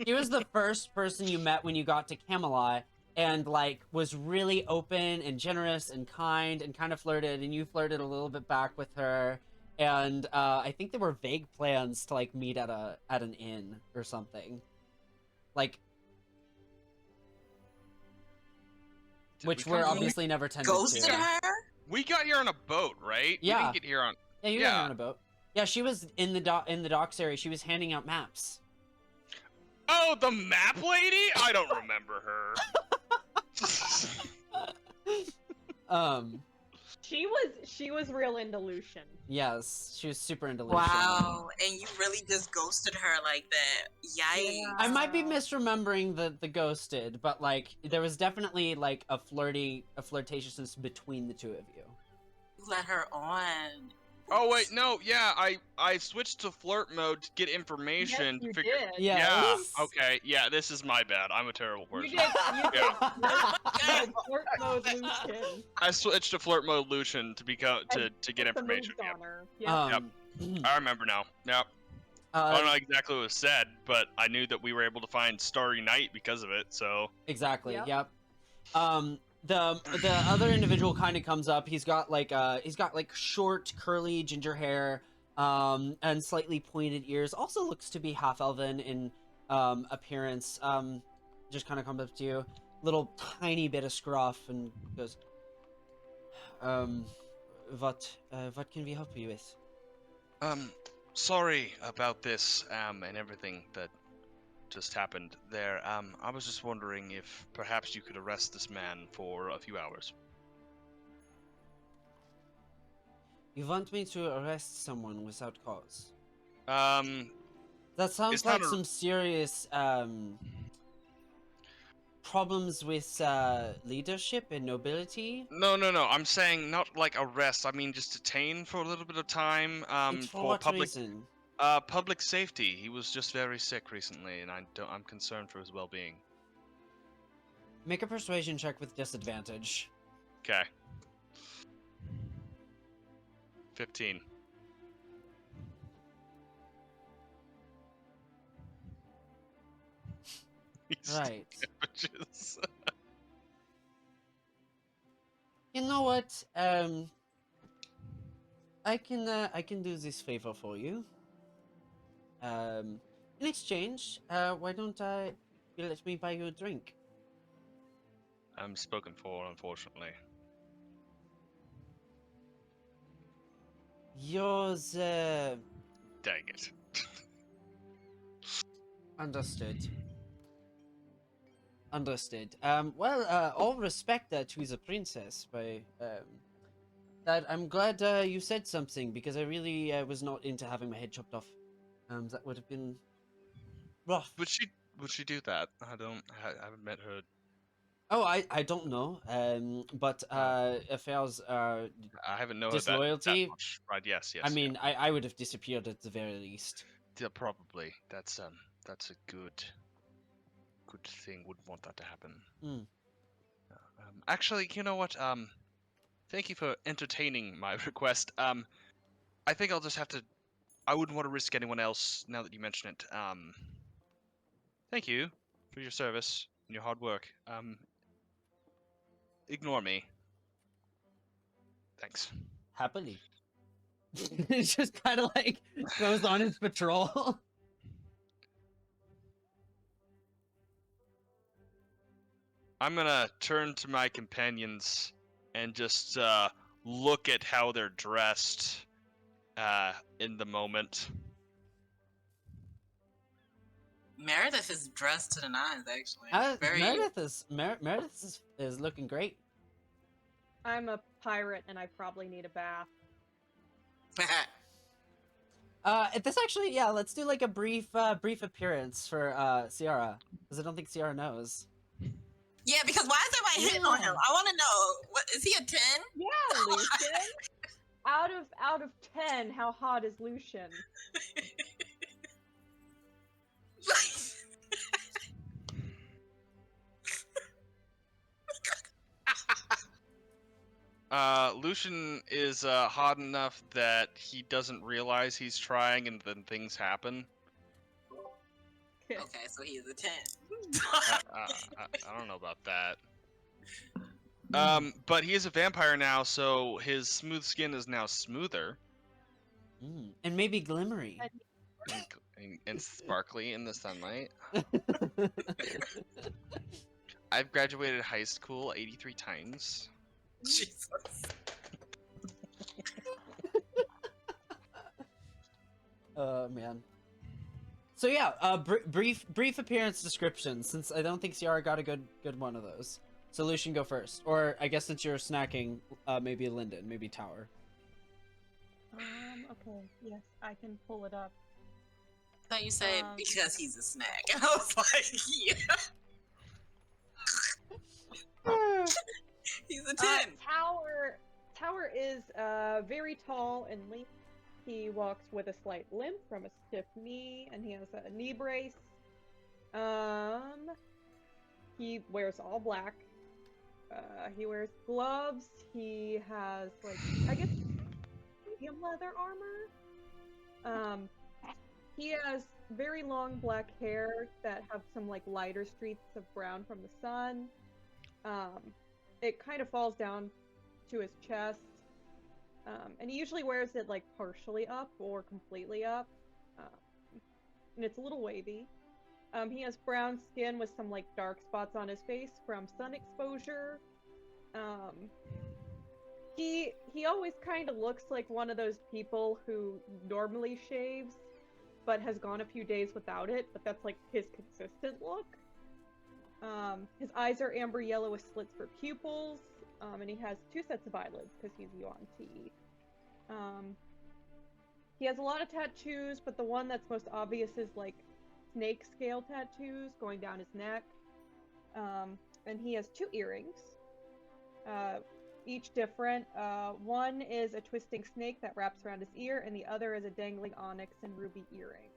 He was the first person you met when you got to Camelot, and, like, was really open and generous and kind and kind of flirted, and you flirted a little bit back with her. And I think there were vague plans to, like, meet at an inn or something. Like... Which were obviously never tended to. Ghosted her? We got here on a boat, right? Yeah. We didn't get here on... Yeah, you got here on a boat. Yeah, she was in the docks area. She was handing out maps. Oh, the map lady? I don't remember her. She was real into Lucian. Yes, she was super into Lucian. Wow, and you really just ghosted her like that. Yikes. Yeah. I might be misremembering the ghosted, but like there was definitely like a flirtatiousness between the two of you. You let her on. Oh wait, no, yeah, I switched to flirt mode to get information Yes, you to figure. did. Yeah. Okay. Yeah, this is my bad. I'm a terrible person. You did. Yeah. Flirt mode Lucian. I switched to flirt mode Lucian to get information. On her. Yeah. I remember now. Yep. I don't know exactly what was said, but I knew that we were able to find Starry Night because of it. So. Exactly. Yep. The other individual kind of comes up. He's got like short curly ginger hair, and slightly pointed ears. Also looks to be half elven in appearance. Just kind of comes up to you, little tiny bit of scruff, and goes, what can we help you with? Sorry about this and everything that just happened there. I was just wondering if perhaps you could arrest this man for a few hours. You want me to arrest someone without cause? Um, That sounds It's not like a- some serious problems with leadership and nobility. no. I'm saying not like arrest. I mean just detain for a little bit of time. And for what public reason? public safety. He was just very sick recently, and I'm concerned for his well-being. Make a persuasion check with disadvantage. Okay. 15. He's Right. sandwiches. You know what? I can do this favor for you. In exchange, why don't you let me buy you a drink? I'm spoken for, unfortunately. Yours, Dang it. understood. Understood. Well, all respect to the princess, but that I'm glad you said something because I really was not into having my head chopped off. That would have been rough. Would she do that? I haven't met her. Oh, I don't know. But affairs I haven't known her that disloyalty. much. Right? Yes. I mean, I would have disappeared at the very least. Yeah, probably. That's a good thing. Wouldn't want that to happen. Mm. Actually, you know what? Thank you for entertaining my request. I think I'll just have to. I wouldn't want to risk anyone else now that you mention it. Thank you for your service and your hard work. Ignore me. Thanks. Happily. It just kind of like goes on his patrol. I'm gonna turn to my companions and just look at how they're dressed in the moment. Meredith is dressed to the nines, actually. Meredith is looking great. I'm a pirate and I probably need a bath. This actually, yeah, let's do like a brief appearance for Ciara, because I don't think Ciara knows. Yeah, because why is everybody hitting on him? I want to know. What is he a 10? Yeah, Lucian. out of 10, how hot is Lucian? Lucian is hot enough that he doesn't realize he's trying, and then things happen. Okay, so he is a 10. I don't know about that. But he is a vampire now, so his smooth skin is now smoother And maybe glimmery. and sparkly in the sunlight. I've graduated high school 83 times. Jesus. Man. So yeah, brief appearance description, since I don't think Ciara got a good one of those. So Lucian, go first. Or I guess since you're snacking, maybe Lyndon, maybe Tower. Okay, yes, I can pull it up. I thought you said because he's a snack. And I was like, yeah. He's a 10. Tower is very tall and lean. He walks with a slight limp from a stiff knee, and he has a knee brace. He wears all black. He wears gloves. He has, like, I guess, medium leather armor. He has very long black hair that have some, like, lighter streaks of brown from the sun. It kind of falls down to his chest. And he usually wears it like partially up or completely up. And it's a little wavy. He has brown skin with some like dark spots on his face from sun exposure. He always kind of looks like one of those people who normally shaves. but has gone a few days without it, but that's like his consistent look. His eyes are amber yellow with slits for pupils, and he has 2 sets of eyelids because he's Yuan-Ti. He has a lot of tattoos, but the one that's most obvious is like snake scale tattoos going down his neck. And he has 2 earrings, each different. One is a twisting snake that wraps around his ear, and the other is a dangling onyx and ruby earring.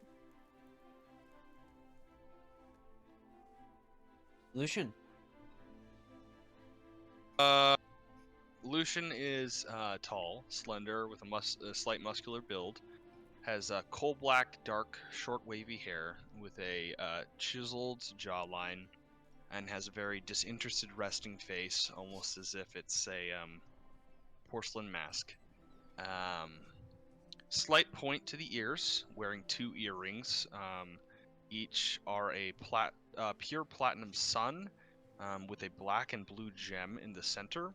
Lucian. Lucian is tall, slender, with a slight muscular build. Has coal black, dark, short, wavy hair with a chiseled jawline, and has a very disinterested, resting face, almost as if it's a porcelain mask. Slight point to the ears, wearing 2 earrings. Each are a pure platinum sun with a black and blue gem in the center.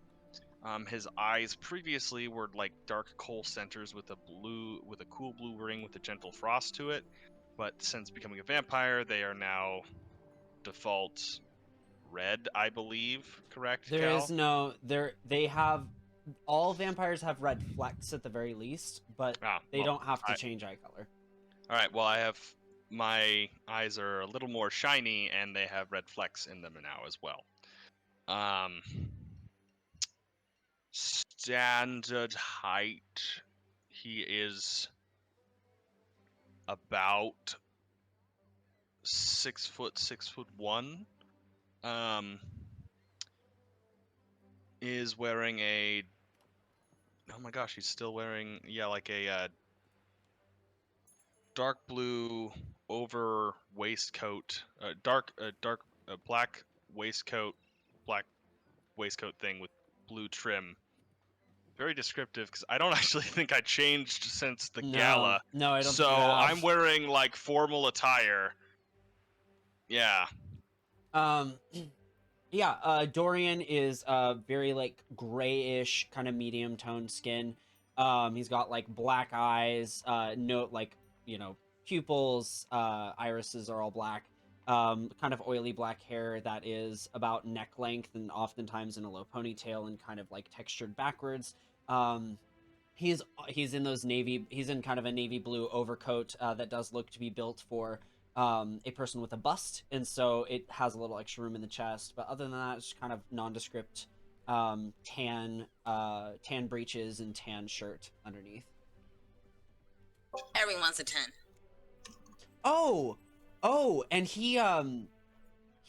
His eyes previously were like dark coal centers with a cool blue ring with a gentle frost to it, but since becoming a vampire, they are now default red, I believe. Correct? There Cal? is no they have all vampires have red flecks at the very least, but they don't have to change eye color. All right. Well, my eyes are a little more shiny, and they have red flecks in them now as well. Standard height, he is about 6 foot, 6'1". Is wearing a, oh my gosh, he's still wearing, like a dark blue over waistcoat, black waistcoat thing with blue trim. Very descriptive, because I don't actually think I changed since the gala. No, I don't. So I'm wearing like formal attire. Yeah. Dorian is very like grayish, kind of medium toned skin. He's got like black eyes, pupils, irises are all black. Kind of oily black hair that is about neck length and oftentimes in a low ponytail and kind of like textured backwards. He's in he's in kind of a navy blue overcoat that does look to be built for a person with a bust, and so it has a little extra room in the chest, but other than that, it's kind of nondescript tan breeches and tan shirt underneath. Everyone's a 10. Oh, and he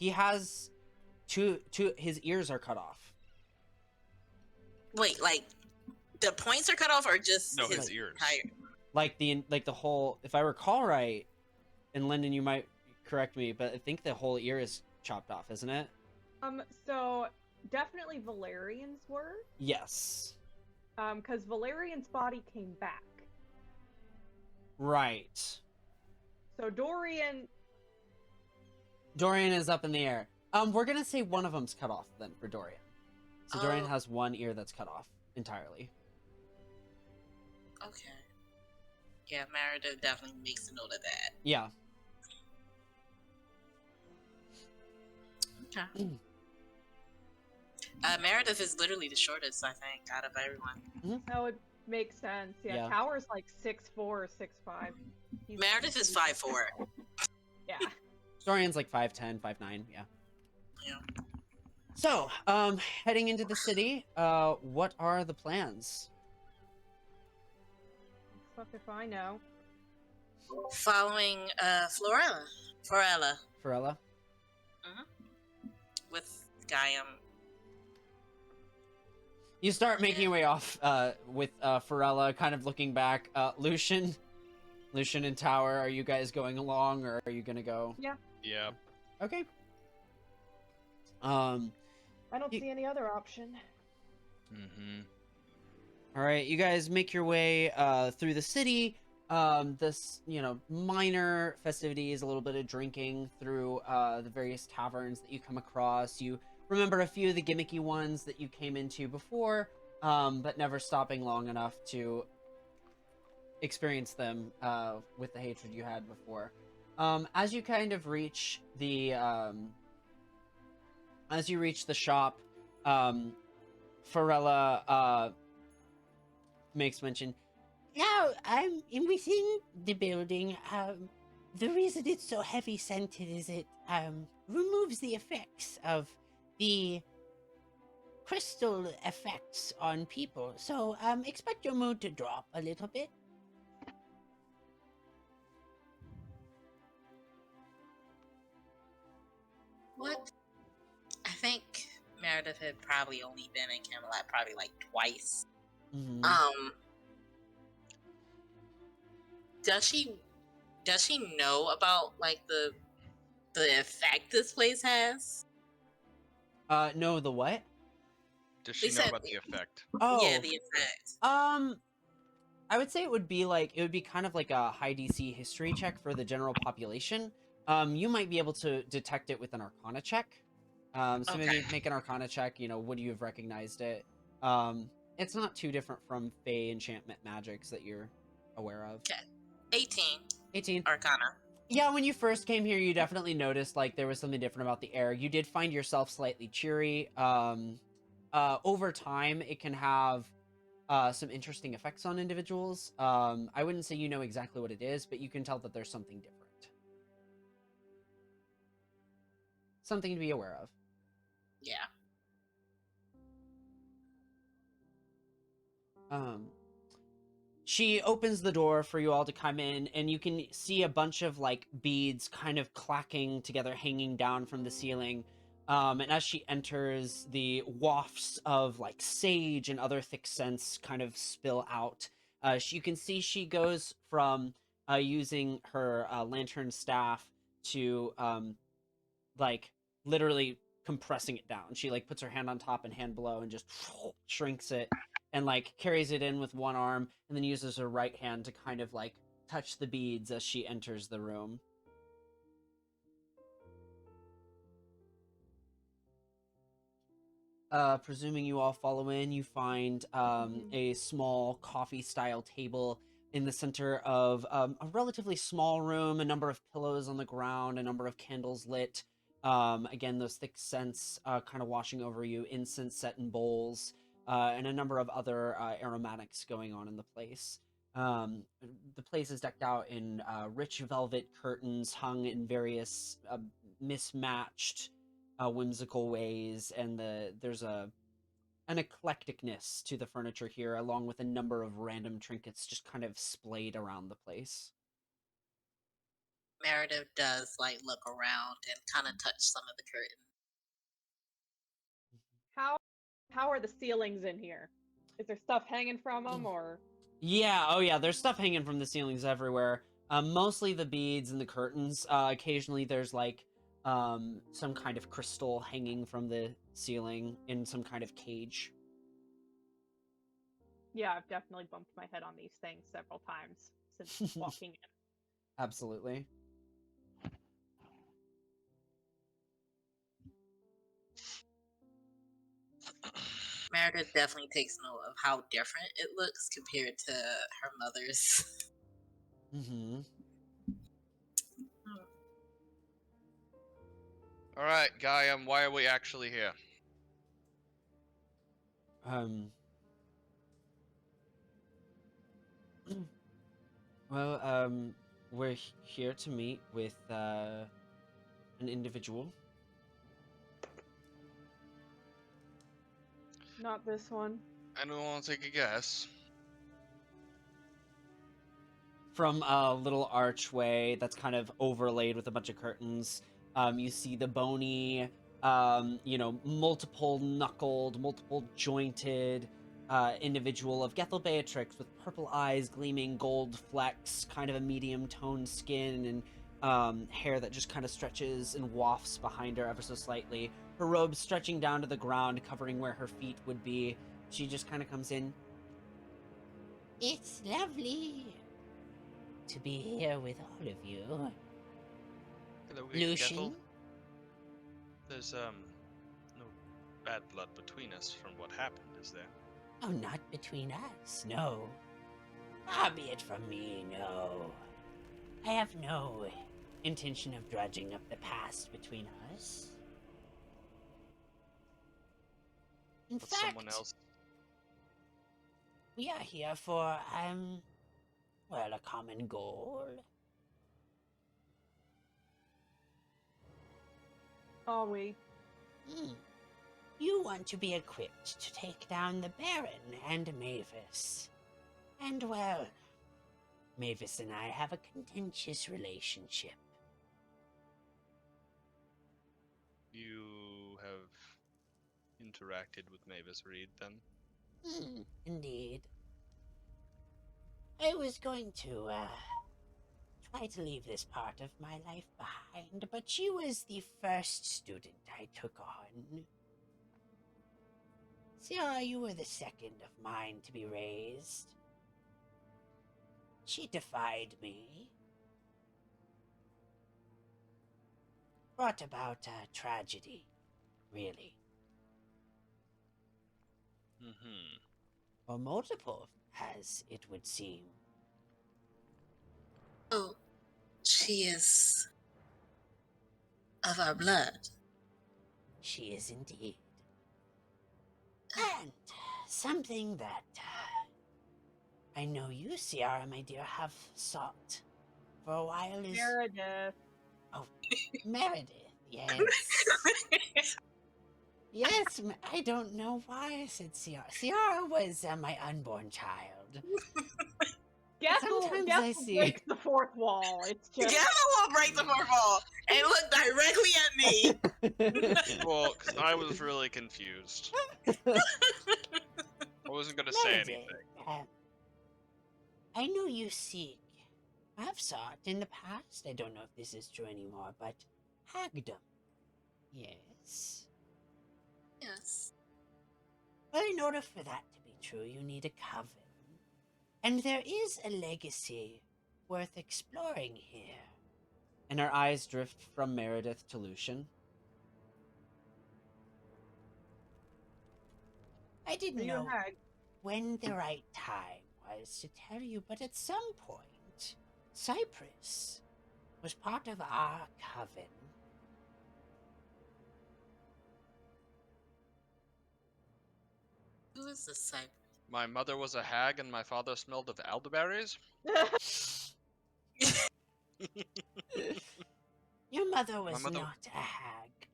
has two his ears are cut off. Wait, like the points are cut off, or just his ears? Like the whole, if I recall right, and Lyndon, you might correct me, but I think the whole ear is chopped off, isn't it? So definitely Valerian's were. Yes. Because Valerian's body came back. Right. So Dorian is up in the air. We're gonna say one of them's cut off then for Dorian. So Dorian has one ear that's cut off entirely. Okay. Yeah, Meredith definitely makes a note of that. Yeah. Okay. Meredith is literally the shortest, I think, out of everyone. That would make sense. Yeah. Tower's like 6'4" or 6'5". Meredith is 5'4". Yeah. Dorian's like 5'10", 5'9", yeah. Yeah. So, heading into the city, what are the plans? Fuck if I know. Following Forella. Forella? With Gaiam. You start making your way off with Forella, kind of looking back. Lucian and Tower, are you guys going along, or are you gonna go? Yeah. Yeah. Okay. I don't see any other option. All right, you guys make your way through the city. This, minor festivities, a little bit of drinking through the various taverns that you come across. You remember a few of the gimmicky ones that you came into before, but never stopping long enough to experience them with the hatred you had before. As you kind of reach the shop, Farella makes mention. Now, within the building. The reason it's so heavy scented is it removes the effects of the crystal effects on people. So expect your mood to drop a little bit. What? I think Meredith had probably only been in Camelot probably like twice. Mm-hmm. Does she know about like the effect this place has? No, the what? Does she know about the effect? Oh, yeah, the effect. I would say it would be kind of like a high DC history check for the general population. You might be able to detect it with an Arcana check. So maybe make an Arcana check. Would you have recognized it? It's not too different from Fey enchantment magics that you're aware of. Okay, 18. 18. Arcana. Yeah, when you first came here, you definitely noticed like there was something different about the air. You did find yourself slightly cheery. Over time, it can have some interesting effects on individuals. I wouldn't say you know exactly what it is, but you can tell that there's something different. Something to be aware of. Yeah. She opens the door for you all to come in, and you can see a bunch of like beads kind of clacking together, hanging down from the ceiling. And as she enters, the wafts of like sage and other thick scents kind of spill out. You can see she goes from using her lantern staff to like literally compressing it down. She like puts her hand on top and hand below and just shrinks it and like carries it in with one arm and then uses her right hand to kind of like touch the beads as she enters the room. Presuming you all follow in, you find a small coffee-style table in the center of a relatively small room, a number of pillows on the ground, a number of candles lit. Again, those thick scents kind of washing over you, incense set in bowls, and a number of other aromatics going on in the place. The place is decked out in rich velvet curtains hung in various mismatched whimsical ways, and there's an eclecticness to the furniture here, along with a number of random trinkets just kind of splayed around the place. Meredith does like look around and kind of touch some of the curtains. How are the ceilings in here? Is there stuff hanging from them, or? Yeah, oh yeah, there's stuff hanging from the ceilings everywhere. Mostly the beads and the curtains. Occasionally there's like some kind of crystal hanging from the ceiling in some kind of cage. Yeah, I've definitely bumped my head on these things several times since walking in. Absolutely. Meredith definitely takes note of how different it looks compared to her mother's. Mm-hmm. All right, Guy. Why are we actually here? Well, we're here to meet with an individual. Not this one. Anyone want to take a guess? From a little archway that's kind of overlaid with a bunch of curtains, you see the bony, multiple knuckled, multiple jointed individual of Gethel Beatrix with purple eyes, gleaming gold flecks, kind of a medium toned skin, and hair that just kind of stretches and wafts behind her ever so slightly. Her robe stretching down to the ground, covering where her feet would be. She just kind of comes in. It's lovely to be here with all of you. Lucian? There's no bad blood between us from what happened, is there? Oh, not between us, no. Far be it from me, no. I have no intention of drudging up the past between us. In But fact, someone else. we are here for, well, a common goal. Are we? You want to be equipped to take down the Baron and Mavis. And, well, Mavis and I have a contentious relationship. You have interacted with Mavis Reed, then? Indeed. I was going to, try to leave this part of my life behind, but she was the first student I took on. Ciara, you were the second of mine to be raised. She defied me. Brought about a tragedy, really. Mm-hmm. Or multiple, as it would seem. Oh, she is of our blood. She is indeed. And something that I know you, Ciara, my dear, have sought for a while is... Meredith. Oh, Meredith, yes. Yes, I don't know why I said Ciara. Ciara was my unborn child. Sometimes I see- breaks the fourth wall. It's just Guess who will break the fourth wall and look directly at me? Well, because I was really confused. I wasn't going to say Meredith, anything. I know you seek. I've sought in the past. I don't know if this is true anymore, but hagdom. Yes. Yes. But in order for that to be true, you need a coven. And there is a legacy worth exploring here. And our eyes drift from Meredith to Lucian. I didn't know when the right time was to tell you, but at some point, Cyprus was part of our coven. Who is this Cypress? My mother was a hag and my father smelled of elderberries? Your mother was mother- not a hag,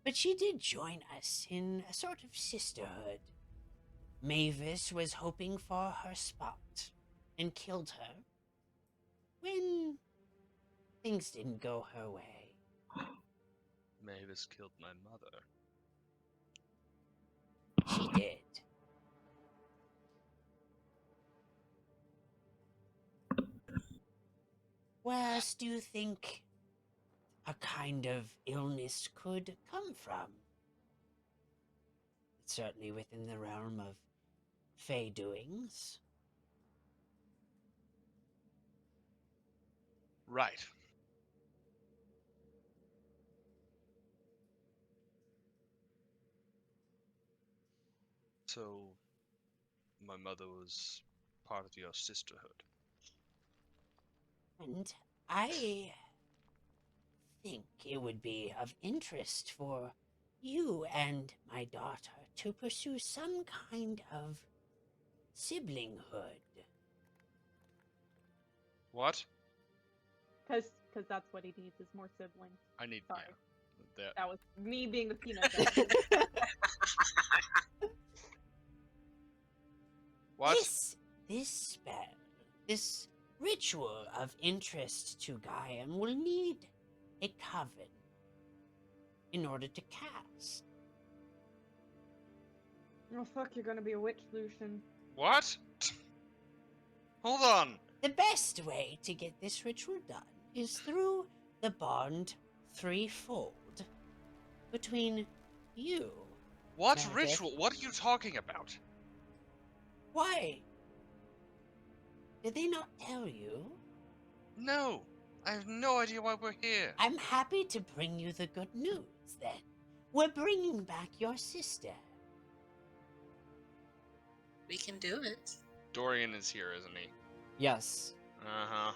but she did join us in a sort of sisterhood. Mavis was hoping for her spot and killed her when things didn't go her way. Mavis killed my mother. She did. Where else do you think a kind of illness could come from? It's certainly within the realm of Fey doings. Right. So, my mother was part of your sisterhood. And I think it would be of interest for you and my daughter to pursue some kind of siblinghood. What? because that's what he needs is more siblings. I need. Sorry. Yeah, That was me being the peanut butter. What? This spell, this ritual of interest to Gaiam will need a coven in order to cast. Oh fuck, you're gonna be a witch, Lucian. What? Hold on. The best way to get this ritual done is through the bond threefold between you. What Meredith. ritual? What are you talking about? Why? Did they not tell you? No. I have no idea why we're here. I'm happy to bring you the good news, then. We're bringing back your sister. We can do it. Dorian is here, isn't he? Yes. Uh-huh.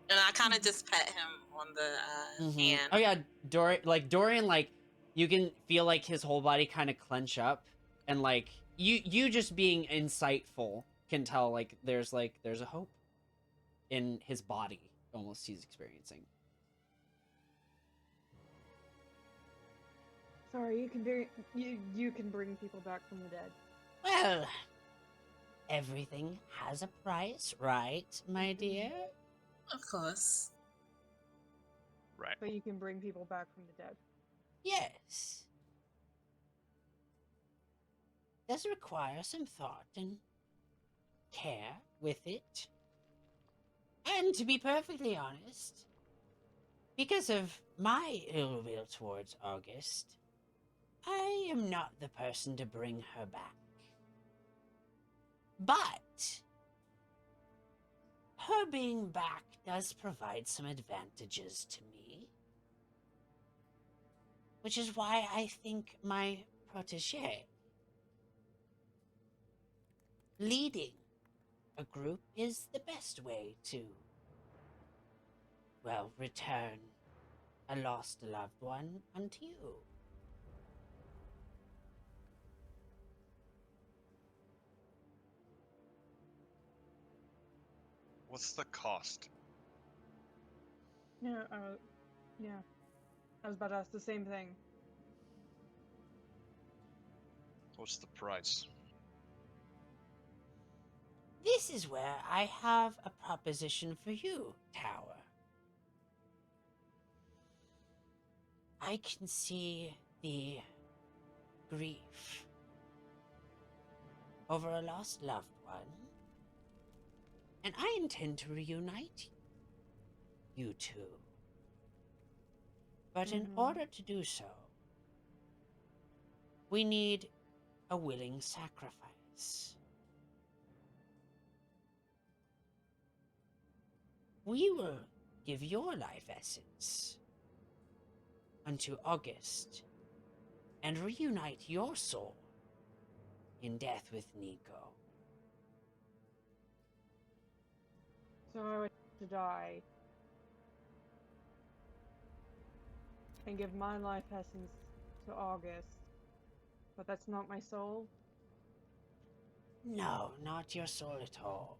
And I kind of just pet him on the hand. Oh yeah, Dorian, like you can feel like his whole body kind of clench up, and like you just being insightful can tell like there's a hope in his body almost he's experiencing. Sorry, you can bring people back from the dead. Well, everything has a price, right, my dear? Of course. Right. But you can bring people back from the dead. Yes. Does require some thought and care with it. And to be perfectly honest, because of my ill will towards August, I am not the person to bring her back. But her being back does provide some advantages to me. Which is why I think my protege leading a group is the best way to, well, return a lost loved one unto you. What's the cost? Yeah, yeah. I was about to ask the same thing. What's the price? This is where I have a proposition for you, Tower. I can see the grief over a lost loved one, and I intend to reunite you two. But in order to do so, we need a willing sacrifice. We will give your life essence unto August and reunite your soul in death with Nico. So I would have to die and give my life essence to August. But that's not my soul? No, not your soul at all.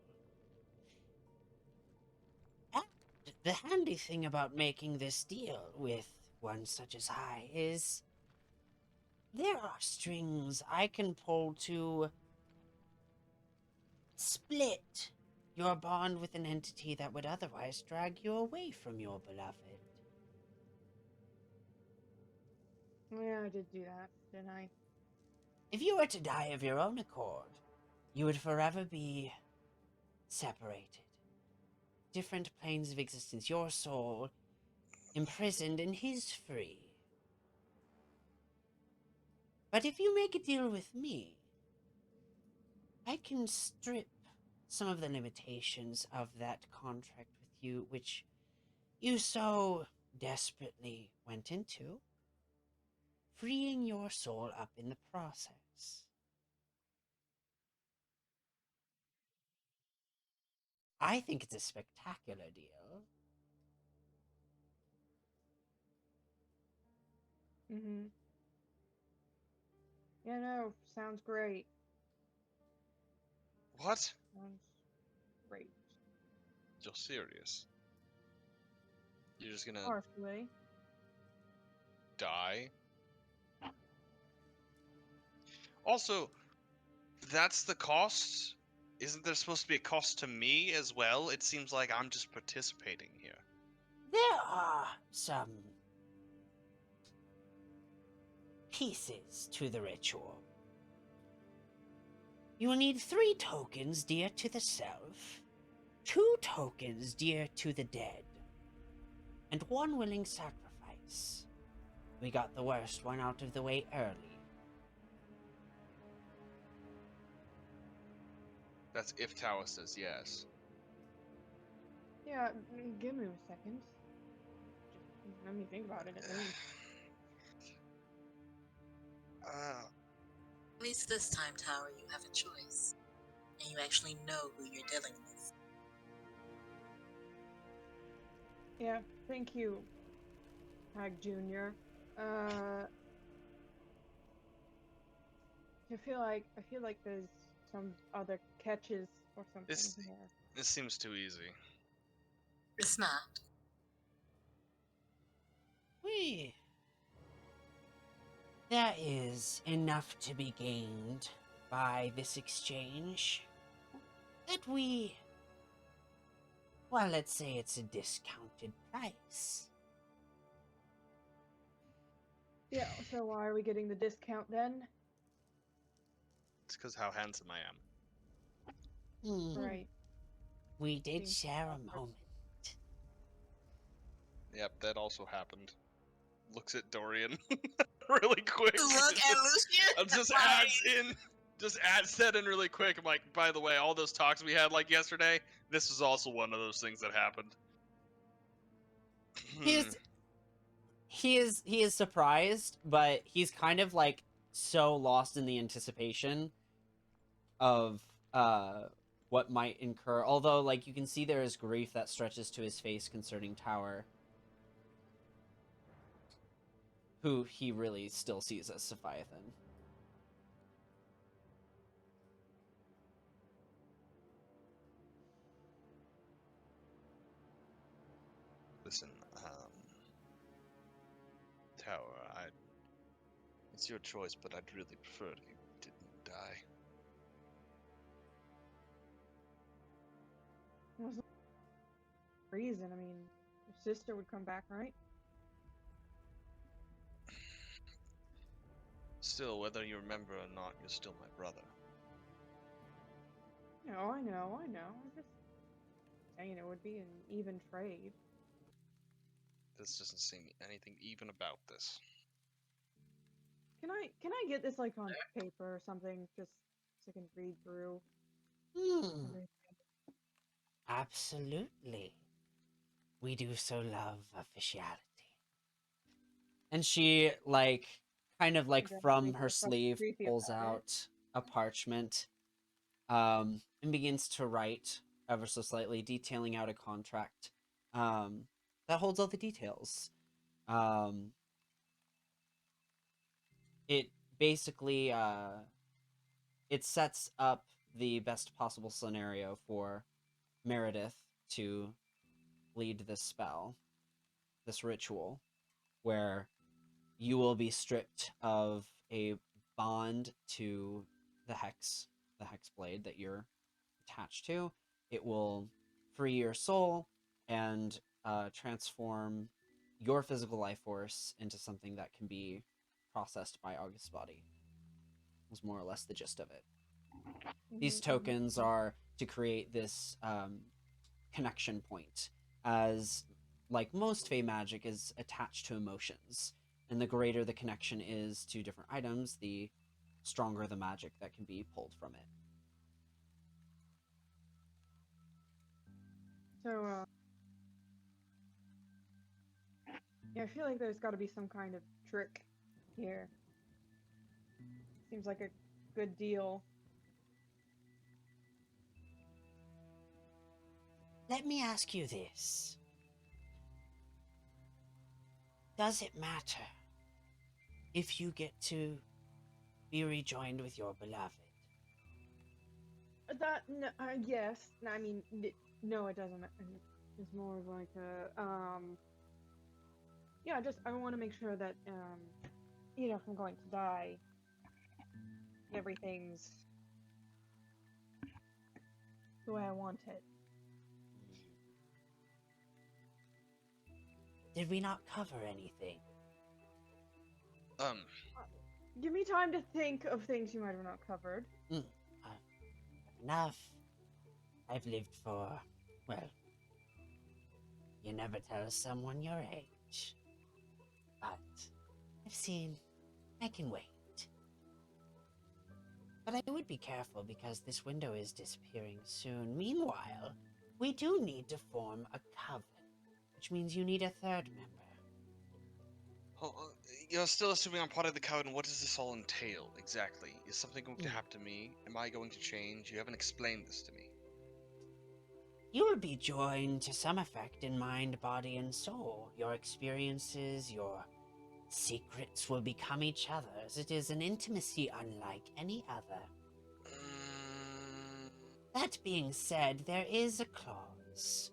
And the handy thing about making this deal with one such as I is there are strings I can pull to split your bond with an entity that would otherwise drag you away from your beloved. Yeah, I did do that, didn't I? If you were to die of your own accord, you would forever be separated. Different planes of existence, your soul imprisoned and his free. But if you make a deal with me, I can strip some of the limitations of that contract with you, which you so desperately went into, freeing your soul up in the process. I think it's a spectacular deal. Mm-hmm. Yeah, no, sounds great. What? Sounds great. You're serious? You're just gonna Partially. die? Also, that's the cost? Isn't there supposed to be a cost to me as well? It seems like I'm just participating here. There are some pieces to the ritual. You will need 3 tokens dear to the self, 2 tokens dear to the dead, and 1 willing sacrifice. We got the worst one out of the way early. That's if Tawa says yes. Yeah, give me a second. Just let me think about it at least. At least this time, Tower, you have a choice. And you actually know who you're dealing with. Yeah, thank you, Hag Jr. I feel like there's some other catches or something This here. this seems too easy. It's not. We. There is enough to be gained by this exchange that we. Well, let's say it's a discounted price. Yeah, so why are we getting the discount then? It's because how handsome I am. Right. We did Seems share a awkward. moment. Yep, that also happened. Looks at Dorian really quick. Look at Lucian. Just adds that in really quick. I'm like, by the way, all those talks we had like yesterday, this was also one of those things that happened. He is surprised, but he's kind of like so lost in the anticipation of what might incur. Although, like, you can see there is grief that stretches to his face concerning Tower, who he really still sees as Sophiathan. Listen, Tower, it's your choice, but I'd really prefer you didn't die. There was no reason. I mean, your sister would come back, right? Still, whether you remember or not, you're still my brother. No, I know. I'm just saying it would be an even trade. This doesn't seem anything even about this. Can I get this like on paper or something, just so I can read through everything? Absolutely. We do so love officiality. And she, like, kind of like Yeah, from makes her it fucking sleeve creepy pulls about it. out a parchment, and begins to write ever so slightly, detailing out a contract that holds all the details. It basically it sets up the best possible scenario for Meredith to lead this spell, this ritual, where you will be stripped of a bond to the hex blade that you're attached to. It will free your soul and transform your physical life force into something that can be processed by August's body. Was more or less the gist of it. These tokens are to create this connection point, as like most Fey magic is attached to emotions, and the greater the connection is to different items, the stronger the magic that can be pulled from it. So, yeah, I feel like there's got to be some kind of trick here. Seems like a good deal. Let me ask you this. Does it matter if you get to be rejoined with your beloved? That, no, yes. I mean, no, it doesn't. It's more of like a, yeah, I want to make sure that, you know, if I'm going to die, everything's the way I want it. Did we not cover anything? Give me time to think of things you might have not covered. Enough. I've lived for, well, you never tell someone your age. But I've seen I can wait. But I would be careful because this window is disappearing soon. Meanwhile, we do need to form a coven, which means you need a third member. Oh, you're still assuming I'm part of the coven. What does this all entail exactly? Is something going to happen to me? Am I going to change? You haven't explained this to me. You will be joined to some effect in mind, body, and soul. Your experiences, your secrets will become each other's. It is an intimacy unlike any other. That being said, there is a clause.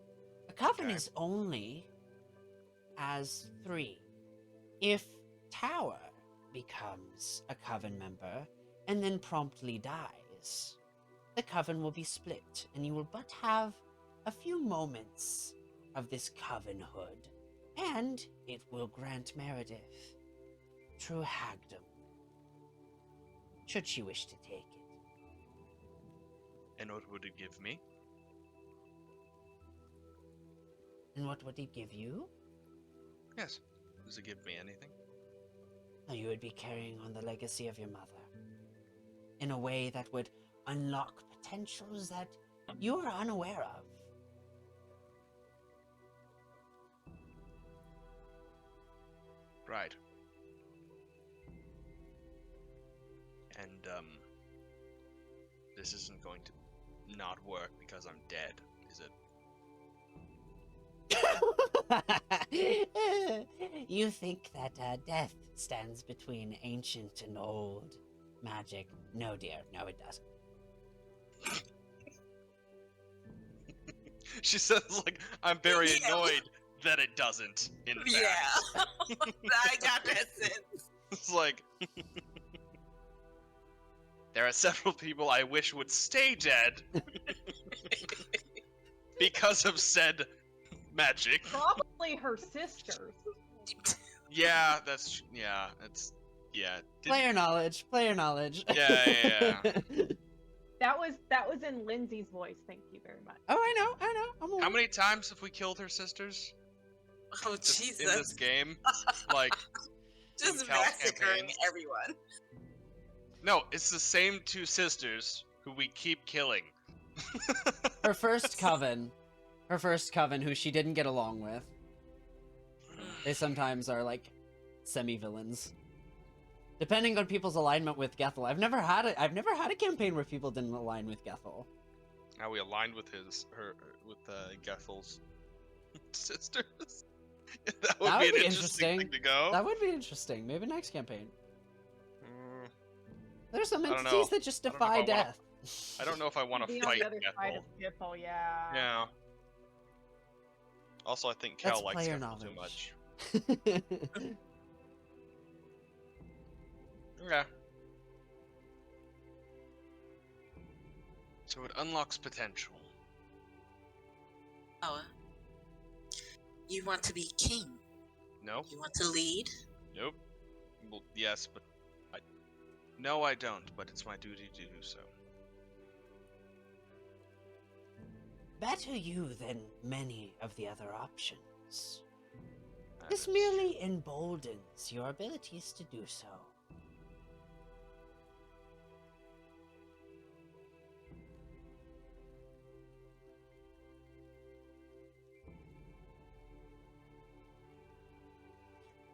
A coven is only as 3. If Tower becomes a coven member and then promptly dies, the coven will be split, and you will but have a few moments of this covenhood, and it will grant Meredith true hagdom, should she wish to take it. And what would it give me? And what would it give you? Yes. Does it give me anything? Oh, you would be carrying on the legacy of your mother in a way that would unlock potentials that you are unaware of. Right. And, this isn't going to not work because I'm dead, is it? You think that death stands between ancient and old magic? No, dear. No, it doesn't. She says, like, I'm very annoyed that it doesn't, in fact. Yeah. I got that sense. It's like... There are several people I wish would stay dead because of said magic. Probably her sisters. Yeah, Player knowledge. Yeah. That was in Lindsay's voice. Thank you very much. Oh, I know. I'm How many times have we killed her sisters? Oh, Just Jesus. in this game? Like, Just count massacring campaigns? everyone. No, it's the same 2 sisters who we keep killing. Her first coven, who she didn't get along with. They sometimes are like semi-villains, depending on people's alignment with Gethel. I've never had a campaign where people didn't align with Gethel. How we aligned with Gethel's sisters. That would be an interesting thing to go. That would be interesting. Maybe next campaign. There's some I don't know. entities that just defy death. I don't know if I want to Be on fight the other side Gethel. of Githel, yeah. Yeah. Also, I think That's Cal likes player Gethel too knowledge. much. Yeah. So it unlocks potential. Oh, you want to be king? No? You want to lead? Nope. Well, yes, but No, I don't, but it's my duty to do so. Better you than many of the other options. That This is- merely emboldens your abilities to do so.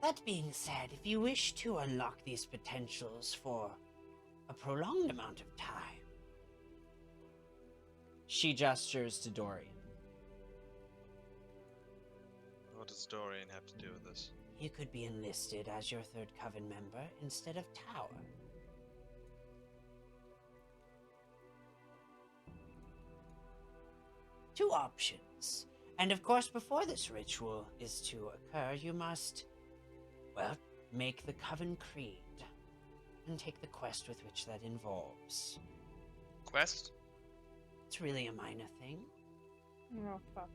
That being said, if you wish to unlock these potentials for a prolonged amount of time, she gestures to Dorian. What does Dorian have to do with this? You could be enlisted as your third coven member instead of Tower. Two options. And of course, before this ritual is to occur, you must, well, make the Coven Creed and take the quest with which that involves. Quest? It's really a minor thing. Oh, fuck.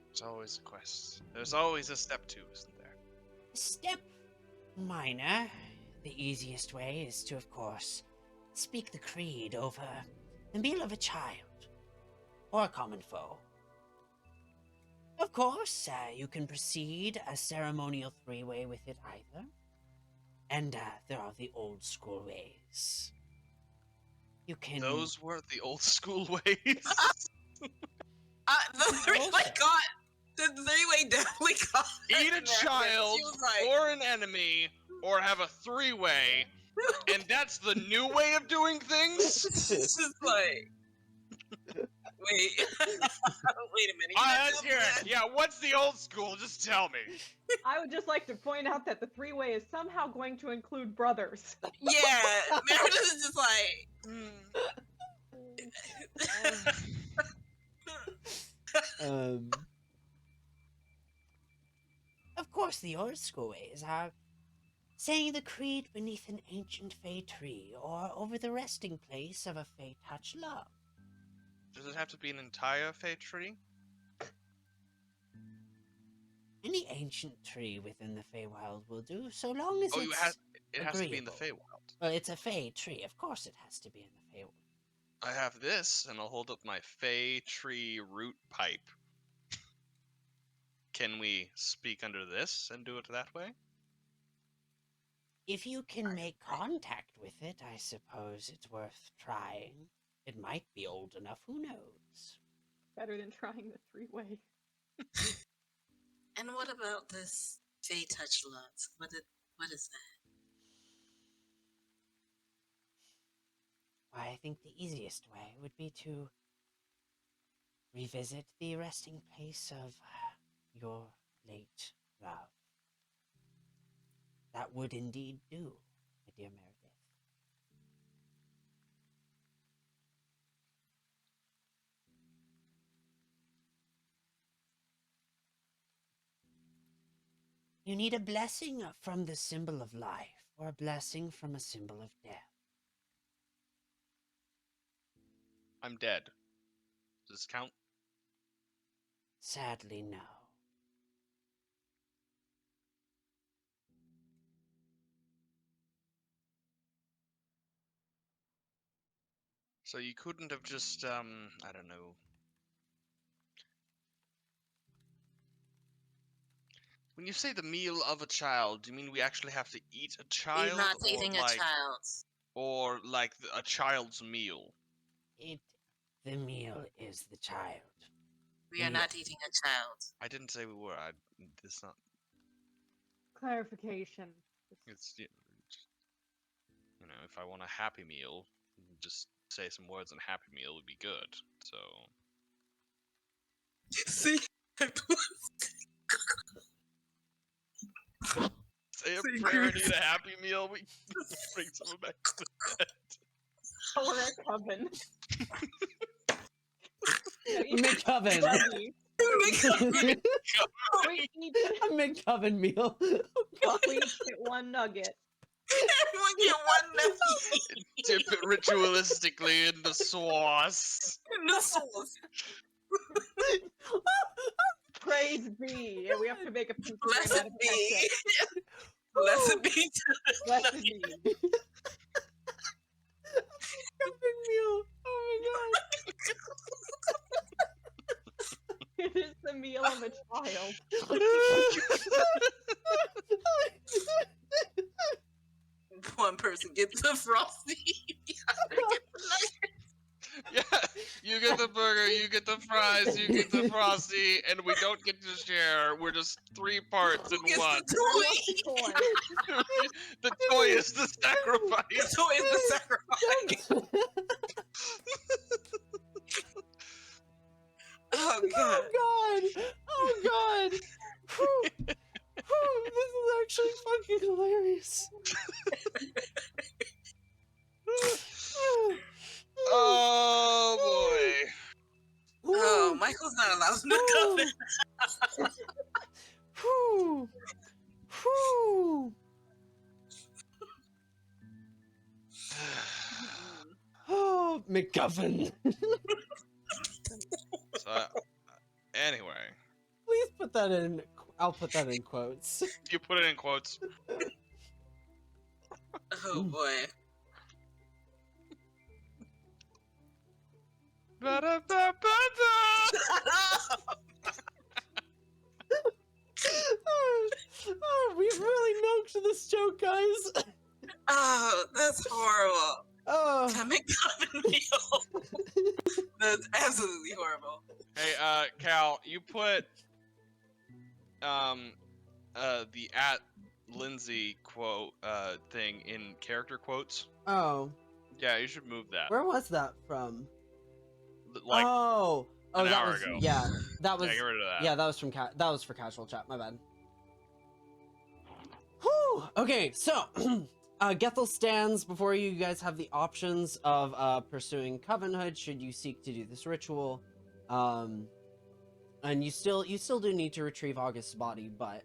There's always a quest. There's always a step 2, isn't there? Step minor. The easiest way is to, of course, speak the creed over the meal of a child or a common foe. Of course, you can proceed a ceremonial 3-way with it either. And there are the old school ways. You can... Those were the old school ways. The three-way got. The three-way definitely got. Eat a child She was like, or an enemy or have a 3-way, and that's the new way of doing things? it's just like. Wait. Wait a minute. Let's hear it. Yeah, what's the old school? Just tell me. I would just like to point out that the three-way is somehow going to include brothers. Yeah, Meredith is just like. Of course, the old school ways are saying the creed beneath an ancient fey tree or over the resting place of a fey touch love. Does it have to be an entire fey tree? Any ancient tree within the Feywild will do, so long as it has to be in the agreeable. Feywild. Well, it's a fey tree. Of course it has to be in the Feywild. I have this, and I'll hold up my fey tree root pipe. Can we speak under this and do it that way? If you can make contact with it, I suppose it's worth trying. It might be old enough, who knows? Better than trying the three-way. And what about this Fey touch love? What is that? Why, I think the easiest way would be to revisit the resting place of your late love. That would indeed do, my dear Meredith. You need a blessing from the symbol of life, or a blessing from a symbol of death. I'm dead. Does this count? Sadly, no. So you couldn't have just, I don't know. When you say the meal of a child, do you mean we actually have to eat a child? We're not eating a child. Or like a child's meal? The meal is the child. We are not eating a child. I didn't say we were. It's not. Clarification. It's you know, if I want a Happy Meal, just say some words and Happy Meal would be good. So. See. Say a prayer and eat a Happy Meal. We bring someone back to the bed. Or a coven. McCoven. A McCoven meal. Please get one nugget. Everyone get one nugget. Dip it ritualistically in the sauce. In the sauce. Praise be. And we have to make a pizza. Blessed be. Blessed be to the Blessed be. McCoven meal. Oh my god. It is the meal of a child. One person gets the frosty. The other gets the nugget. Yeah, you get the burger, you get the fries, you get the frosty, and we don't get to share. We're just 3 parts in one. The toy? The toy is the sacrifice. The toy is the sacrifice. Oh god. Oh god. Oh god. Whew. Whew. This is actually fucking hilarious. Oh boy. Oh, Michael's not allowed to come in. Whew. Whew. Oh, McGuffin. So, anyway. Please put that in. I'll put that in quotes. You put it in quotes. Oh boy. We've really milked this joke, guys. Oh, that's horrible. Oh. Can I make common meal? That's absolutely horrible. Hey, Cal, you put the @Lindsay quote thing in character quotes. Oh. Yeah, you should move that. Where was that from? like oh, an that hour was ago. yeah, that was Yeah, get rid of that. yeah, that was from that was for casual chat. My bad. Whew. Okay, so Gethel stands before you. You guys have the options of pursuing Covenhood should you seek to do this ritual, and you still do need to retrieve August's body, but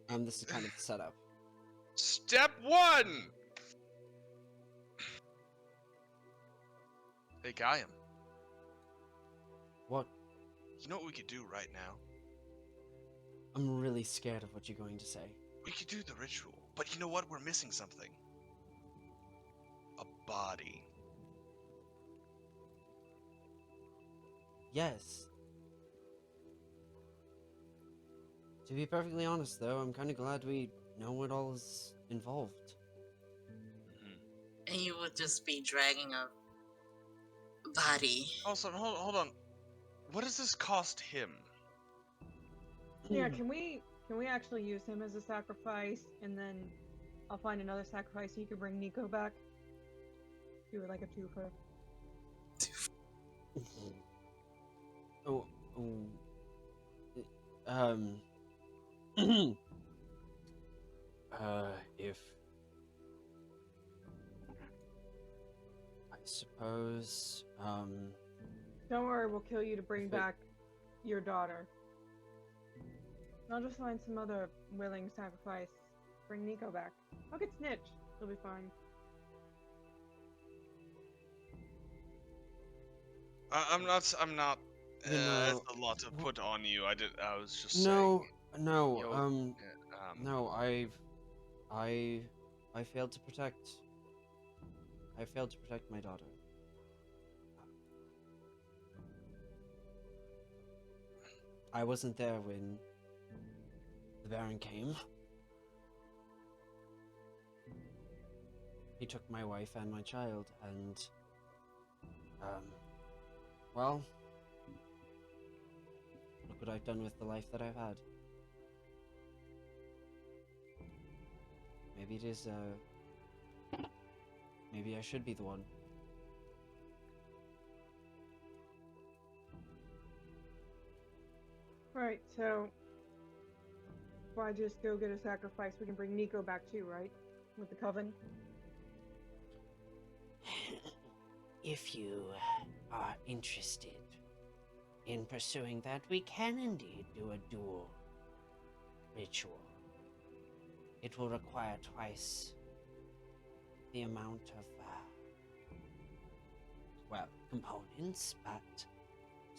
this is kind of the setup. Step 1. Hey, Gaiam. What? You know what we could do right now? I'm really scared of what you're going to say. We could do the ritual, but you know what? We're missing something. A body. Yes. To be perfectly honest, though, I'm kind of glad we know what all is involved. And you would just be dragging a body. Also, hold on. What does this cost him? Yeah, can we actually use him as a sacrifice, and then I'll find another sacrifice so you can bring Nico back? Do it like a twofer. Oh, if I suppose, Don't worry, we'll kill you to bring back your daughter. I'll just find some other willing sacrifice. Bring Nico back. I'll get Snitch. He'll be fine. I'm not. You know, That's a lot to put on you. I was just no, saying. no, Yo, no, I failed to protect. I failed to protect my daughter. I wasn't there when the Baron came. He took my wife and my child, and well, look what I've done with the life that I've had. Maybe it is, maybe I should be the one. Right, so if I just go get a sacrifice, we can bring Nico back too, right? With the coven? If you are interested in pursuing that, we can indeed do a dual ritual. It will require twice the amount of, well, components, but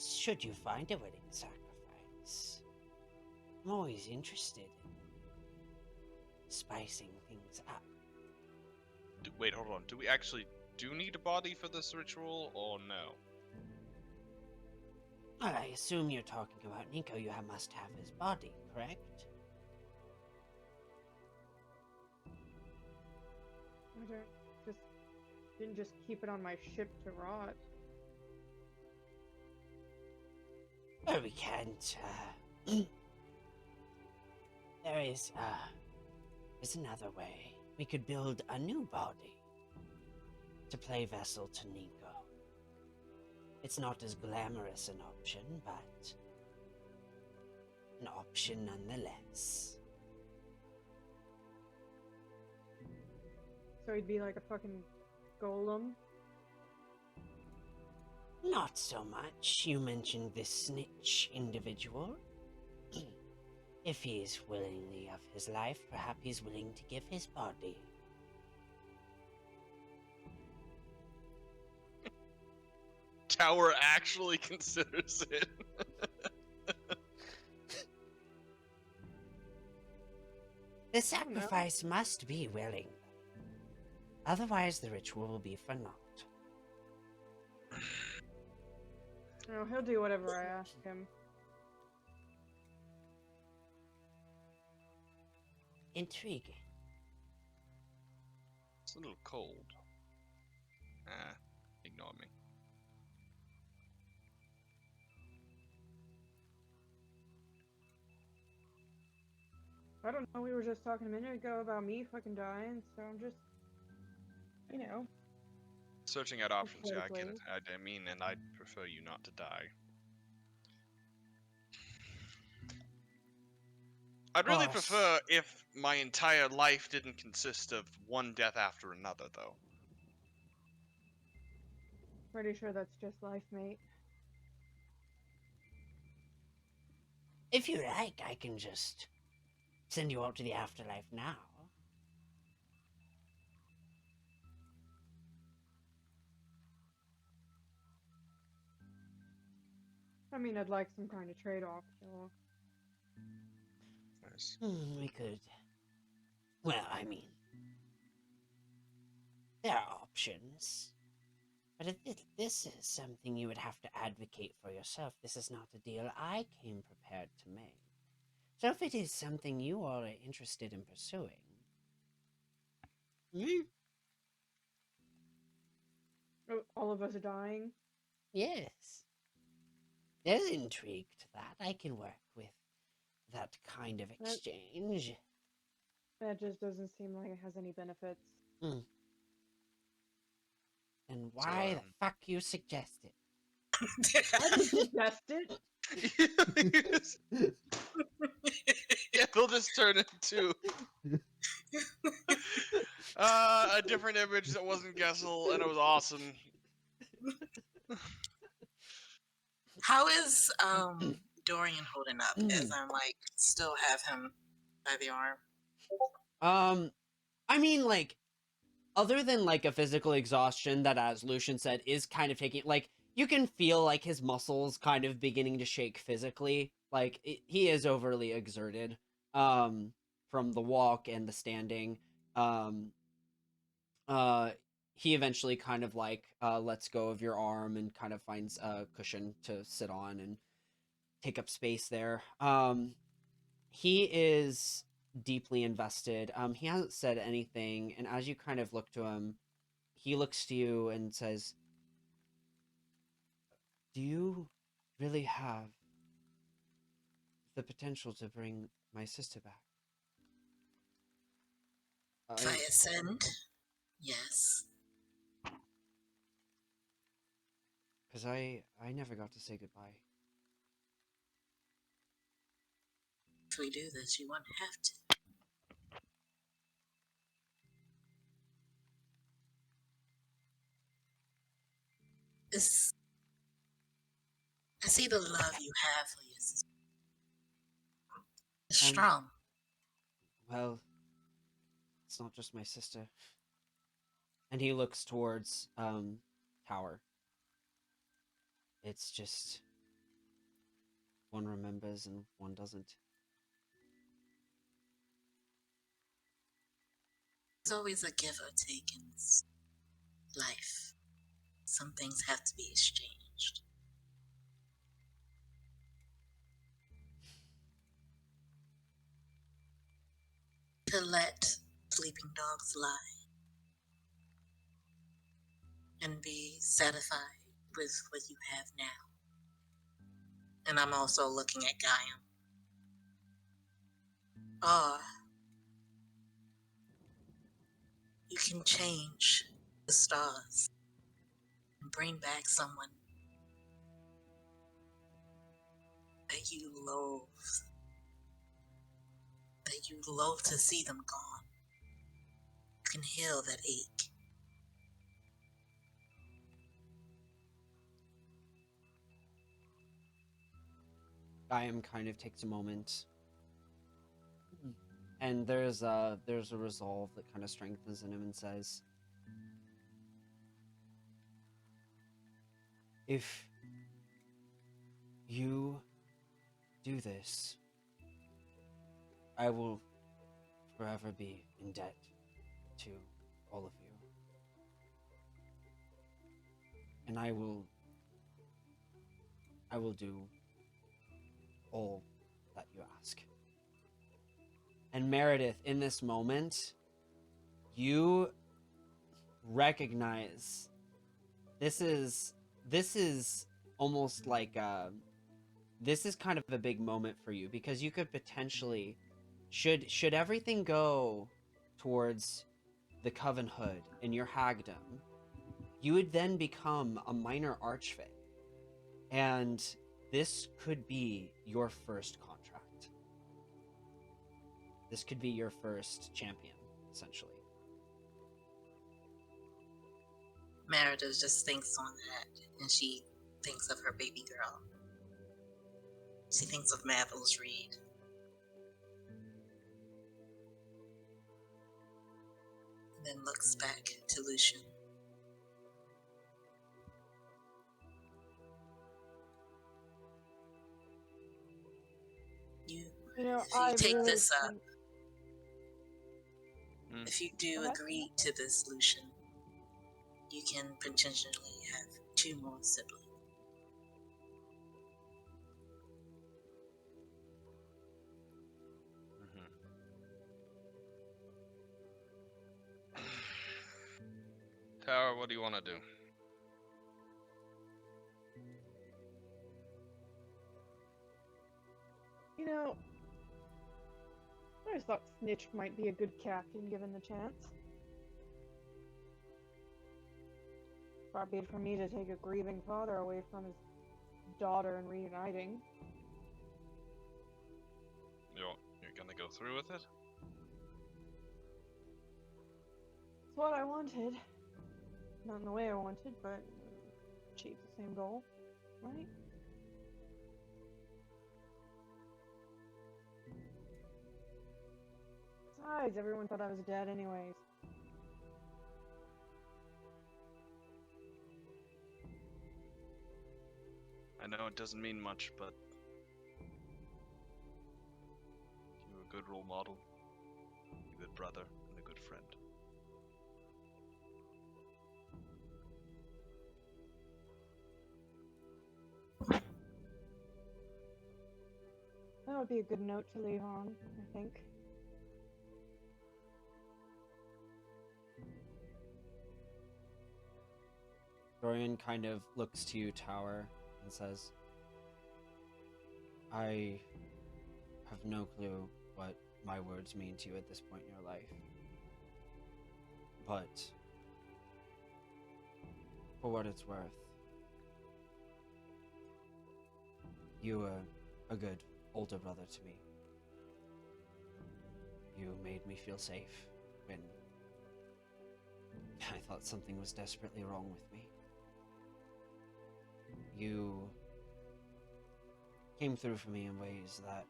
should you find a willing sacrifice, I'm always interested in spicing things up. Wait, hold on. Do we actually need a body for this ritual, or no? Well, I assume you're talking about Nico. You must have his body, correct? Didn't just keep it on my ship to rot. Well, we can't, there's another way. We could build a new body to play vessel to Nico. It's not as glamorous an option, but an option nonetheless. So he'd be like a fucking golem? Not so much. You mentioned this snitch individual. If he is willingly of his life, perhaps he's willing to give his body. Tower actually considers it. The sacrifice must be willing. Otherwise, the ritual will be for naught. Oh, he'll do whatever I ask him. Intriguing. It's a little cold. Ignore me. I don't know, we were just talking a minute ago about me fucking dying, so I'm just, you know. Searching out options, yeah, I get it. Exactly. I mean, and I prefer you not to die. I'd really Boss. prefer if my entire life didn't consist of one death after another, though. Pretty sure that's just life, mate. If you like, I can just send you out to the afterlife now. I mean, I'd like some kind of trade-off, sure. Nice. We could. Well, I mean, there are options. But if this is something you would have to advocate for yourself, this is not a deal I came prepared to make. So if it is something you are interested in pursuing... Oh, all of us are dying? Yes. There's intrigue to that. I can work with that kind of exchange. That just doesn't seem like it has any benefits. And why the fuck you suggest it? I didn't suggest it! Yeah, they'll just turn into a different image that wasn't Gessel, and it was awesome. How is Dorian holding up? As I'm like still have him by the arm. I mean, like, other than like a physical exhaustion that, as Lucian said, is kind of taking, like, you can feel like his muscles kind of beginning to shake physically. Like, he is overly exerted from the walk and the standing. He eventually kind of like lets go of your arm and kind of finds a cushion to sit on and take up space there. He is deeply invested. He hasn't said anything, and as you kind of look to him, he looks to you and says, "Do you really have the potential to bring my sister back?" If I ascend, yes. Because I never got to say goodbye. If we do this, you won't have to. I see the love you have for your sister. It's strong. Well, it's not just my sister. And he looks towards Tower. It's just one remembers and one doesn't. There's always a give or take in this life. Some things have to be exchanged. To let sleeping dogs lie and be satisfied with what you have now. And I'm also looking at Gaia. Or you can change the stars and bring back someone that you loathe. That you loathe to see them gone. You can heal that ache. Gaiam kind of takes a moment. And there's a resolve that kind of strengthens in him and says, "If you do this, I will forever be in debt to all of you. And I will do all that you ask." And Meredith, in this moment, you recognize this is almost like this is kind of a big moment for you, because you could potentially, should everything go towards the Covenhood in your hagdom, you would then become a minor archfey. And this could be your first contract. This could be your first champion, essentially. Meredith just thinks on that, and she thinks of her baby girl. She thinks of Mathil's Reed. And then looks back to Lucian. You know, If you I take really this up, think... if you do Go ahead. agree to this, Lucian, you can potentially have 2 more siblings. Tower, what do you want to do? You know, I always thought Snitch might be a good captain given the chance. Far be it from me to take a grieving father away from his daughter and reuniting. You're gonna go through with it? It's what I wanted. Not in the way I wanted, but achieved the same goal, right? Besides, everyone thought I was dead anyways. I know it doesn't mean much, but you're a good role model, a good brother, and a good friend. That would be a good note to leave on, I think. Dorian kind of looks to you, Tower, and says, I have no clue what my words mean to you at this point in your life. But for what it's worth, you were a good older brother to me. You made me feel safe when I thought something was desperately wrong with me. You came through for me in ways that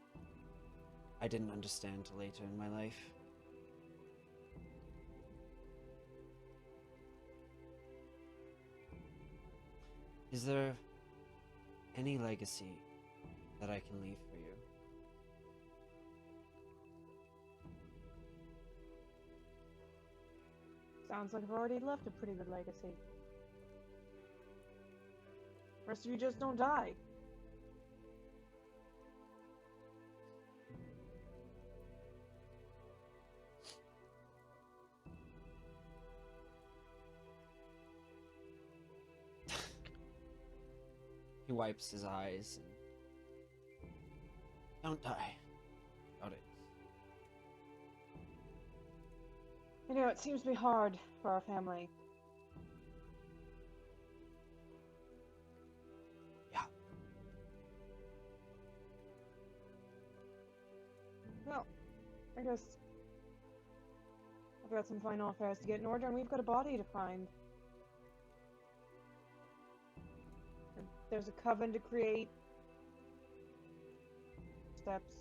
I didn't understand till later in my life. Is there any legacy that I can leave for you? Sounds like I've already left a pretty good legacy. Rest of you just don't die. He wipes his eyes and... Don't die. Got it. You know, it seems to be hard for our family. Yeah. Well, I guess I've got some final affairs to get in order, and we've got a body to find. And there's a coven to create. Steps.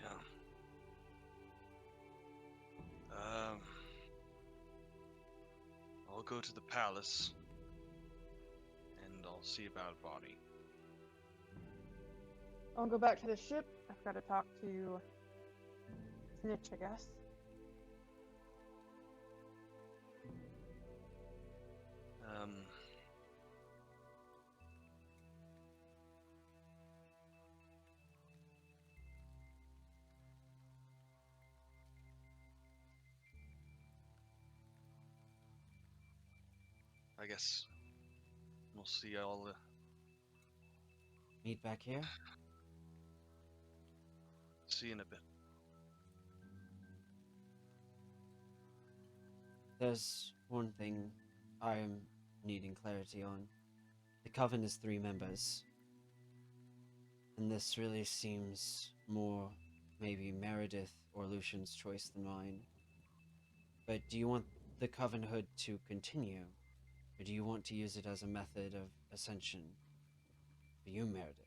Yeah. I'll go to the palace, and I'll see about a body. I'll go back to the ship. I've got to talk to Snitch, I guess. I guess we'll see all Meet back here? see in a bit. There's one thing I am needing clarity on. The Coven is 3 members. And this really seems more maybe Meredith or Lucian's choice than mine. But do you want the Covenhood to continue? Or do you want to use it as a method of ascension for you, Meredith?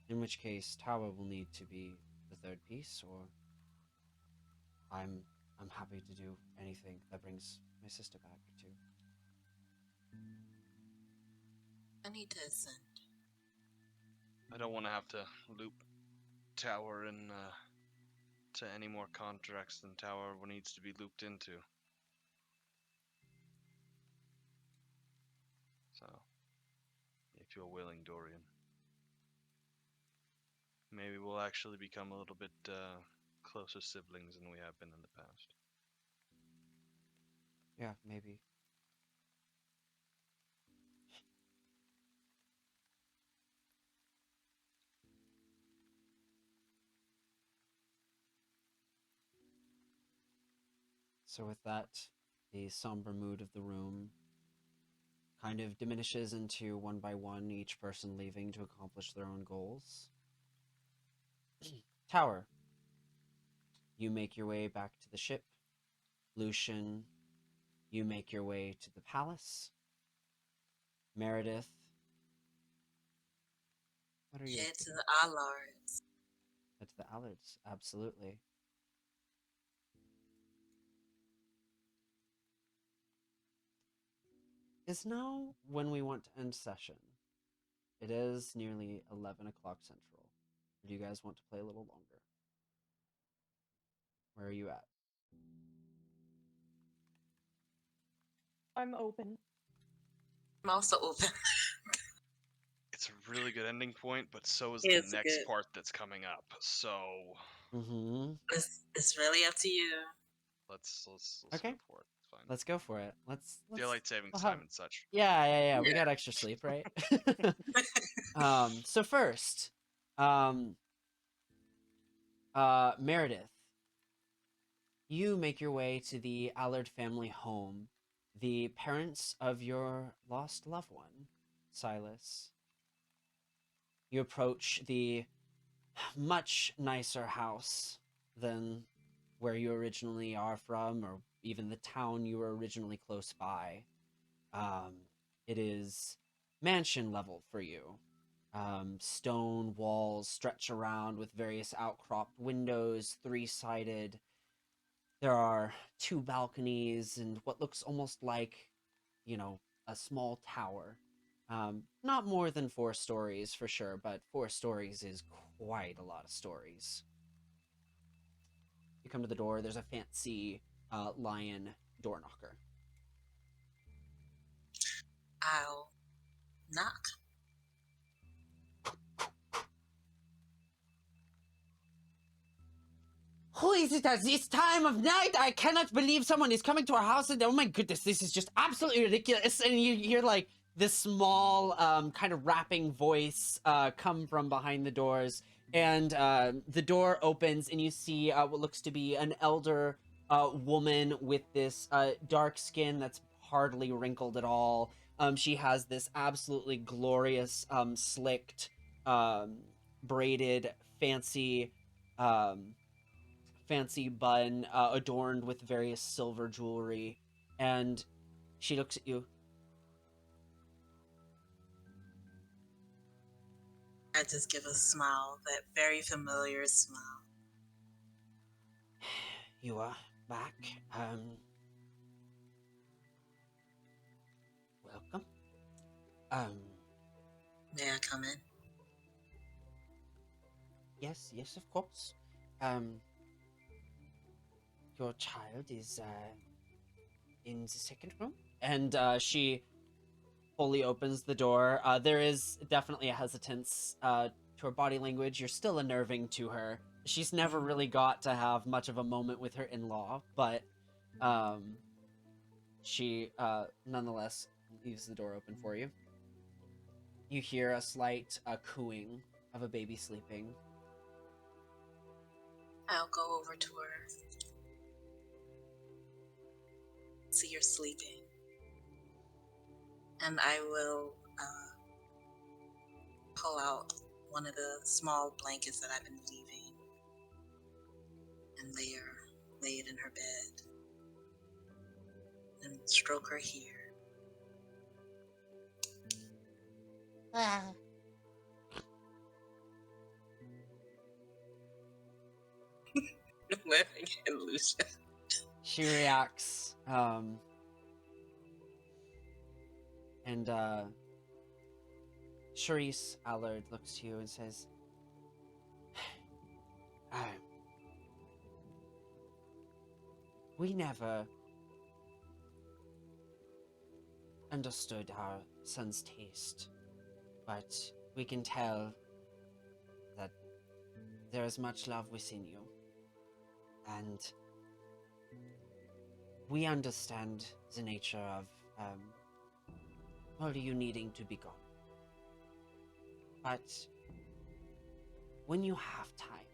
In which case, Tower will need to be the 3rd piece, or I'm happy to do anything that brings my sister back too. I need to ascend. I don't want to have to loop Tower in to any more contracts than Tower needs to be looped into. So, if you're willing, Dorian, maybe we'll actually become a little bit closer siblings than we have been in the past. Yeah, maybe. So with that, the somber mood of the room kind of diminishes into one by one, each person leaving to accomplish their own goals. Tower, you make your way back to the ship. Lucian, you make your way to the palace. Meredith, what are you? Head to the Allards. Head to the Allards, absolutely. Is now when we want to end session. It is nearly 11 o'clock Central. Do you guys want to play a little longer? Where are you at? I'm open. I'm also open. It's a really good ending point, but so is It's the next good. part that's coming up. So Mm-hmm. It's really up to you. let's Okay. go for it. It's fine. Let's go for it. Let's Daylight savings we'll time have- and such. Yeah. We Yeah. got extra sleep, right? So first, Meredith, you make your way to the Allard family home, the parents of your lost loved one, Silas. You approach the much nicer house than where you originally are from, or even the town you were originally close by. It is mansion level for you. Stone walls stretch around with various outcropped windows, 3-sided. There are 2 balconies and what looks almost like, a small tower. Not more than 4 stories for sure, but 4 stories is quite a lot of stories. You come to the door, there's a fancy lion door knocker. I'll knock. Who is it at this time of night? I cannot believe someone is coming to our house. And oh my goodness, this is just absolutely ridiculous. And you hear like this small kind of rapping voice come from behind the doors. And the door opens and you see what looks to be an elder woman with this dark skin that's hardly wrinkled at all. She has this absolutely glorious slicked braided fancy bun adorned with various silver jewelry, and she looks at you. I just give a smile, that very familiar smile. You are back. Welcome. May I come in? Yes, of course. Your child is in the second room, and she fully opens the door. There is definitely a hesitance to her body language. You're still unnerving to her. She's never really got to have much of a moment with her in-law, but she nonetheless leaves the door open for you. You hear a slight cooing of a baby sleeping. I'll go over to her. see you're sleeping. And I will pull out one of the small blankets that I've been leaving and lay it in her bed and stroke her hair. Again, Lucia. She reacts, and Charisse Allard looks to you and says, we never understood our son's taste, but we can tell that there is much love within you, and we understand the nature of all you needing to be gone. But when you have time,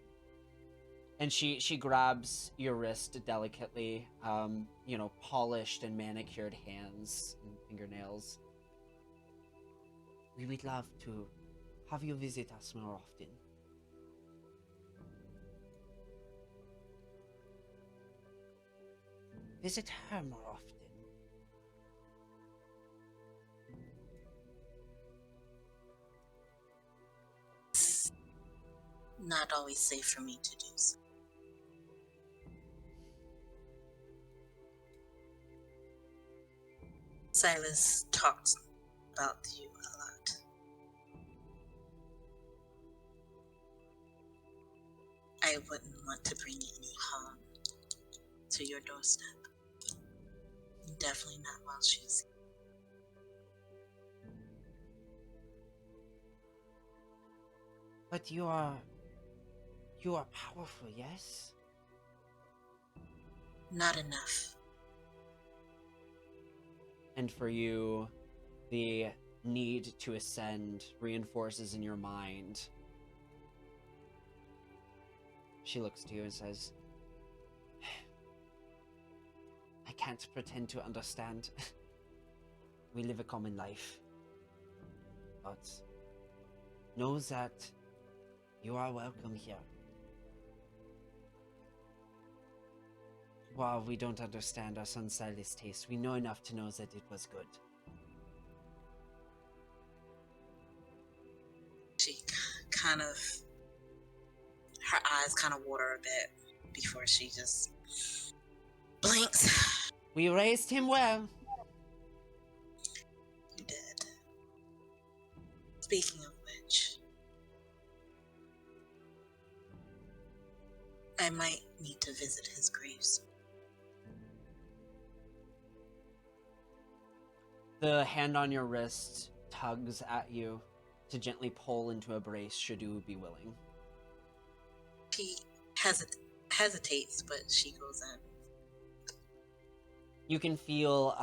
and she grabs your wrist delicately, polished and manicured hands and fingernails. We would love to have you visit us more often. Visit her more often. It's not always safe for me to do so. Silas talked about you a lot. I wouldn't want to bring any harm to your doorstep. Definitely not while she's here. But you are powerful, yes? Not enough. And for you, the need to ascend reinforces in your mind. She looks to you and says, I can't pretend to understand. We live a common life. But know that you are welcome here. While we don't understand our son Silas' taste, we know enough to know that it was good. She her eyes kind of water a bit before she just blinks. We raised him well. You did. Speaking of which, I might need to visit his grave soon. The hand on your wrist tugs at you to gently pull into a brace should you be willing. She hesitates, but she goes in. You can feel,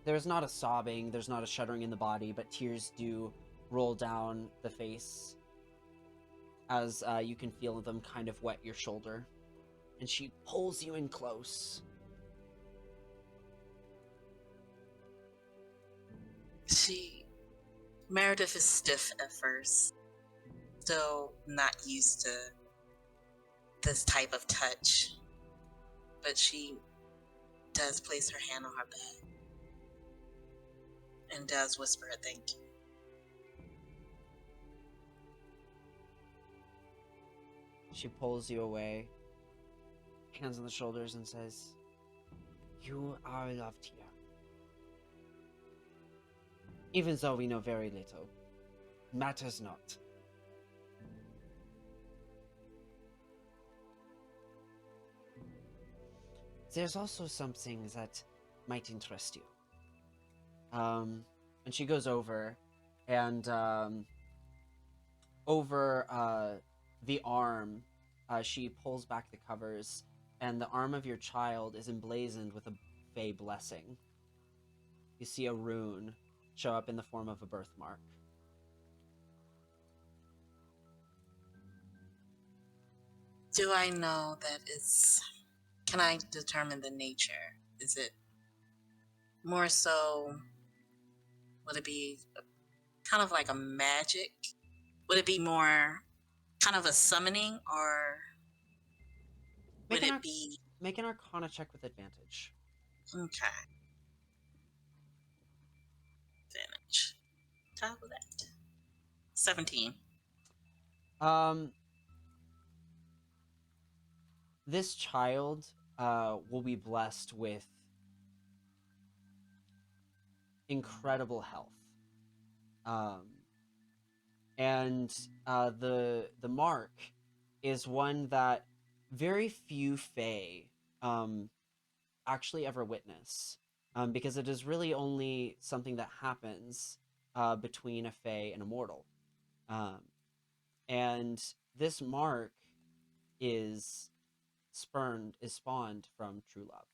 there's not a sobbing, there's not a shuddering in the body, but tears do roll down the face as you can feel them kind of wet your shoulder. And she pulls you in close. Meredith is stiff at first, still not used to this type of touch, but she does place her hand on her back and does whisper a thank you. She pulls you away, hands on the shoulders, and says, you are loved here. Even though we know very little, matters not. There's also something that might interest you. And she goes over, and over the arm, she pulls back the covers, and the arm of your child is emblazoned with a Fey blessing. You see a rune show up in the form of a birthmark. Do I know that it's... Can I determine the nature Is it more so? Would it be kind of like a magic? Would it be more kind of a summoning, or would it be Make an Arcana check with advantage. okay? Advantage. Top of that. 17. This child will be blessed with incredible health. And the mark is one that very few Fae actually ever witness, because it is really only something that happens between a Fae and a mortal. And this mark is spawned from true love,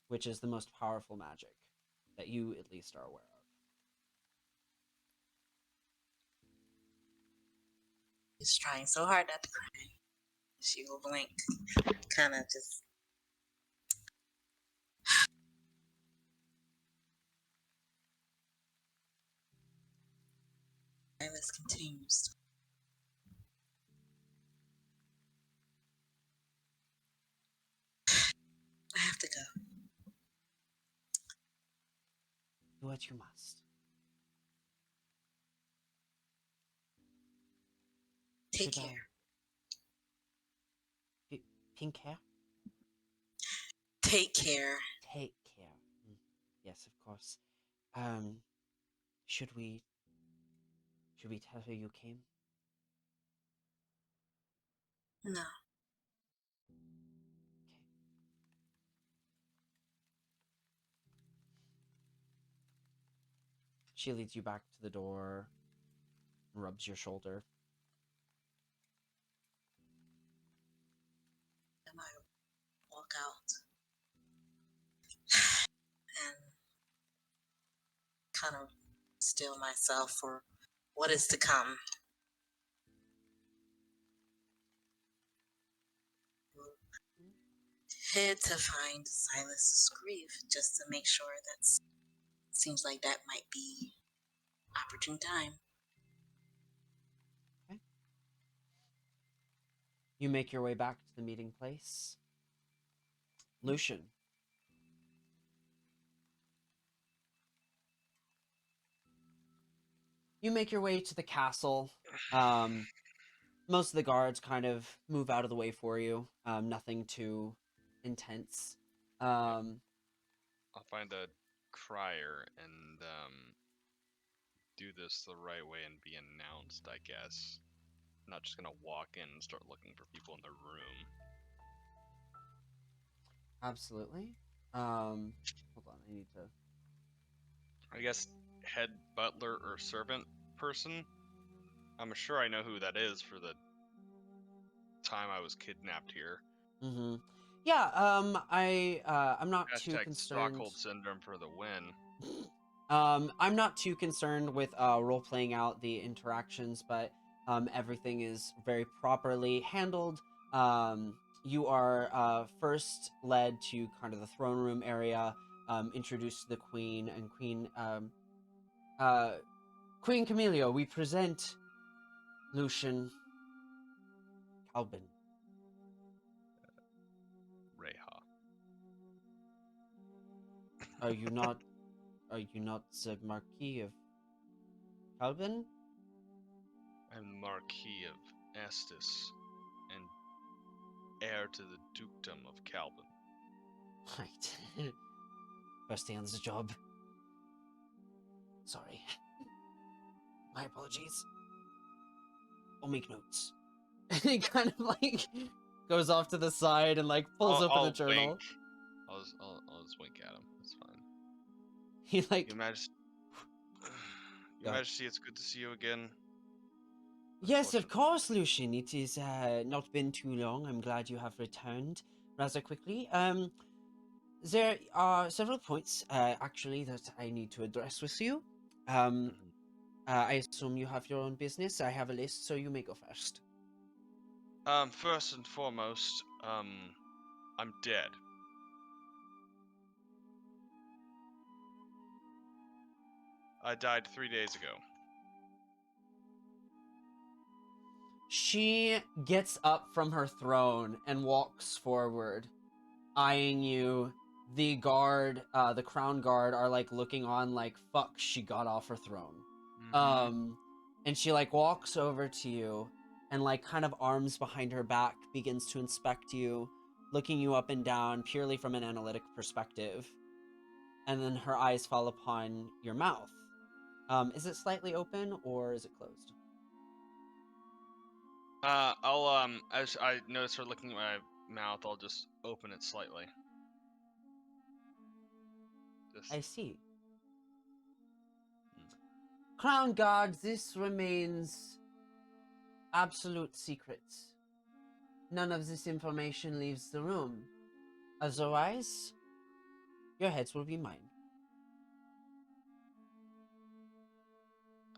which is the most powerful magic that you at least are aware of. He's trying so hard not to cry. She will blink. Kind of just. Silas continues. I have to go. Do what you must. Take care. Pink hair? Take care. Take care. Yes, of course. Should we tell her you came? No. She leads you back to the door, rubs your shoulder. And I walk out and kind of still myself for what is to come. Head to find Silas's grief just to make sure that seems like that might be opportune time. Okay. You make your way back to the meeting place. Lucian. You make your way to the castle. Most of the guards kind of move out of the way for you. Nothing too intense. I'll find a crier and do this the right way and be announced, I guess. I'm not just gonna walk in and start looking for people in the room. Absolutely. Hold on, I need to... I guess head butler or servant person? I'm sure I know who that is for the time I was kidnapped here. Mm-hmm. Yeah, I'm not too Hashtag concerned... Stockholm Syndrome for the win. I'm not too concerned with role-playing out the interactions, but everything is very properly handled. You are first led to kind of the throne room area, introduced to the queen, and Queen Camilio, we present Lucian Calvin. Reha. Are you not the Marquis of Calvin? I'm the Marquis of Estes and heir to the dukedom of Calvin. Right. First day on the job. Sorry. My apologies. I'll make notes. He kind of like goes off to the side and like pulls open the journal. Wink. I'll just wink at him. It's fine. He like... Your Majesty, it's good to see you again. Yes, of course, Lucian. It is not been too long. I'm glad you have returned rather quickly. There are several points, actually, that I need to address with you. I assume you have your own business. I have a list, so you may go first. First and foremost, I'm dead. I died 3 days ago. She gets up from her throne and walks forward, eyeing you. The guard, the crown guard, are like looking on like, fuck, she got off her throne. Mhm. And she like walks over to you and like kind of arms behind her back begins to inspect you, looking you up and down purely from an analytic perspective. And then her eyes fall upon your mouth. Is it slightly open or is it closed? As I notice her looking at my mouth, I'll just open it slightly. I see. Crown Guard, this remains absolute secret. None of this information leaves the room. Otherwise, your heads will be mine.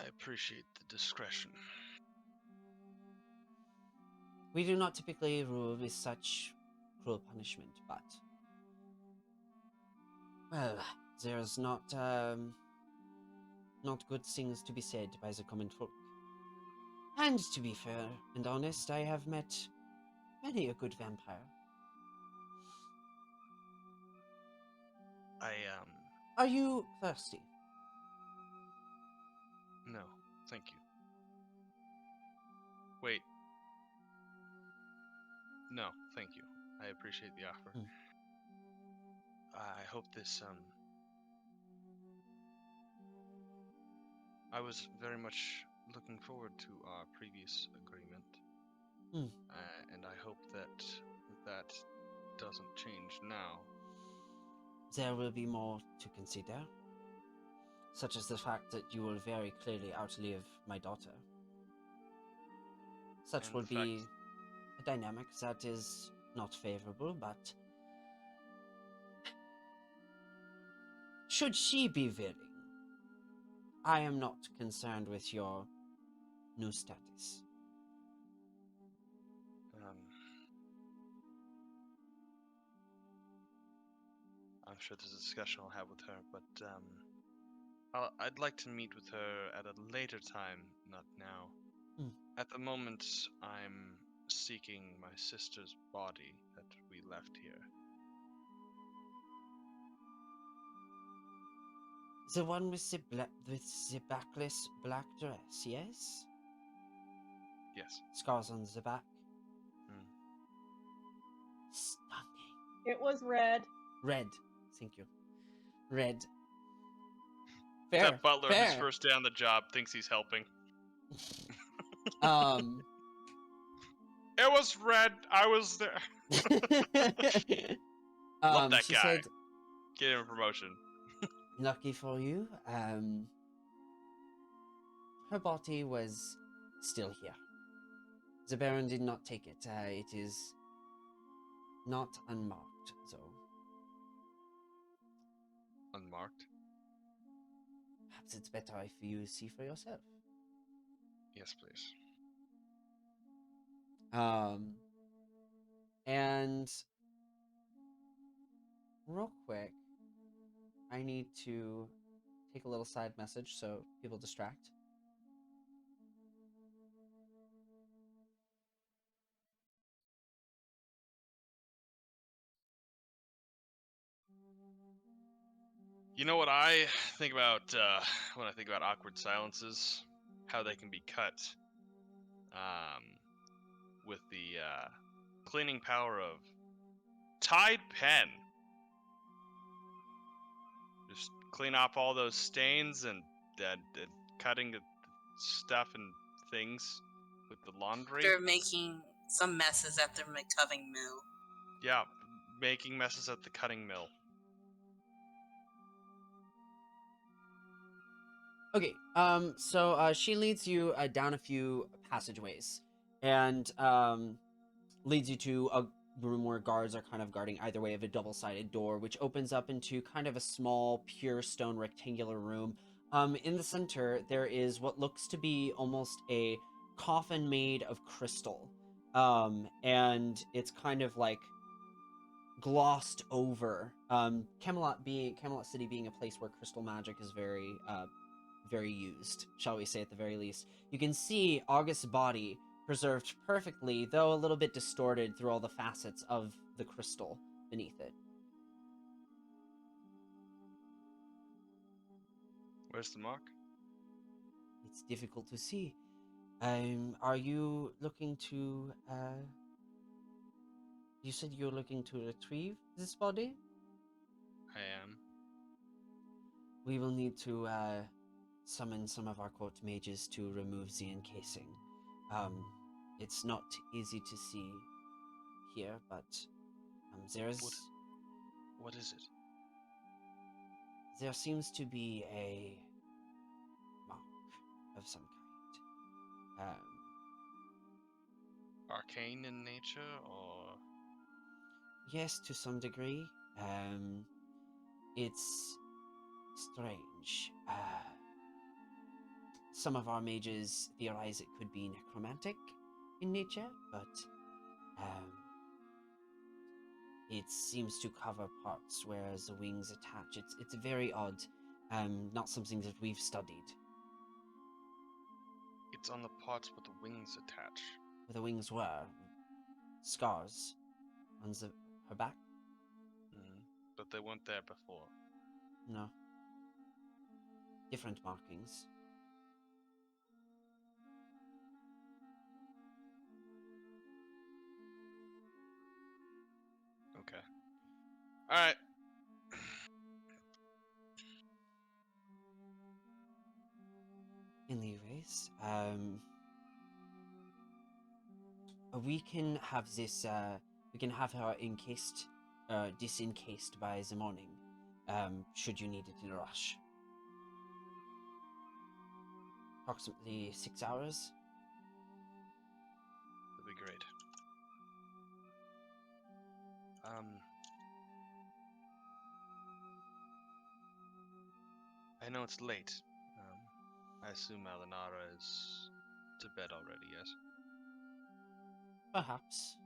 I appreciate the discretion. We do not typically rule with such cruel punishment, but... well, there's not good things to be said by the common folk. And to be fair and honest, I have met many a good vampire. Are you thirsty? No, thank you. Wait. No, thank you. I appreciate the offer. I hope this, I was very much looking forward to our previous agreement. And I hope that that doesn't change now. There will be more to consider, such as the fact that you will very clearly outlive my daughter. Such And will the be fact- a dynamic that is not favorable, but should she be willing, I am not concerned with your new status. I'm sure there's a discussion I'll have with her, but I'd like to meet with her at a later time, not now. At the moment, I'm seeking my sister's body that we left here. The one with the backless black dress, yes? Yes. Scars on the back. Stunning. It was red. Red. Thank you. Red. Fair. That butler, fair. his first day on the job, thinks he's helping. It was red. I was there. Love that she guy. said, Get him a promotion. lucky for you, her body was still here. The Baron did not take it. It is not unmarked, though. Unmarked? Perhaps it's better if you see for yourself. Yes, please. And real quick, I need to take a little side message so people distract. You know what I think about when I think about awkward silences? How they can be cut with the cleaning power of Tide Pen. Just clean off all those stains and cutting the stuff and things with the laundry. They're making some messes at the McCoving mill. Yeah, making messes at the cutting mill. Okay, so she leads you down a few passageways, and leads you to a room where guards are kind of guarding either way of a double-sided door, which opens up into kind of a small, pure stone rectangular room. In the center, there is what looks to be almost a coffin made of crystal, and it's kind of like glossed over. Camelot City being a place where crystal magic is very very used, shall we say at the very least. You can see August's body preserved perfectly, though a little bit distorted through all the facets of the crystal beneath it. Where's the mark? It's difficult to see. Are you looking to, you said you're looking to retrieve this body? I am. We will need to, summon some of our court mages to remove the encasing. It's not easy to see here, but, there's... What is it? There seems to be a mark of some kind. Arcane in nature, or...? Yes, to some degree. It's strange. Some of our mages theorize it could be necromantic in nature, but it seems to cover parts where the wings attach. It's very odd. Not something that we've studied. It's on the parts where the wings attach. Where the wings were. Scars on her back? Mm-hmm. But they weren't there before. No. Different markings. Okay. Alright. Anyways, we can have this, we can have her encased, disencased by the morning, should you need it in a rush. Approximately 6 hours. That'd be great. I know it's late. I assume Alanara is to bed already, yes? Perhaps.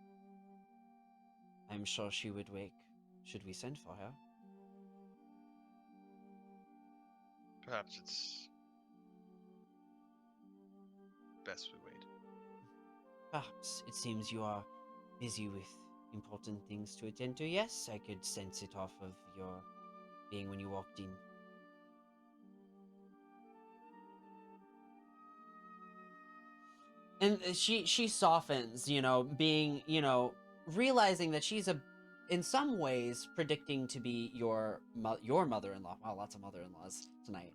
I'm sure she would wake. Should we send for her? Perhaps it's best we wait. Perhaps. It seems you are busy with important things to attend to. Yes, I could sense it off of your being when you walked in. And she softens, being, realizing that she's in some ways predicting to be your mother-in-law. Wow, lots of mother-in-laws tonight.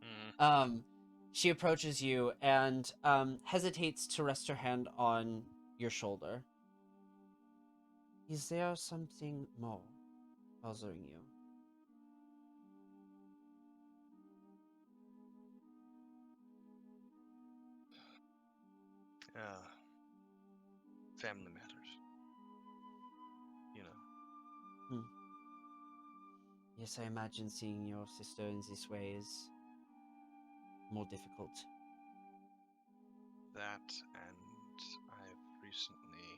She approaches you and hesitates to rest her hand on your shoulder. Is there something more bothering you? Family matters. You know. Yes, I imagine seeing your sister in this way is more difficult. That, and I've recently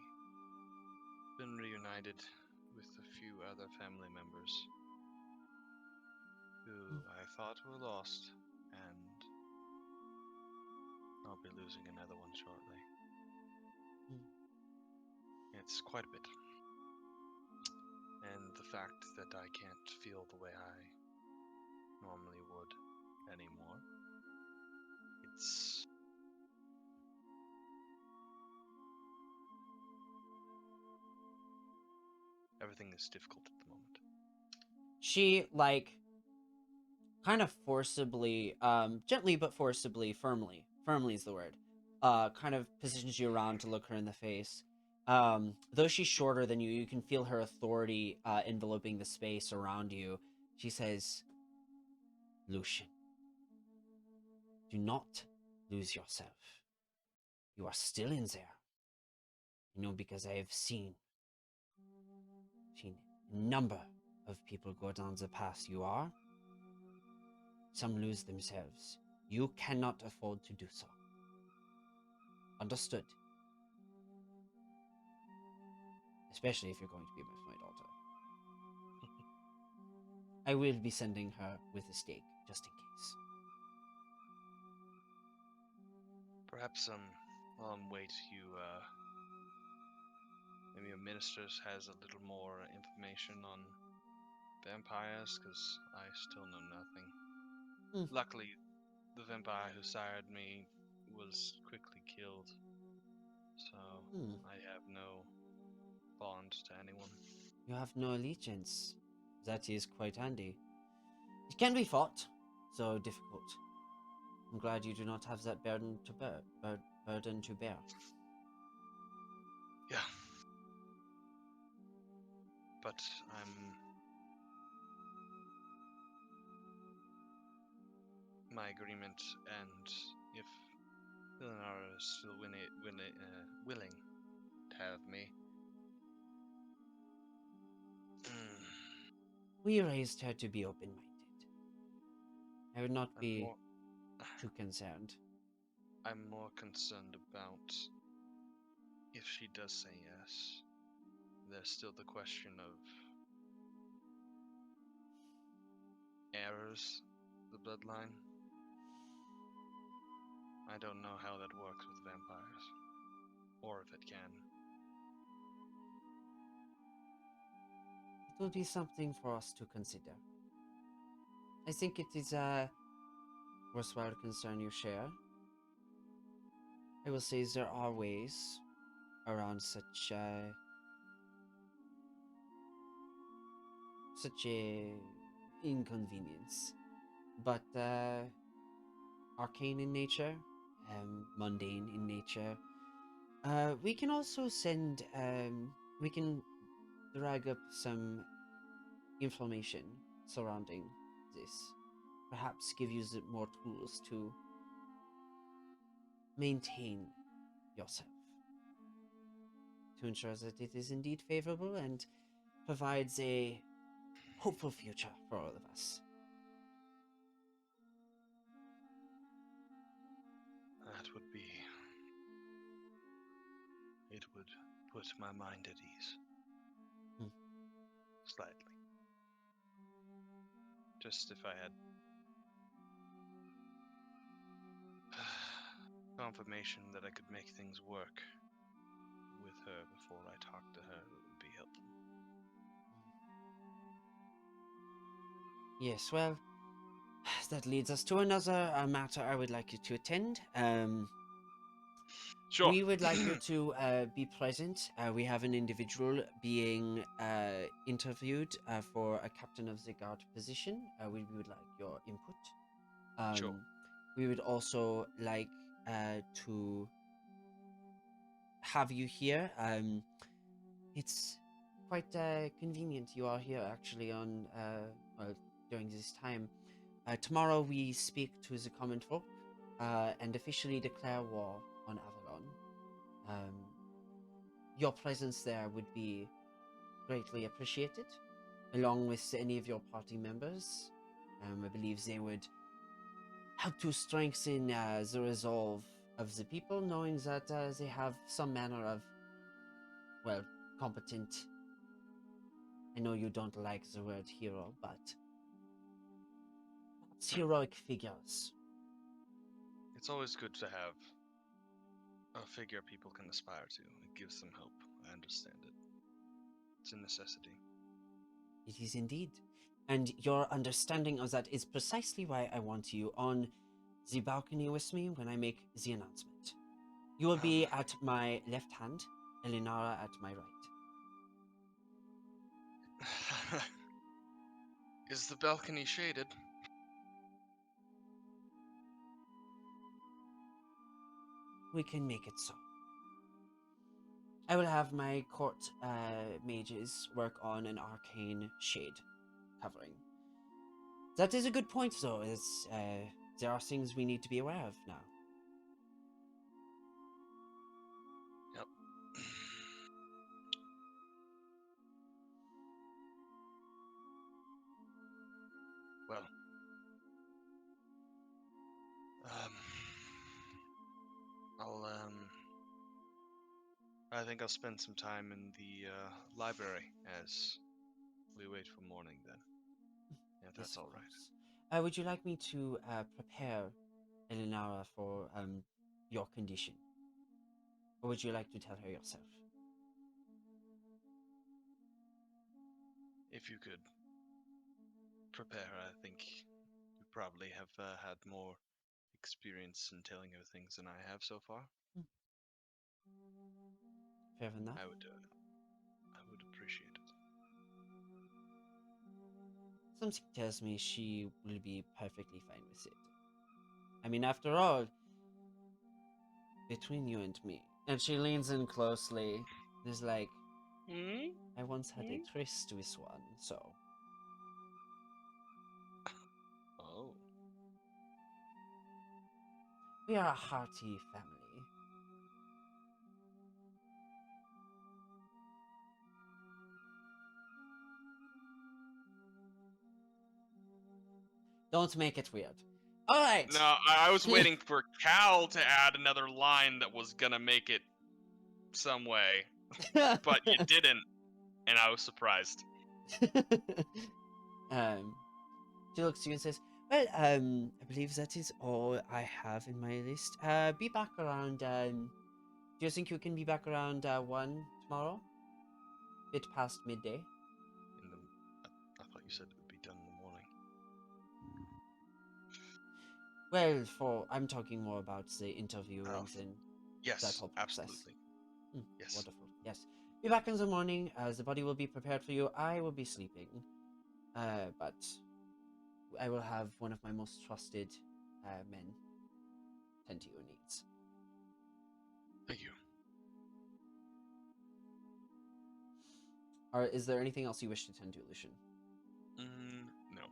been reunited with a few other family members who I thought were lost, and I'll be losing another one shortly. It's quite a bit. And the fact that I can't feel the way I normally would anymore, it's... everything is difficult at the moment. She, kind of forcibly, gently but forcibly, firmly is the word, kind of positions you around to look her in the face. Though she's shorter than you, you can feel her authority enveloping the space around you. She says, Lucian, do not lose yourself. You are still in there. Because I have seen a number of people go down the path you are. Some lose themselves. You cannot afford to do so. Understood? Especially if you're going to be with my daughter. I will be sending her with a steak, just in case. Perhaps while I'm wait, maybe your ministers has a little more information on vampires, because I still know nothing. Hmm. Luckily, the vampire who sired me was quickly killed, so Hmm. I have no bond to anyone. You have no allegiance. That is quite handy. It can be fought, so difficult. I'm glad you do not have that burden to bear. Burden to bear. Yeah. But I'm... My agreement, and if Eleanor is still willing to have me... We raised her to be open-minded. I would not I'm be more, too concerned. I'm more concerned about if she does say yes. There's still the question of errors, the bloodline. I don't know how that works with vampires, or if it can. It will be something for us to consider. I think it is a worthwhile concern you share. I will say there are ways around such a inconvenience, but arcane in nature, mundane in nature. We can also send. We can drag up some information surrounding this. Perhaps give you more tools to maintain yourself, to ensure that it is indeed favorable and provides a hopeful future for all of us. That would be... It would put my mind at ease. Slightly. Just if I had confirmation that I could make things work with her before I talk to her, it would be helpful. Yes, well, that leads us to another matter I would like you to attend. Sure. We would like you to be present. We have an individual being interviewed for a captain of the guard position. We would like your input. Sure. We would also like to have you here. It's quite convenient you are here actually on during this time. Tomorrow we speak to the common folk and officially declare war on Avalon. Your presence there would be greatly appreciated, along with any of your party members. I believe they would help to strengthen the resolve of the people, knowing that they have some manner of, well, competent. I know you don't like the word hero, but it's heroic figures. It's always good to have a figure people can aspire to. It gives them hope. I understand it. It's a necessity. It is indeed. And your understanding of that is precisely why I want you on the balcony with me when I make the announcement. You will be at my left hand, Elinara at my right. Is the balcony shaded? We can make it so. I will have my court mages work on an arcane shade covering. That is a good point, though, as there are things we need to be aware of now. Yep. Well, I think I'll spend some time in the library as we wait for morning then. If that's Yes, of all right. course. Would you like me to prepare Elinara for your condition? Or would you like to tell her yourself? If you could prepare her, I think you probably have had more experience in telling her things than I have so far. Fair enough. I would appreciate it. Something tells me she will be perfectly fine with it. I mean, after all, between you and me. And she leans in closely. And is like, I once had a tryst with one, so. Oh. We are a hearty family. Don't make it weird. All right. No, I was waiting for Cal to add another line that was gonna make it some way, but you didn't, and I was surprised. She looks to you and says, well, I believe that is all I have in my list. Be back around, do you think you can be back around 1 tomorrow? Bit past midday. I thought you said it would be done in the morning. Well, I'm talking more about the interview and Yes, that whole process. absolutely. Yes. Wonderful. Yes. Be back in the morning. The body will be prepared for you. I will be sleeping. But I will have one of my most trusted men tend to your needs. Thank you. Is there anything else you wish to tend to, Lucian? No.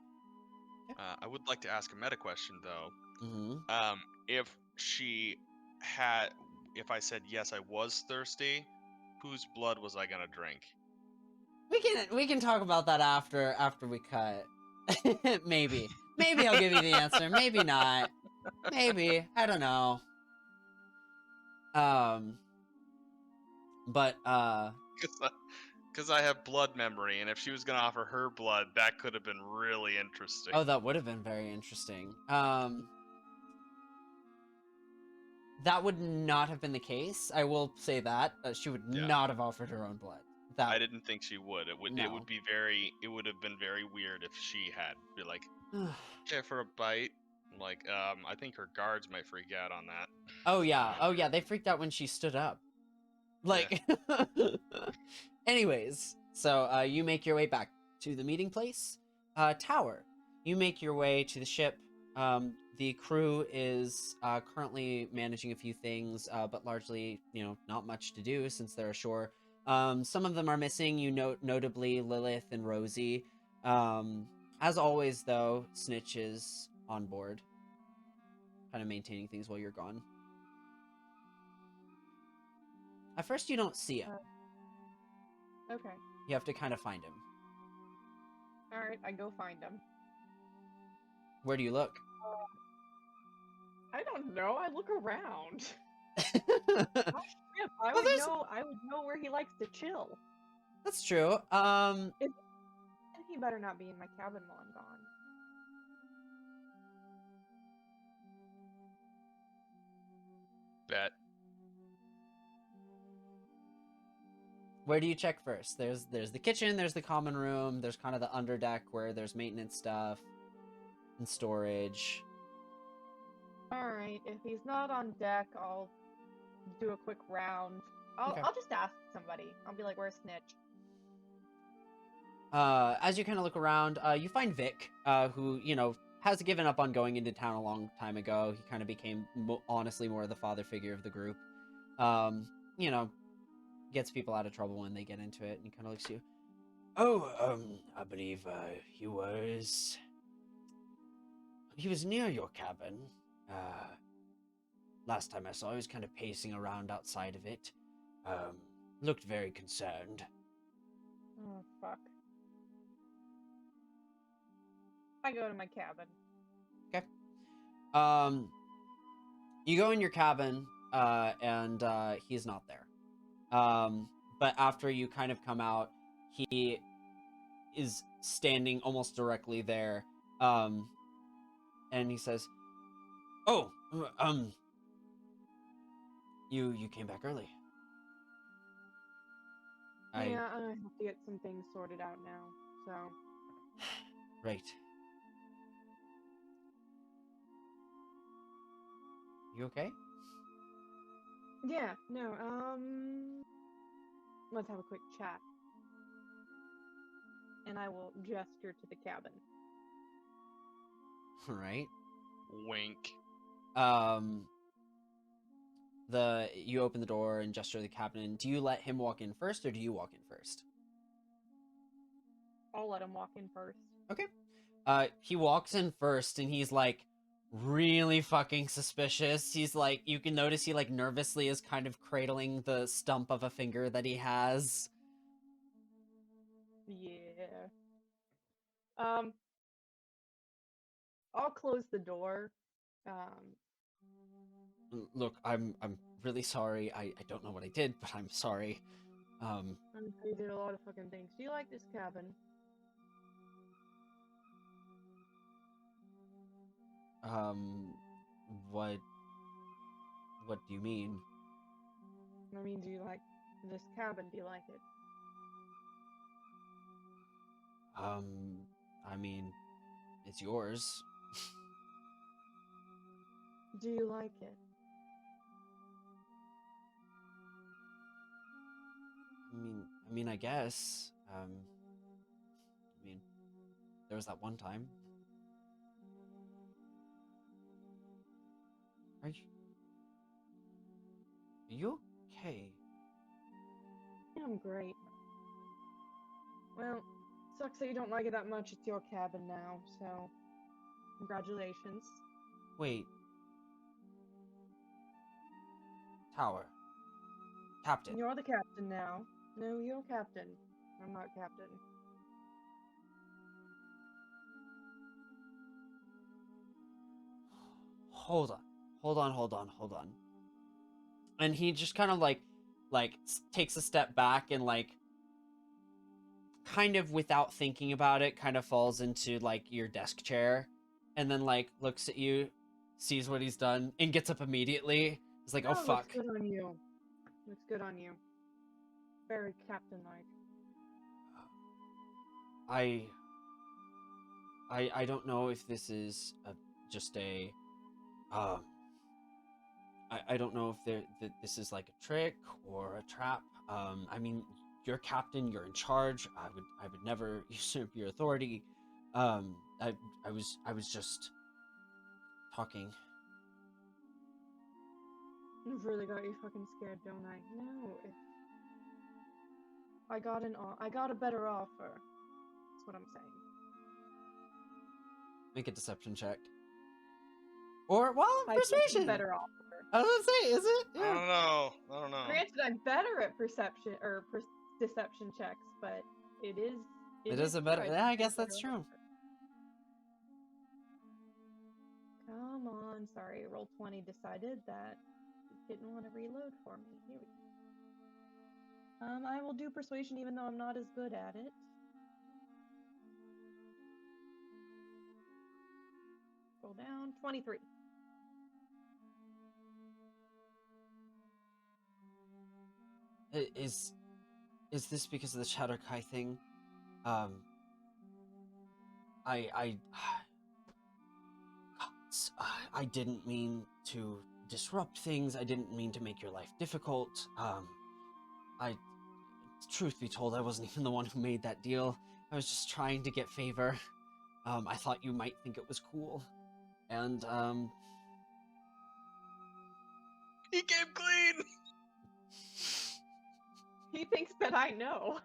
Okay. I would like to ask a meta question though. Mm-hmm. If I said yes, I was thirsty, whose blood was I gonna drink? We can talk about that after we cut. Maybe I'll give you the answer. Maybe not. Maybe, I don't know. But Because I have blood memory, and if she was gonna offer her blood, that could have been really interesting. Oh, that would have been very interesting. That would not have been the case. I will say that she would not have offered her own blood. I didn't think she would. It would have been very weird if she had be like, okay, for a bite. Like, I think her guards might freak out on that. Oh yeah, they freaked out when she stood up. Like, anyways, so you make your way back to the meeting place. Tower, you make your way to the ship. The crew is currently managing a few things, but largely, not much to do since they're ashore. Some of them are missing, notably Lilith and Rosie. As always, though, Snitch is on board, kind of maintaining things while you're gone. At first, you don't see him. Okay. You have to kind of find him. Alright, I go find him. Where do you look? I don't know. I look around. I Well, would know where he likes to chill. That's true. He better not be in my cabin while I'm gone. Bet. Where do you check first? There's the kitchen, there's the common room, there's kind of the underdeck where there's maintenance stuff and storage. Alright, if he's not on deck, I'll do a quick round. I'll just ask somebody. I'll be like, where's Snitch? As you kind of look around, you find Vic, who, has given up on going into town a long time ago. He kind of became, honestly, more of the father figure of the group. Gets people out of trouble when they get into it, and he kind of looks at you. Oh, I believe, he was near your cabin. Last time I saw, he was kind of pacing around outside of it. Looked very concerned. Oh, fuck. I go to my cabin. Okay. You go in your cabin, and he's not there. But after you kind of come out, he is standing almost directly there. And he says, "Oh, You came back early. Yeah, I have to get some things sorted out now, so... Right. You okay? Yeah, no, let's have a quick chat. And I will gesture to the cabin. Right. Wink. You open the door and gesture to the cabin. Do you let him walk in first, or do you walk in first? I'll let him walk in first. Okay. He walks in first, and he's like really fucking suspicious. He's like, you can notice he like nervously is kind of cradling the stump of a finger that he has. Yeah. I'll close the door. Look, I'm really sorry. I don't know what I did, but I'm sorry. You did a lot of fucking things. Do you like this cabin? What do you mean? I mean, do you like this cabin? Do you like it? I mean, it's yours. Do you like it? I mean, I guess. I mean, there was that one time. Are you okay? Yeah, I'm great. Well, sucks that you don't like it that much. It's your cabin now, so congratulations. Wait. Tower. Captain. You're the captain now. No, you're captain. I'm not captain. Hold on. And he just kind of like takes a step back and like kind of without thinking about it kind of falls into like your desk chair and then like looks at you, sees what he's done and gets up immediately. He's like, "Oh fuck." Looks good on you. Looks good on you. Very captain-like. I don't know if this is just a I don't know if this is like a trick or a trap. I mean, you're captain, you're in charge. I would never usurp your authority. I was just talking. I've really got you fucking scared, don't I? No, I got a better offer. That's what I'm saying. Make a deception check. Or I persuasion. think a better offer. I was gonna say, is it? I don't know. Granted, I'm better at perception or deception checks, but it is a better. true, Yeah, I guess think a that's better true. offer. Come on, sorry, roll 20 decided that it didn't want to reload for me. Here we go. I will do persuasion even though I'm not as good at it. Roll down, 23. Is this because of the Shadow Kai thing? I didn't mean to disrupt things. I didn't mean to make your life difficult. Truth be told, I wasn't even the one who made that deal. I was just trying to get favor. I thought you might think it was cool. And, He came clean! He thinks that I know.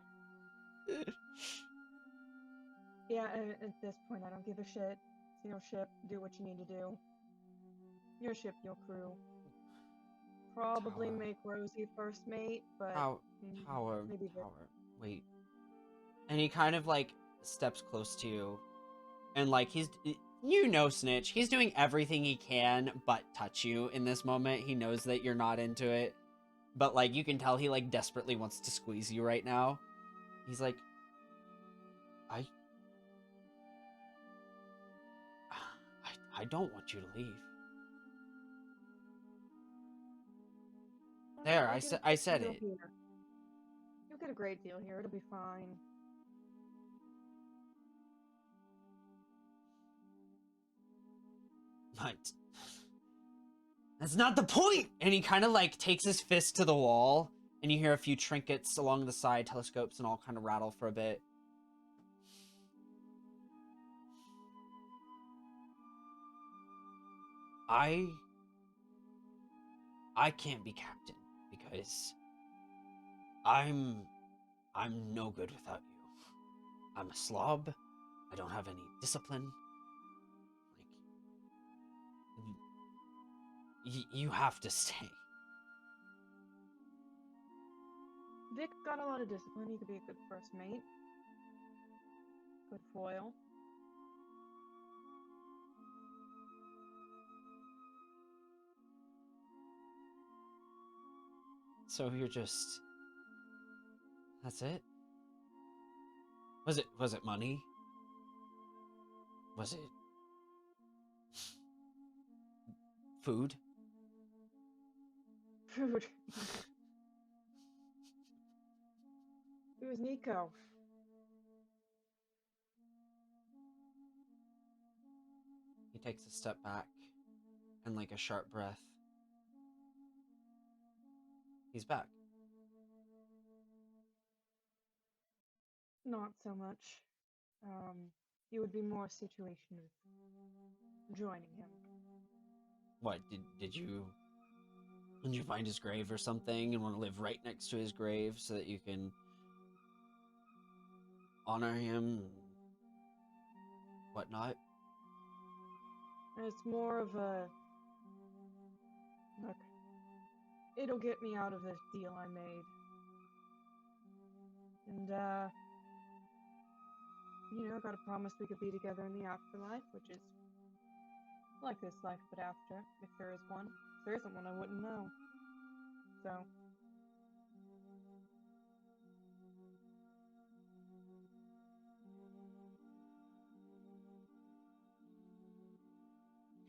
Yeah, at this point, I don't give a shit. It's your ship. Do what you need to do. Your ship, your crew. Probably Tower. make Rosie first mate, but Tower. maybe Wait. And he kind of, like, steps close to you. And, like, Snitch. He's doing everything he can but touch you in this moment. He knows that you're not into it. But, like, you can tell he, like, desperately wants to squeeze you right now. He's like, I don't want you to leave. There, You'll I get said a I great said deal it. here. You'll get a great deal here. It'll be fine. But that's not the point. And he kind of like takes his fist to the wall, and you hear a few trinkets along the side, telescopes and all kind of rattle for a bit. I can't be captain because I'm no good without you. I'm a slob. I don't have any discipline. Like, you have to stay. Vic got a lot of discipline. He could be a good first mate. Good foil. So you're just... That's it? Was it money? Was it food? Food. It was Nico. He takes a step back and like a sharp breath. He's back. Not so much. It would be more a situation of joining him. What, did you find his grave or something and want to live right next to his grave so that you can honor him and whatnot? It's more of a... Look, it'll get me out of this deal I made. And, I gotta promise we could be together in the afterlife, which is like this life, but after, if there is one. If there isn't one, I wouldn't know. So...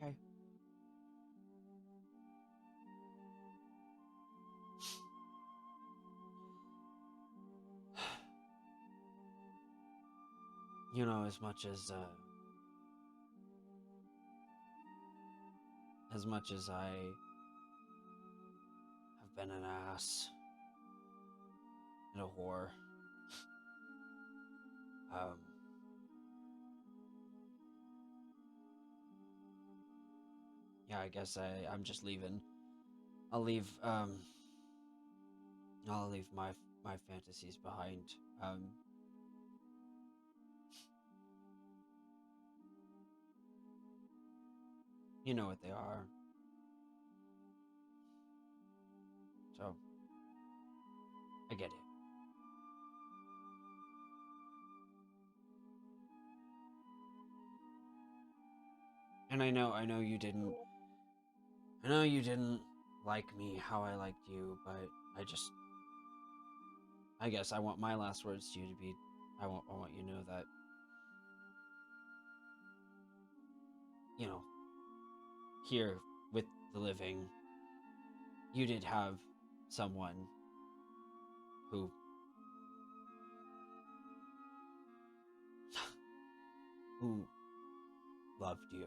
Okay. You know, as much as I have been an ass and a whore, yeah, I guess I'm just leaving. I'll leave my fantasies behind. You know what they are. So, I get it. And I know you didn't like me how I liked you, but I guess I want my last words to you to be, I want you to know that, here with the living, you did have someone who loved you.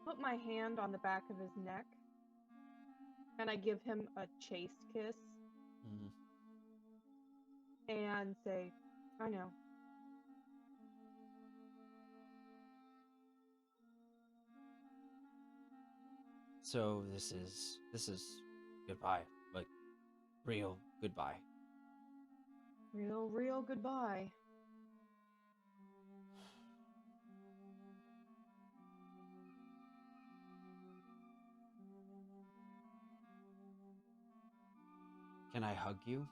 Put my hand on the back of his neck, and I give him a chaste kiss, and say, I know. So this is goodbye, like real goodbye. Real goodbye. Can I hug you?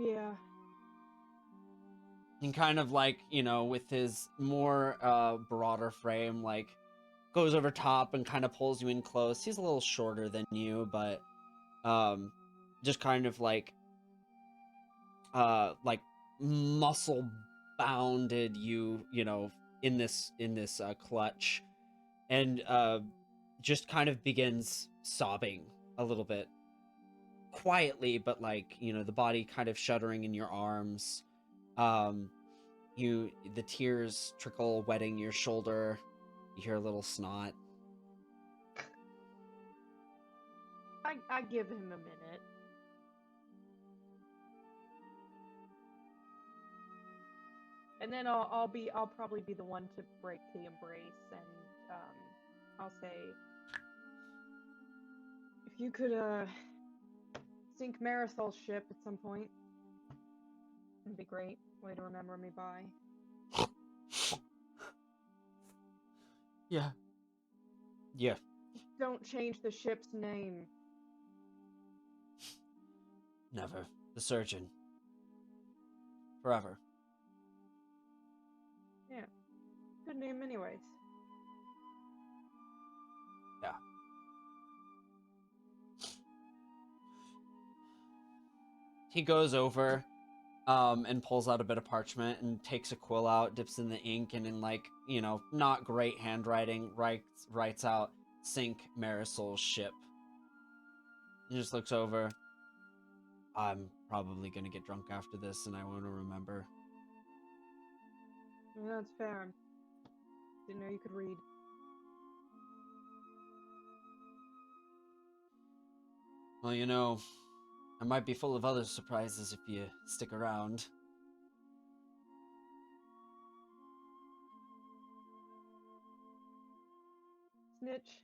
Yeah. And kind of like, with his more broader frame, like goes over top and kind of pulls you in close. He's a little shorter than you, but just kind of like muscle bounded you know, in this clutch, and just kind of begins sobbing a little bit quietly, but like, you know, the body kind of shuddering in your arms. The tears trickle, wetting your shoulder. You hear a little snot. I give him a minute. And then I'll probably be the one to break the embrace, and I'll say, if you could sink Marisol's ship at some point, it'd be great. Way to remember me by. Yeah. Yeah. Don't change the ship's name. Never. The surgeon. Forever. Yeah. Good name anyways. Yeah. He goes over and pulls out a bit of parchment and takes a quill out, dips in the ink, and in, like, you know, not great handwriting, writes out, "Sink Marisol's ship." He just looks over. I'm probably gonna get drunk after this, and I want to remember. Well, that's fair. Didn't know you could read. Well, you know, I might be full of other surprises if you stick around. Snitch.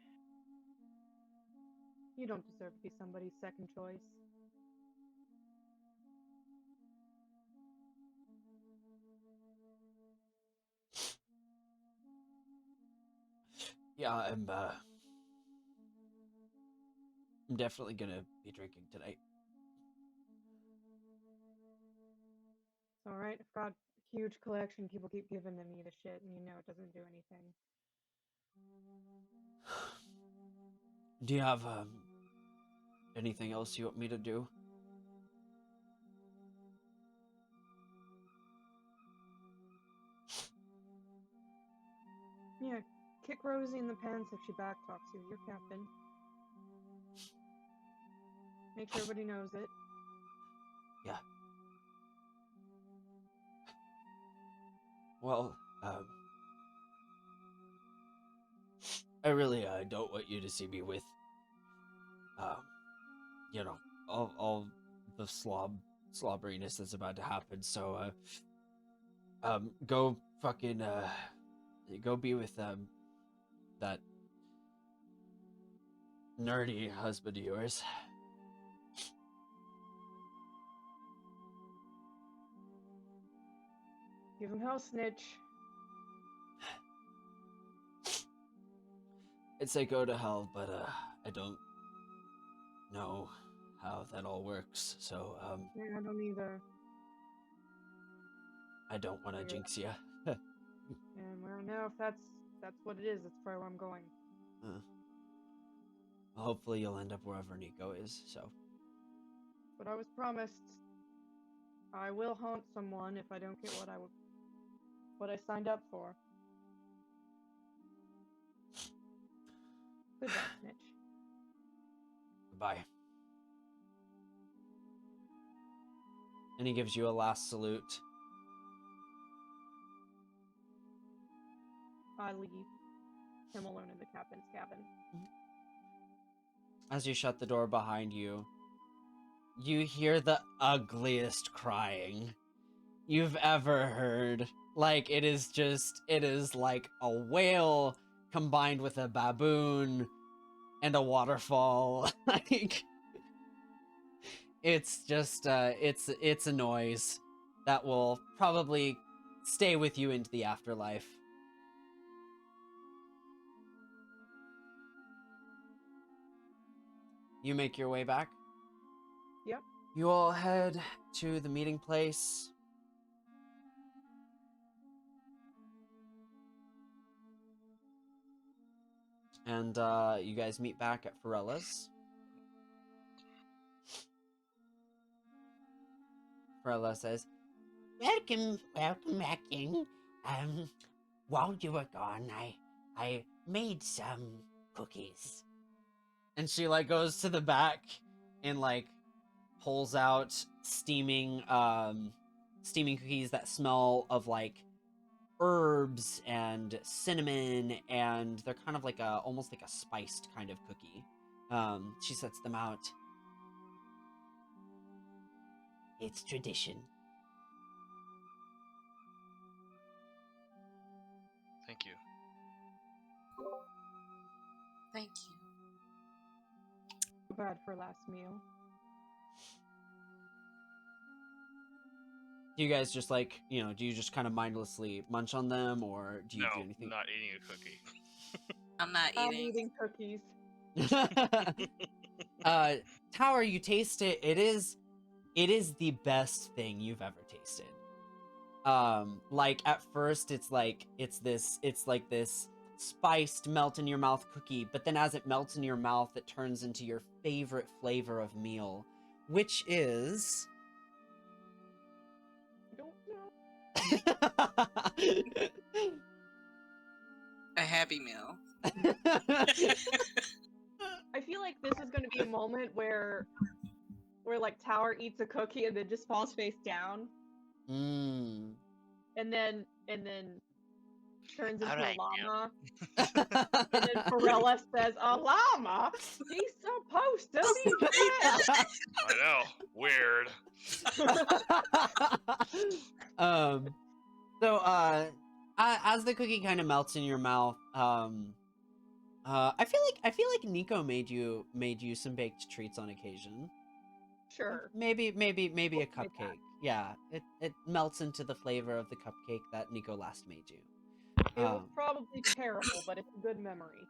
You don't deserve to be somebody's second choice. Yeah, I'm definitely gonna be drinking tonight. It's alright, I've got a huge collection. People keep giving me the shit, and you know it doesn't do anything. Do you have anything else you want me to do? Yeah, kick Rosie in the pants if she backtalks you. You're captain. Make sure everybody knows it. Yeah. Well, I really don't want you to see me with, you know, all the slobberiness that's about to happen. So, go fucking, go be with, that nerdy husband of yours. Give him hell, Snitch. I'd say go to hell, but, I don't know how that all works, so, Yeah, I don't either. I don't want to Yeah. jinx you. And well, now if that's what it is, that's probably where I'm going. Well, hopefully you'll end up wherever Nico is, so. But I was promised. I will haunt someone if I don't get what I signed up for. Goodbye, Snitch. Goodbye. And he gives you a last salute. I leave him alone in the captain's cabin. As you shut the door behind you, you hear the ugliest crying you've ever heard. Like, it is like a whale combined with a baboon and a waterfall. Like, it's just, it's a noise that will probably stay with you into the afterlife. You make your way back? Yep. You all head to the meeting place. And you guys meet back at Pharella's. Pharella says, "Well, welcome back in. While you were gone, I made some cookies. And she like goes to the back and like pulls out steaming cookies that smell of like herbs and cinnamon, and they're kind of like almost like a spiced kind of cookie. She sets them out. It's tradition. Thank you. Thank you. Bad for last meal. Do you guys just like, do you just kind of mindlessly munch on them, or do you do anything? Not eating a cookie. I'm not I'm eating. eating cookies. Tower, you taste it. It is the best thing you've ever tasted. Like at first it's like this spiced melt in your mouth cookie, but then as it melts in your mouth, it turns into your favorite flavor of meal, which is I don't know. A Happy Meal. I feel like this is going to be a moment where like Tower eats a cookie and then just falls face down, Mm. and then turns into Alright, a llama. Yeah. And then Perella says, "A llama? He's supposed to be dead." I know. Weird. So as the cookie kind of melts in your mouth, I feel like Nico made you some baked treats on occasion. Sure. Maybe a We'll say cupcake. that. Yeah, it melts into the flavor of the cupcake that Nico last made you. It was probably terrible, but it's a good memory.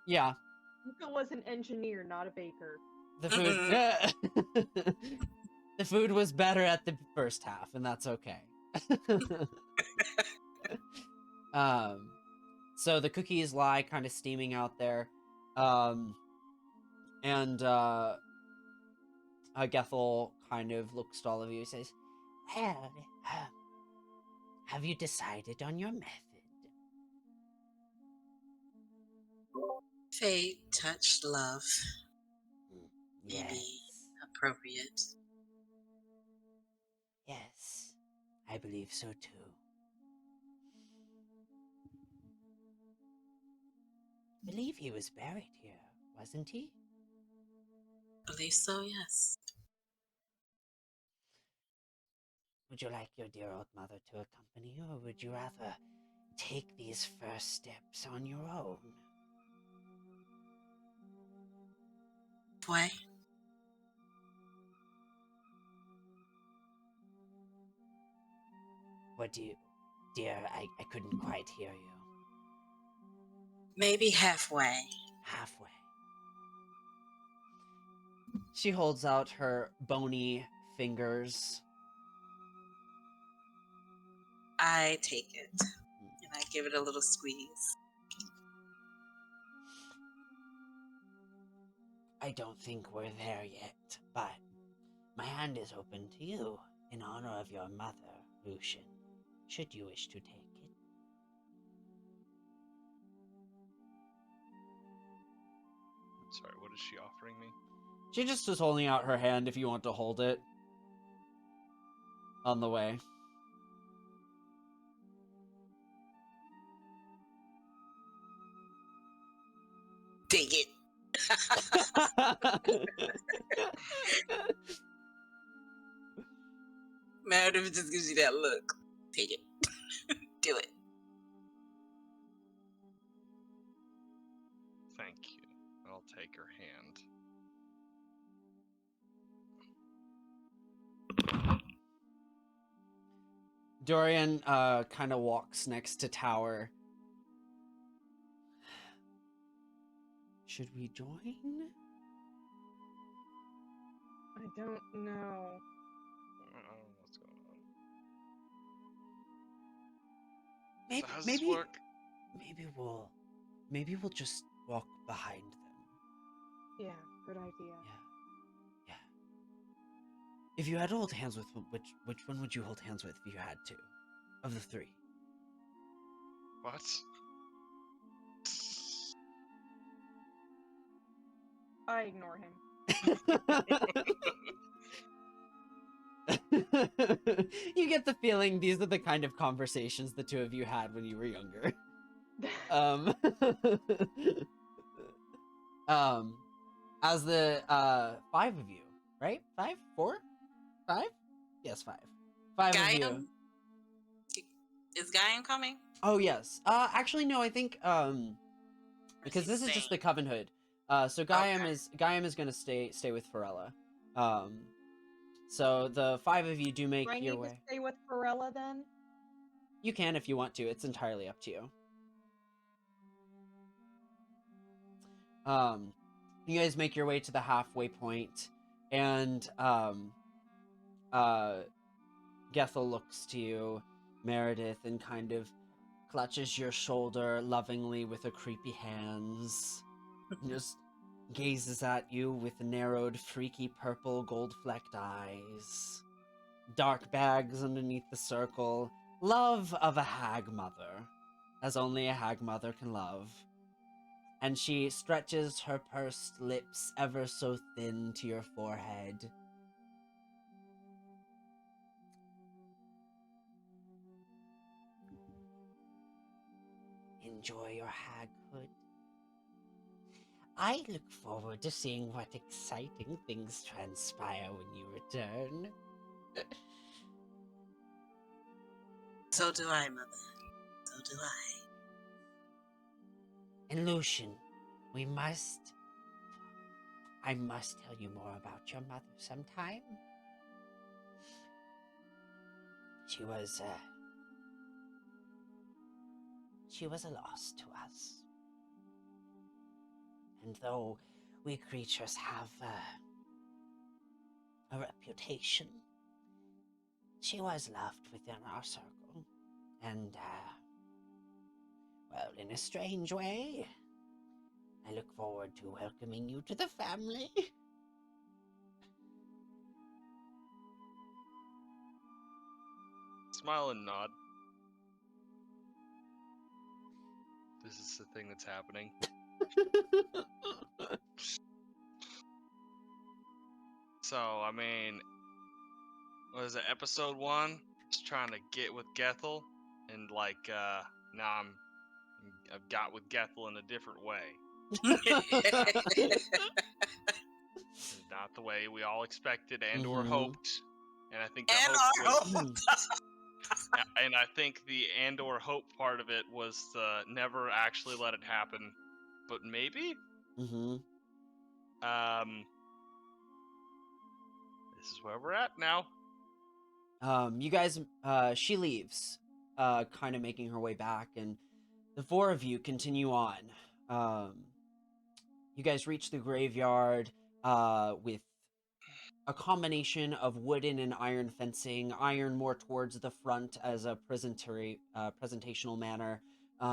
Yeah. Nico was an engineer, not a baker. The food the food was better at the first half, and that's okay. So the cookies lie kind of steaming out there. And Gethel kind of looks to all of you and says, Well, have you decided on your method? Fate, touch, love. Yes. Maybe appropriate. Yes, I believe so too. I believe he was buried here, wasn't he? Believe so, yes. Would you like your dear old mother to accompany you, or would you rather take these first steps on your own? Boy, What do you... Dear, I couldn't quite hear you. maybe halfway. Halfway. she holds out her bony fingers. I take it and I give it a little squeeze. I don't think we're there yet, but my hand is open to you in honor of your mother, Lucian, should you wish to take it. Sorry, what is she offering me? She just is holding out her hand if you want to hold it. On the way. Take it. Meredith just gives you that look. Take it. Do it. Thank you. I'll take her hand. Dorian kind of walks next to Tower. Should we join? I don't know. I don't know what's going on. Maybe, So how's this work? maybe we'll just walk behind them. Yeah, good idea. Yeah. If you had to hold hands with which one would you hold hands with if you had to, of the three? What? I ignore him. You get the feeling these are the kind of conversations the two of you had when you were younger. Um, as the five of you, right? Five, four, five? Yes, five. Five of you. Gaiam? Is Gaiam coming? Oh yes. Actually no, I think because this is just the Covenhood. So Gaiam is gonna stay with Pharrella. So the five of you do make Do I your need way. to stay with Pharrella then? You can if you want to. It's entirely up to you. You guys make your way to the halfway point, and Gethel looks to you, Meredith, and kind of clutches your shoulder lovingly with her creepy hands. And just gazes at you with narrowed, freaky purple, gold-flecked eyes. Dark bags underneath the circle. Love of a hag mother, as only a hag mother can love. And she stretches her pursed lips ever so thin to your forehead. Enjoy your haghood. I look forward to seeing what exciting things transpire when you return. So do I, Mother. So do I. And Lucian, I must tell you more about your mother sometime. She was a loss to us. And though we creatures have a reputation, she was loved within our circle. And, well, in a strange way, I look forward to welcoming you to the family. Smile and nod. This is the thing that's happening. So, I mean, what is it, episode 1? Just trying to get with Gethel, and like, now I've got with Gethel in a different way. It's not the way we all expected and or hoped. And I think the and I think the and or hope part of it was never actually let it happen. But maybe? This is where we're at now. You guys, she leaves, kind of making her way back, and the four of you continue on. You guys reach the graveyard, with a combination of wooden and iron fencing, iron more towards the front as a presentational manner.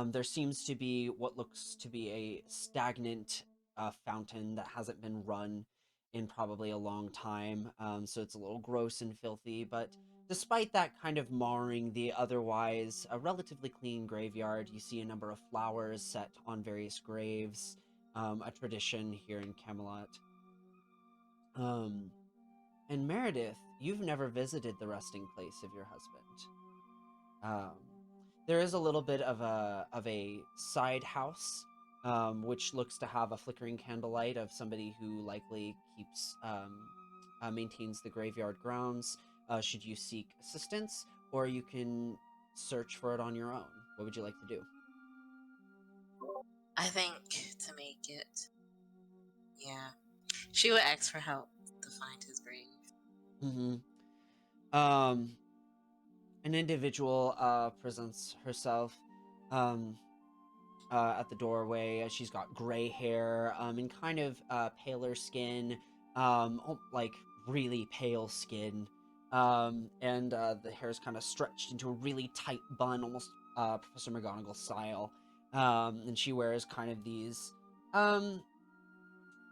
There seems to be what looks to be a stagnant fountain that hasn't been run in probably a long time, so it's a little gross and filthy, but despite that kind of marring the otherwise a relatively clean graveyard, you see a number of flowers set on various graves, a tradition here in Camelot. And Meredith, you've never visited the resting place of your husband. There is a little bit of a side house, which looks to have a flickering candlelight of somebody who likely maintains the graveyard grounds, should you seek assistance, or you can search for it on your own. What would you like to do? I think to make it, she would ask for help to find his grave. An individual presents herself at the doorway. She's got gray hair and kind of paler skin, like really pale skin, and the hair is kind of stretched into a really tight bun, almost Professor McGonagall style, and she wears kind of these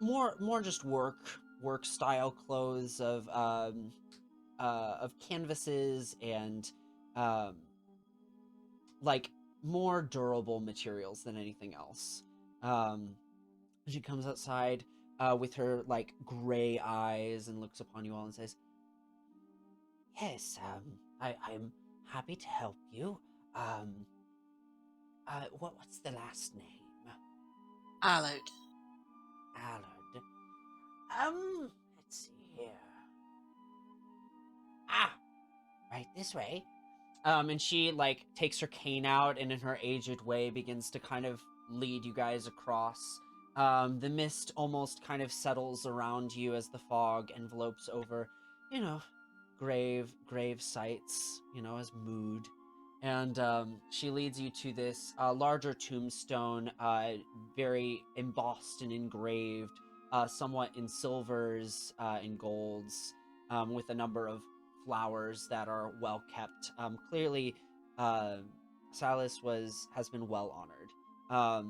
more just work work style clothes of canvases and like more durable materials than anything else. She comes outside with her like gray eyes and looks upon you all and says, Yes, I'm happy to help you. What's the last name? Allard. Allard. Let's see here. Ah, right this way. and she like takes her cane out and in her aged way begins to kind of lead you guys across. The mist almost kind of settles around you as the fog envelopes over, you know, grave sights, as mood. And she leads you to this larger tombstone, very embossed and engraved, somewhat in silvers and golds, with a number of flowers that are well kept. Clearly, Silas has been well honored.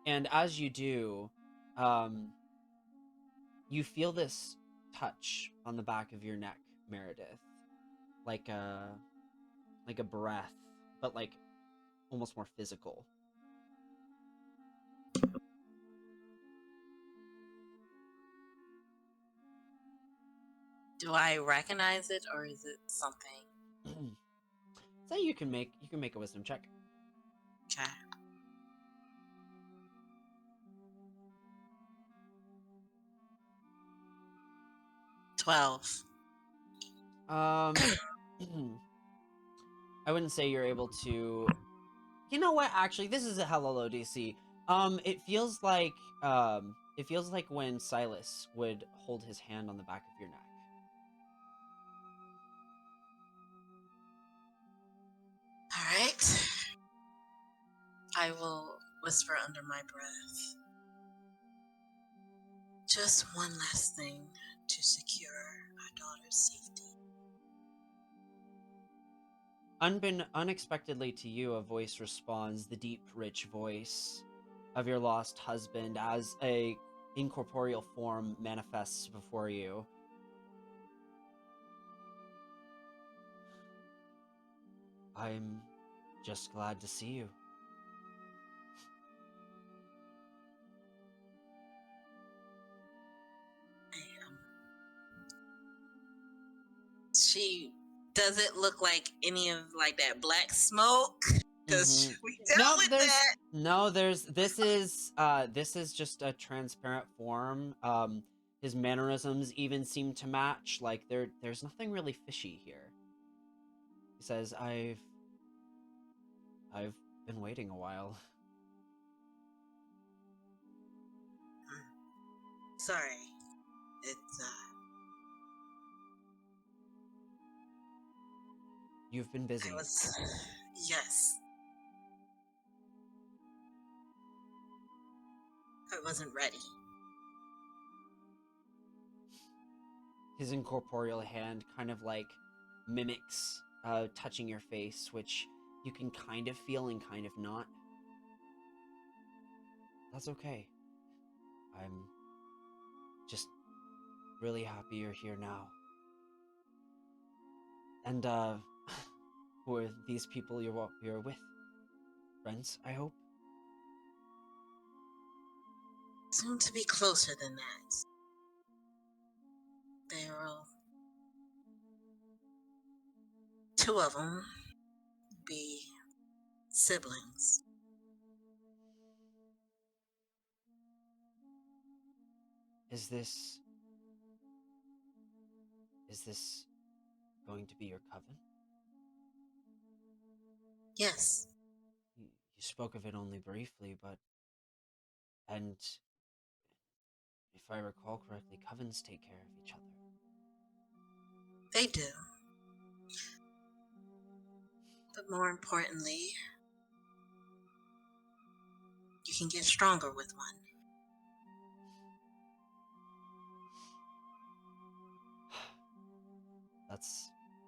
And as you do, you feel this touch on the back of your neck, Meredith, like a breath, but like almost more physical. Do I recognize it, or is it something? So you can make a wisdom check. Okay. $12. I wouldn't say you're able to. You know what? Actually, this is a hella low DC. It feels like when Silas would hold his hand on the back of your neck. All right. I will whisper under my breath. Just one last thing to secure our daughter's safety. Unexpectedly to you, a voice responds, the deep, rich voice of your lost husband, as a incorporeal form manifests before you. I'm just glad to see you. She does it look like any of like that black smoke? Because we dealt with that. No, this is just a transparent form. His mannerisms even seem to match. Like there's nothing really fishy here. He says, I've been waiting a while. Sorry. It's You've been busy. Yes. I wasn't ready. His incorporeal hand kind of like mimics touching your face, which you can kind of feel and kind of not. That's okay. I'm just really happy you're here now. And who are these people you're with? Friends, I hope? Soon to be closer than that. They will. Two of them be siblings. Is this going to be your coven? Yes. You spoke of it only briefly, and if I recall correctly, covens take care of each other. They do. But more importantly, you can get stronger with one.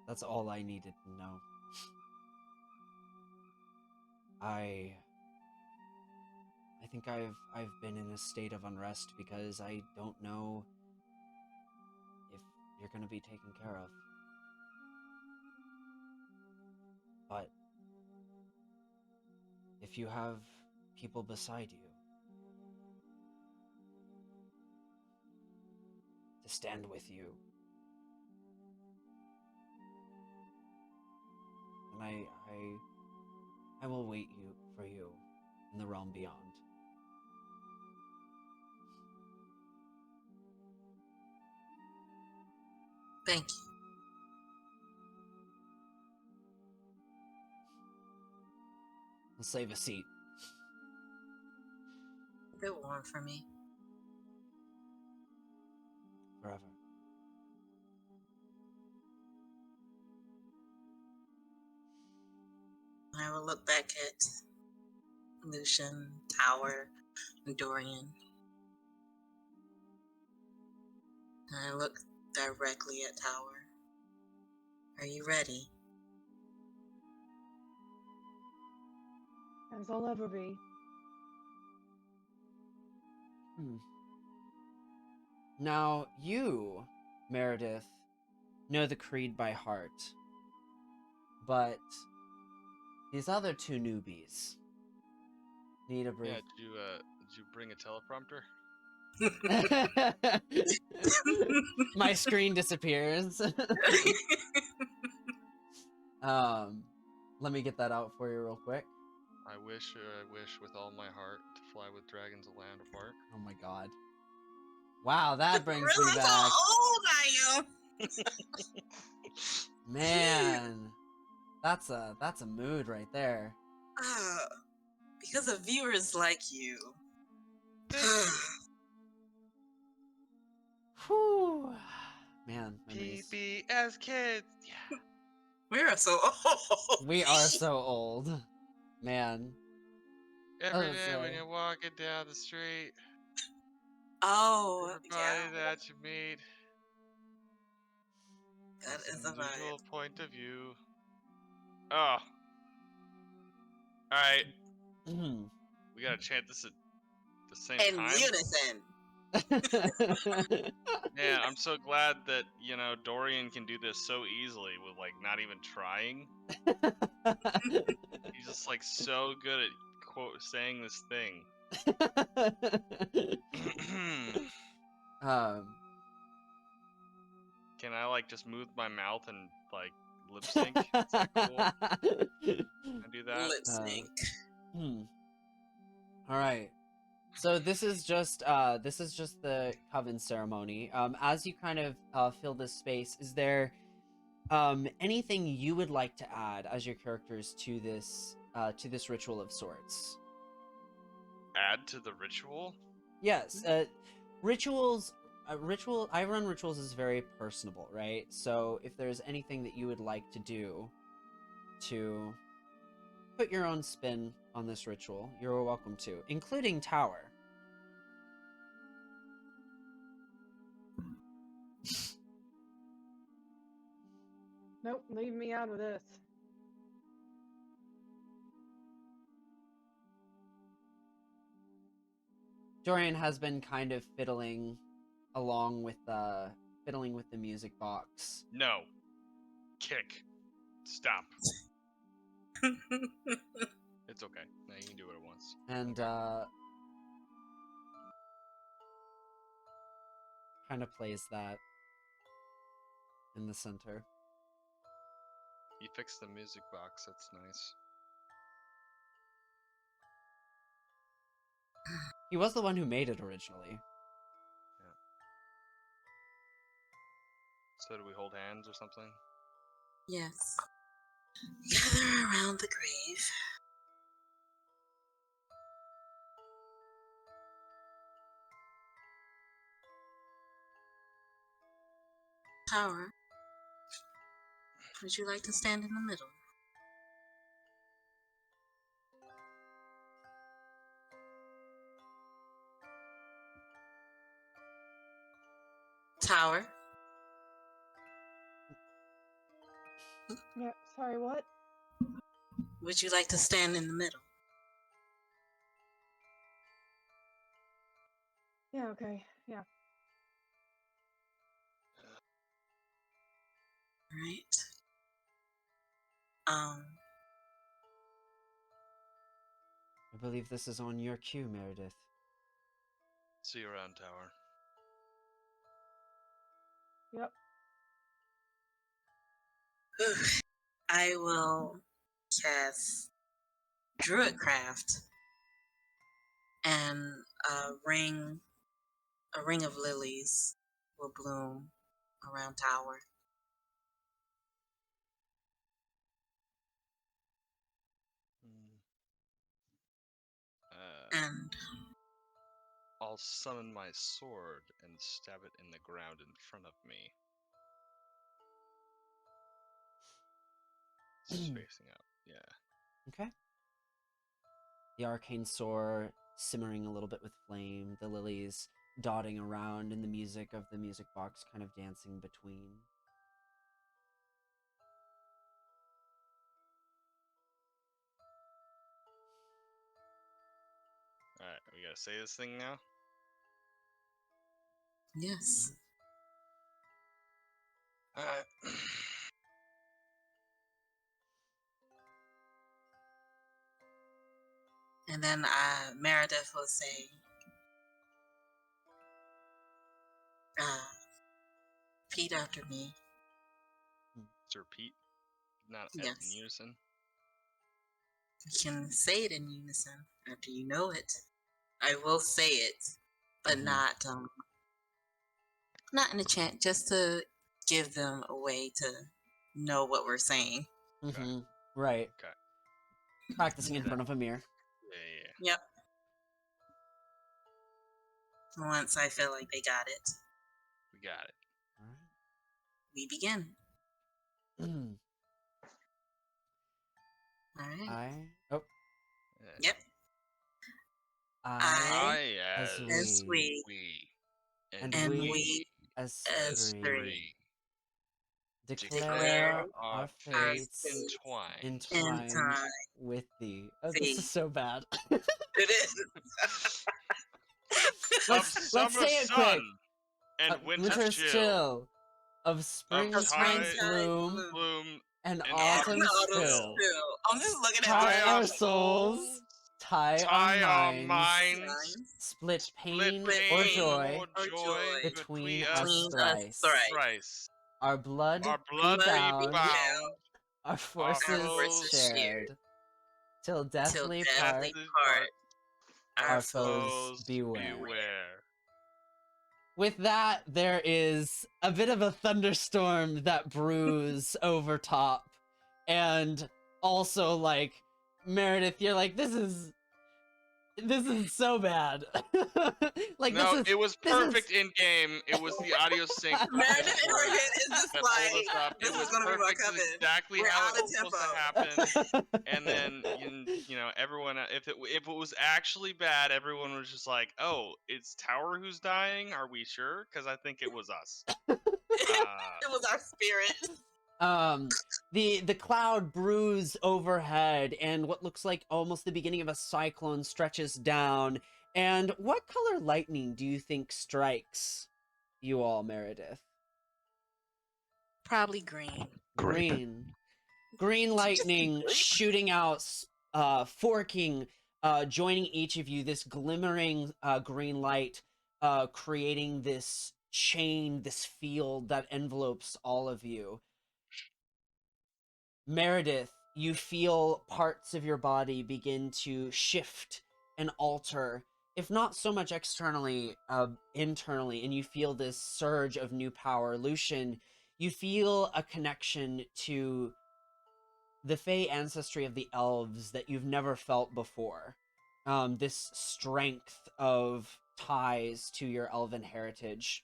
That's all I needed to know. I think I've been in a state of unrest because I don't know if you're gonna be taken care of. But if you have people beside you to stand with you, then I will wait for you in the realm beyond. Thank you. I'll save a seat. A bit warm for me. Forever. I will look back at Lucian, Tower, and Dorian. And I look directly at Tower. Are you ready? As I'll ever be. Now, you, Meredith, know the creed by heart. But these other two newbies need a brief... Yeah, did you bring a teleprompter? My screen disappears. Let me get that out for you real quick. I wish with all my heart to fly with dragons a land apart. Oh my god. Wow, that brings me Realize back. how old I am. Man, that's a mood right there. Because of viewers like you. Whew. Man, memories. PBS kids. Yeah. We are so old. We are so old. Man. Every Oh, day sorry. when you're walking down the street, Oh, everybody yeah. that you meet That has is an a vibe. individual point of view. Oh. Alright. We gotta chant this at the same In time. unison. Man, I'm so glad that, Dorian can do this so easily with, not even trying. He's just, so good at, saying this thing. Can I, just move my mouth and, lip sync? Is that cool? Can I do that? Lip sync. Alright. So this is just the coven ceremony. As you kind of fill this space, is there anything you would like to add as your characters to this ritual of sorts? Add to the ritual? Yes. Rituals. I run rituals as very personable, right? So if there's anything that you would like to do to put your own spin on this ritual, you're welcome to, including Tower. Nope, leave me out of this. Dorian has been kind of fiddling along with the music box. No. Kick. Stop. It's okay. No, you can do it at once. And kind of plays that in the center. You fixed the music box. That's nice. He was the one who made it originally. Yeah. So do we hold hands or something? Yes. Gather around the grave. Tower, would you like to stand in the middle? Tower? Yeah, sorry, what? Would you like to stand in the middle? Yeah, okay. Yeah. Right. I believe this is on your cue, Meredith. See you around, Tower. Yep. I will cast Druidcraft, and a ring of lilies will bloom around Tower. And I'll summon my sword and stab it in the ground in front of me. It's facing up, yeah. Okay. The arcane sword simmering a little bit with flame, the lilies dotting around, and the music of the music box kind of dancing between. Alright, we gotta say this thing now? yes. Alright. And then Meredith will say, repeat after me. To repeat, not Yes. in unison. You can say it in unison after you know it. I will say it, but not in a chant, just to give them a way to know what we're saying. Mm-hmm. Right. Okay. Practicing in front of a mirror. Yeah. Yep. Once I feel like they got it, We got it. we begin. Mm. All right. Oh. Yep. I as we, and and we we as as three three declare our fates entwined entwined with thee. Oh, this is so bad. It is. let's say it sun quick. and Winter's chill. Of springtime's bloom and autumn's spill. I'm just looking at Tie our souls, tie our minds, split pain or joy between us thrice. Our blood be bound, our forces shared, till deathly part, our foes beware. With that, there is a bit of a thunderstorm that brews over top. And also, like, Meredith, you're like, this is so bad. Like, no, it was perfect in game. It was the audio sync. Meredith in her head is just like, it was gonna perfect. Be my exactly We're how out it of was supposed to happen. And then you know everyone. If it was actually bad, everyone was just like, "Oh, it's Tower who's dying. Are we sure? Because I think it was us." It was our spirit. The cloud brews overhead, and what looks like almost the beginning of a cyclone stretches down. And what color lightning do you think strikes you all, Meredith? Probably green. Green lightning shooting out, forking, joining each of you. This glimmering green light, creating this chain, this field that envelopes all of you. Meredith, you feel parts of your body begin to shift and alter, if not so much externally, internally, and you feel this surge of new power. Lucian, you feel a connection to the Fey ancestry of the elves that you've never felt before. This strength of ties to your elven heritage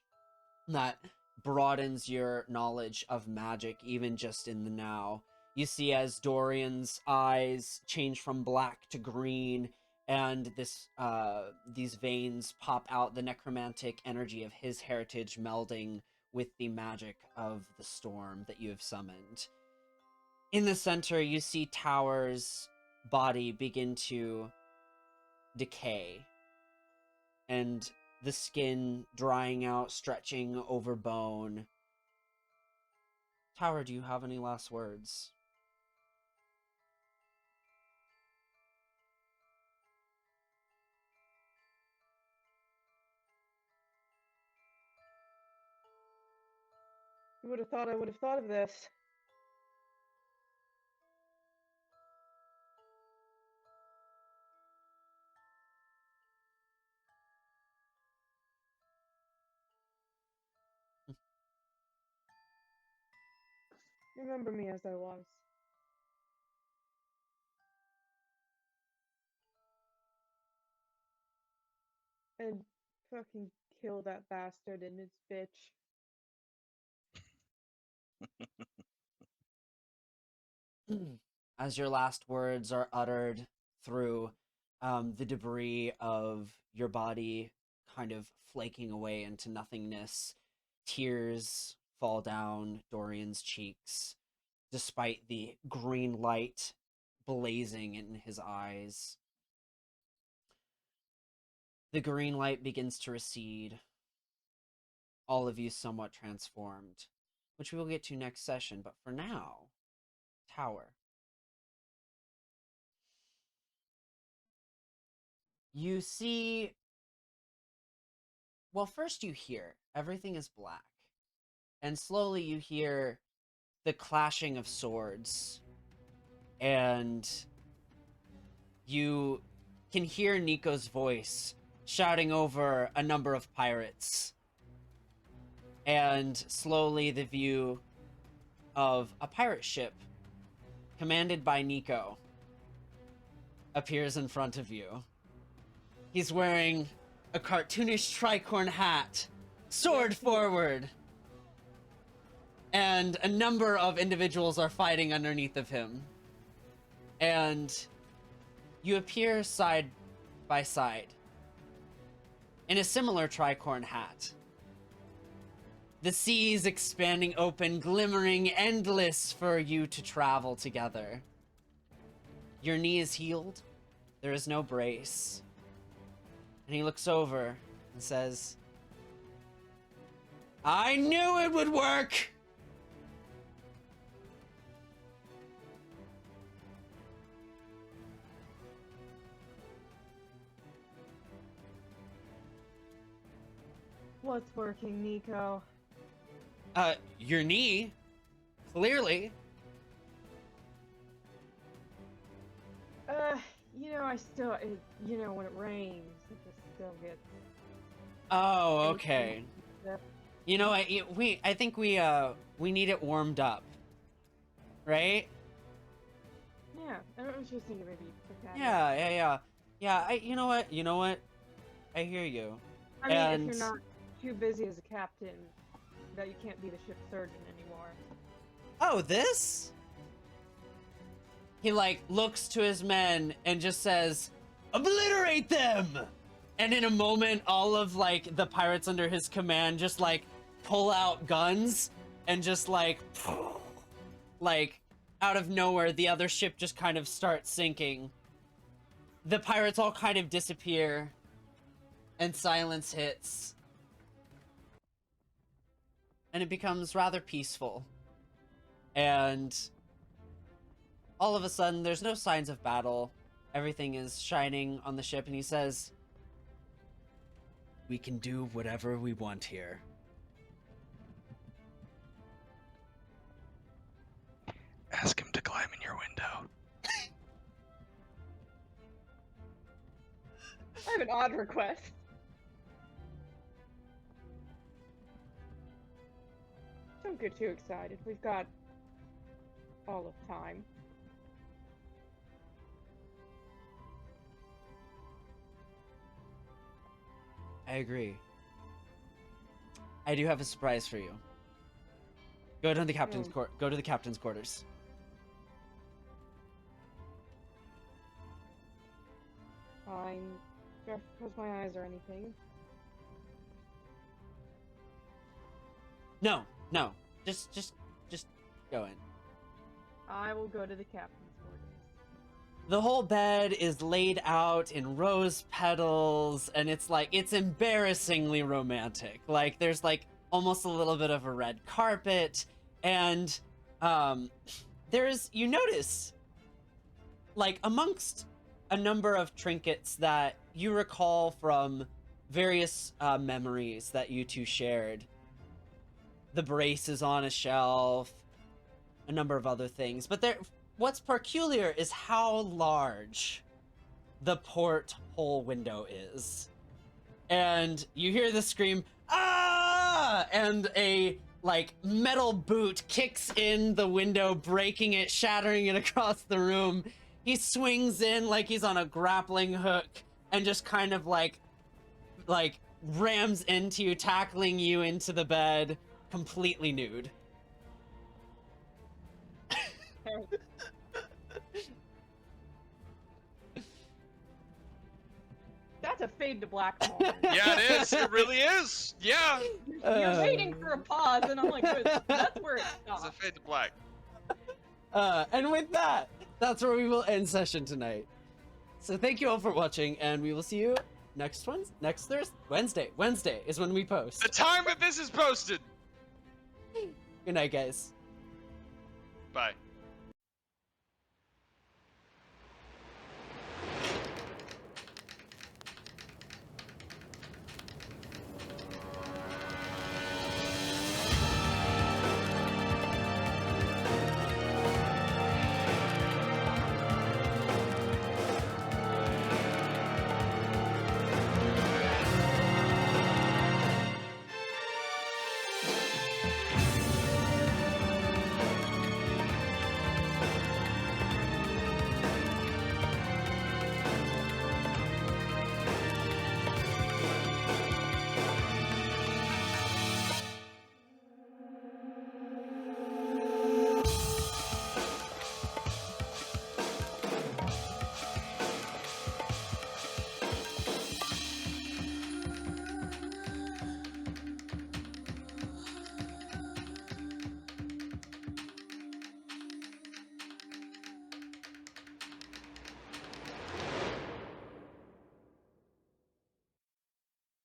that broadens your knowledge of magic even just in the now. You see as Dorian's eyes change from black to green, and these veins pop out, the necromantic energy of his heritage melding with the magic of the storm that you have summoned. In the center, you see Tower's body begin to decay, and the skin drying out, stretching over bone. Tower, do you have any last words? You would have thought I would have thought of this. Remember me as I was. And fucking kill that bastard and his bitch. As your last words are uttered through the debris of your body kind of flaking away into nothingness, tears fall down Dorian's cheeks, despite the green light blazing in his eyes. The green light begins to recede, all of you somewhat transformed, which we will get to next session, but for now, Tower. You see... Well, first you hear, everything is black. And slowly you hear the clashing of swords. And you can hear Nico's voice shouting over a number of pirates. And slowly the view of a pirate ship commanded by Nico appears in front of you. He's wearing a cartoonish tricorn hat, sword forward, and a number of individuals are fighting underneath of him. And you appear side by side in a similar tricorn hat. The seas expanding open, glimmering endless for you to travel together. Your knee is healed. There is no brace. And he looks over and says, I knew it would work! What's working, Nico? Your knee? Clearly. I still, when it rains, it just still gets... Oh, okay. You know, I think we need it warmed up. Right? Yeah, I was just thinking maybe for that. Yeah, you know what? I hear you. I mean, if you're not too busy as a captain, that you can't be the ship surgeon anymore. Oh, this? He, looks to his men and just says, obliterate them! And in a moment, all of, the pirates under his command just, pull out guns and just, out of nowhere, the other ship just kind of starts sinking. The pirates all kind of disappear, and silence hits. And it becomes rather peaceful. And all of a sudden, there's no signs of battle. Everything is shining on the ship, and he says, we can do whatever we want here. Ask him to climb in your window. I have an odd request. Don't get too excited. We've got all of time. I agree. I do have a surprise for you. Go to the captain's go to the captain's quarters. Fine. Do I have to close my eyes or anything? No. Just go in. I will go to the captain's quarters. the whole bed is laid out in rose petals, and it's like, it's embarrassingly romantic. Like, there's like almost a little bit of a red carpet, and you notice, like, amongst a number of trinkets that you recall from various memories that you two shared, the brace is on a shelf, a number of other things, but what's peculiar is how large the porthole window is. And you hear the scream, "Ah!" And a, like, metal boot kicks in the window, breaking it, shattering it across the room. He swings in like he's on a grappling hook and just kind of like rams into you, tackling you into the bed, completely nude. That's a fade to black moment. Yeah, it is. It really is. Yeah. You're waiting for a pause, and I'm like, that's where it It's a stops. fade to black. And with that, that's where we will end session tonight. So thank you all for watching, and we will see you next Thursday. Wednesday is when we post. The time that this is posted. Good night, guys. Bye.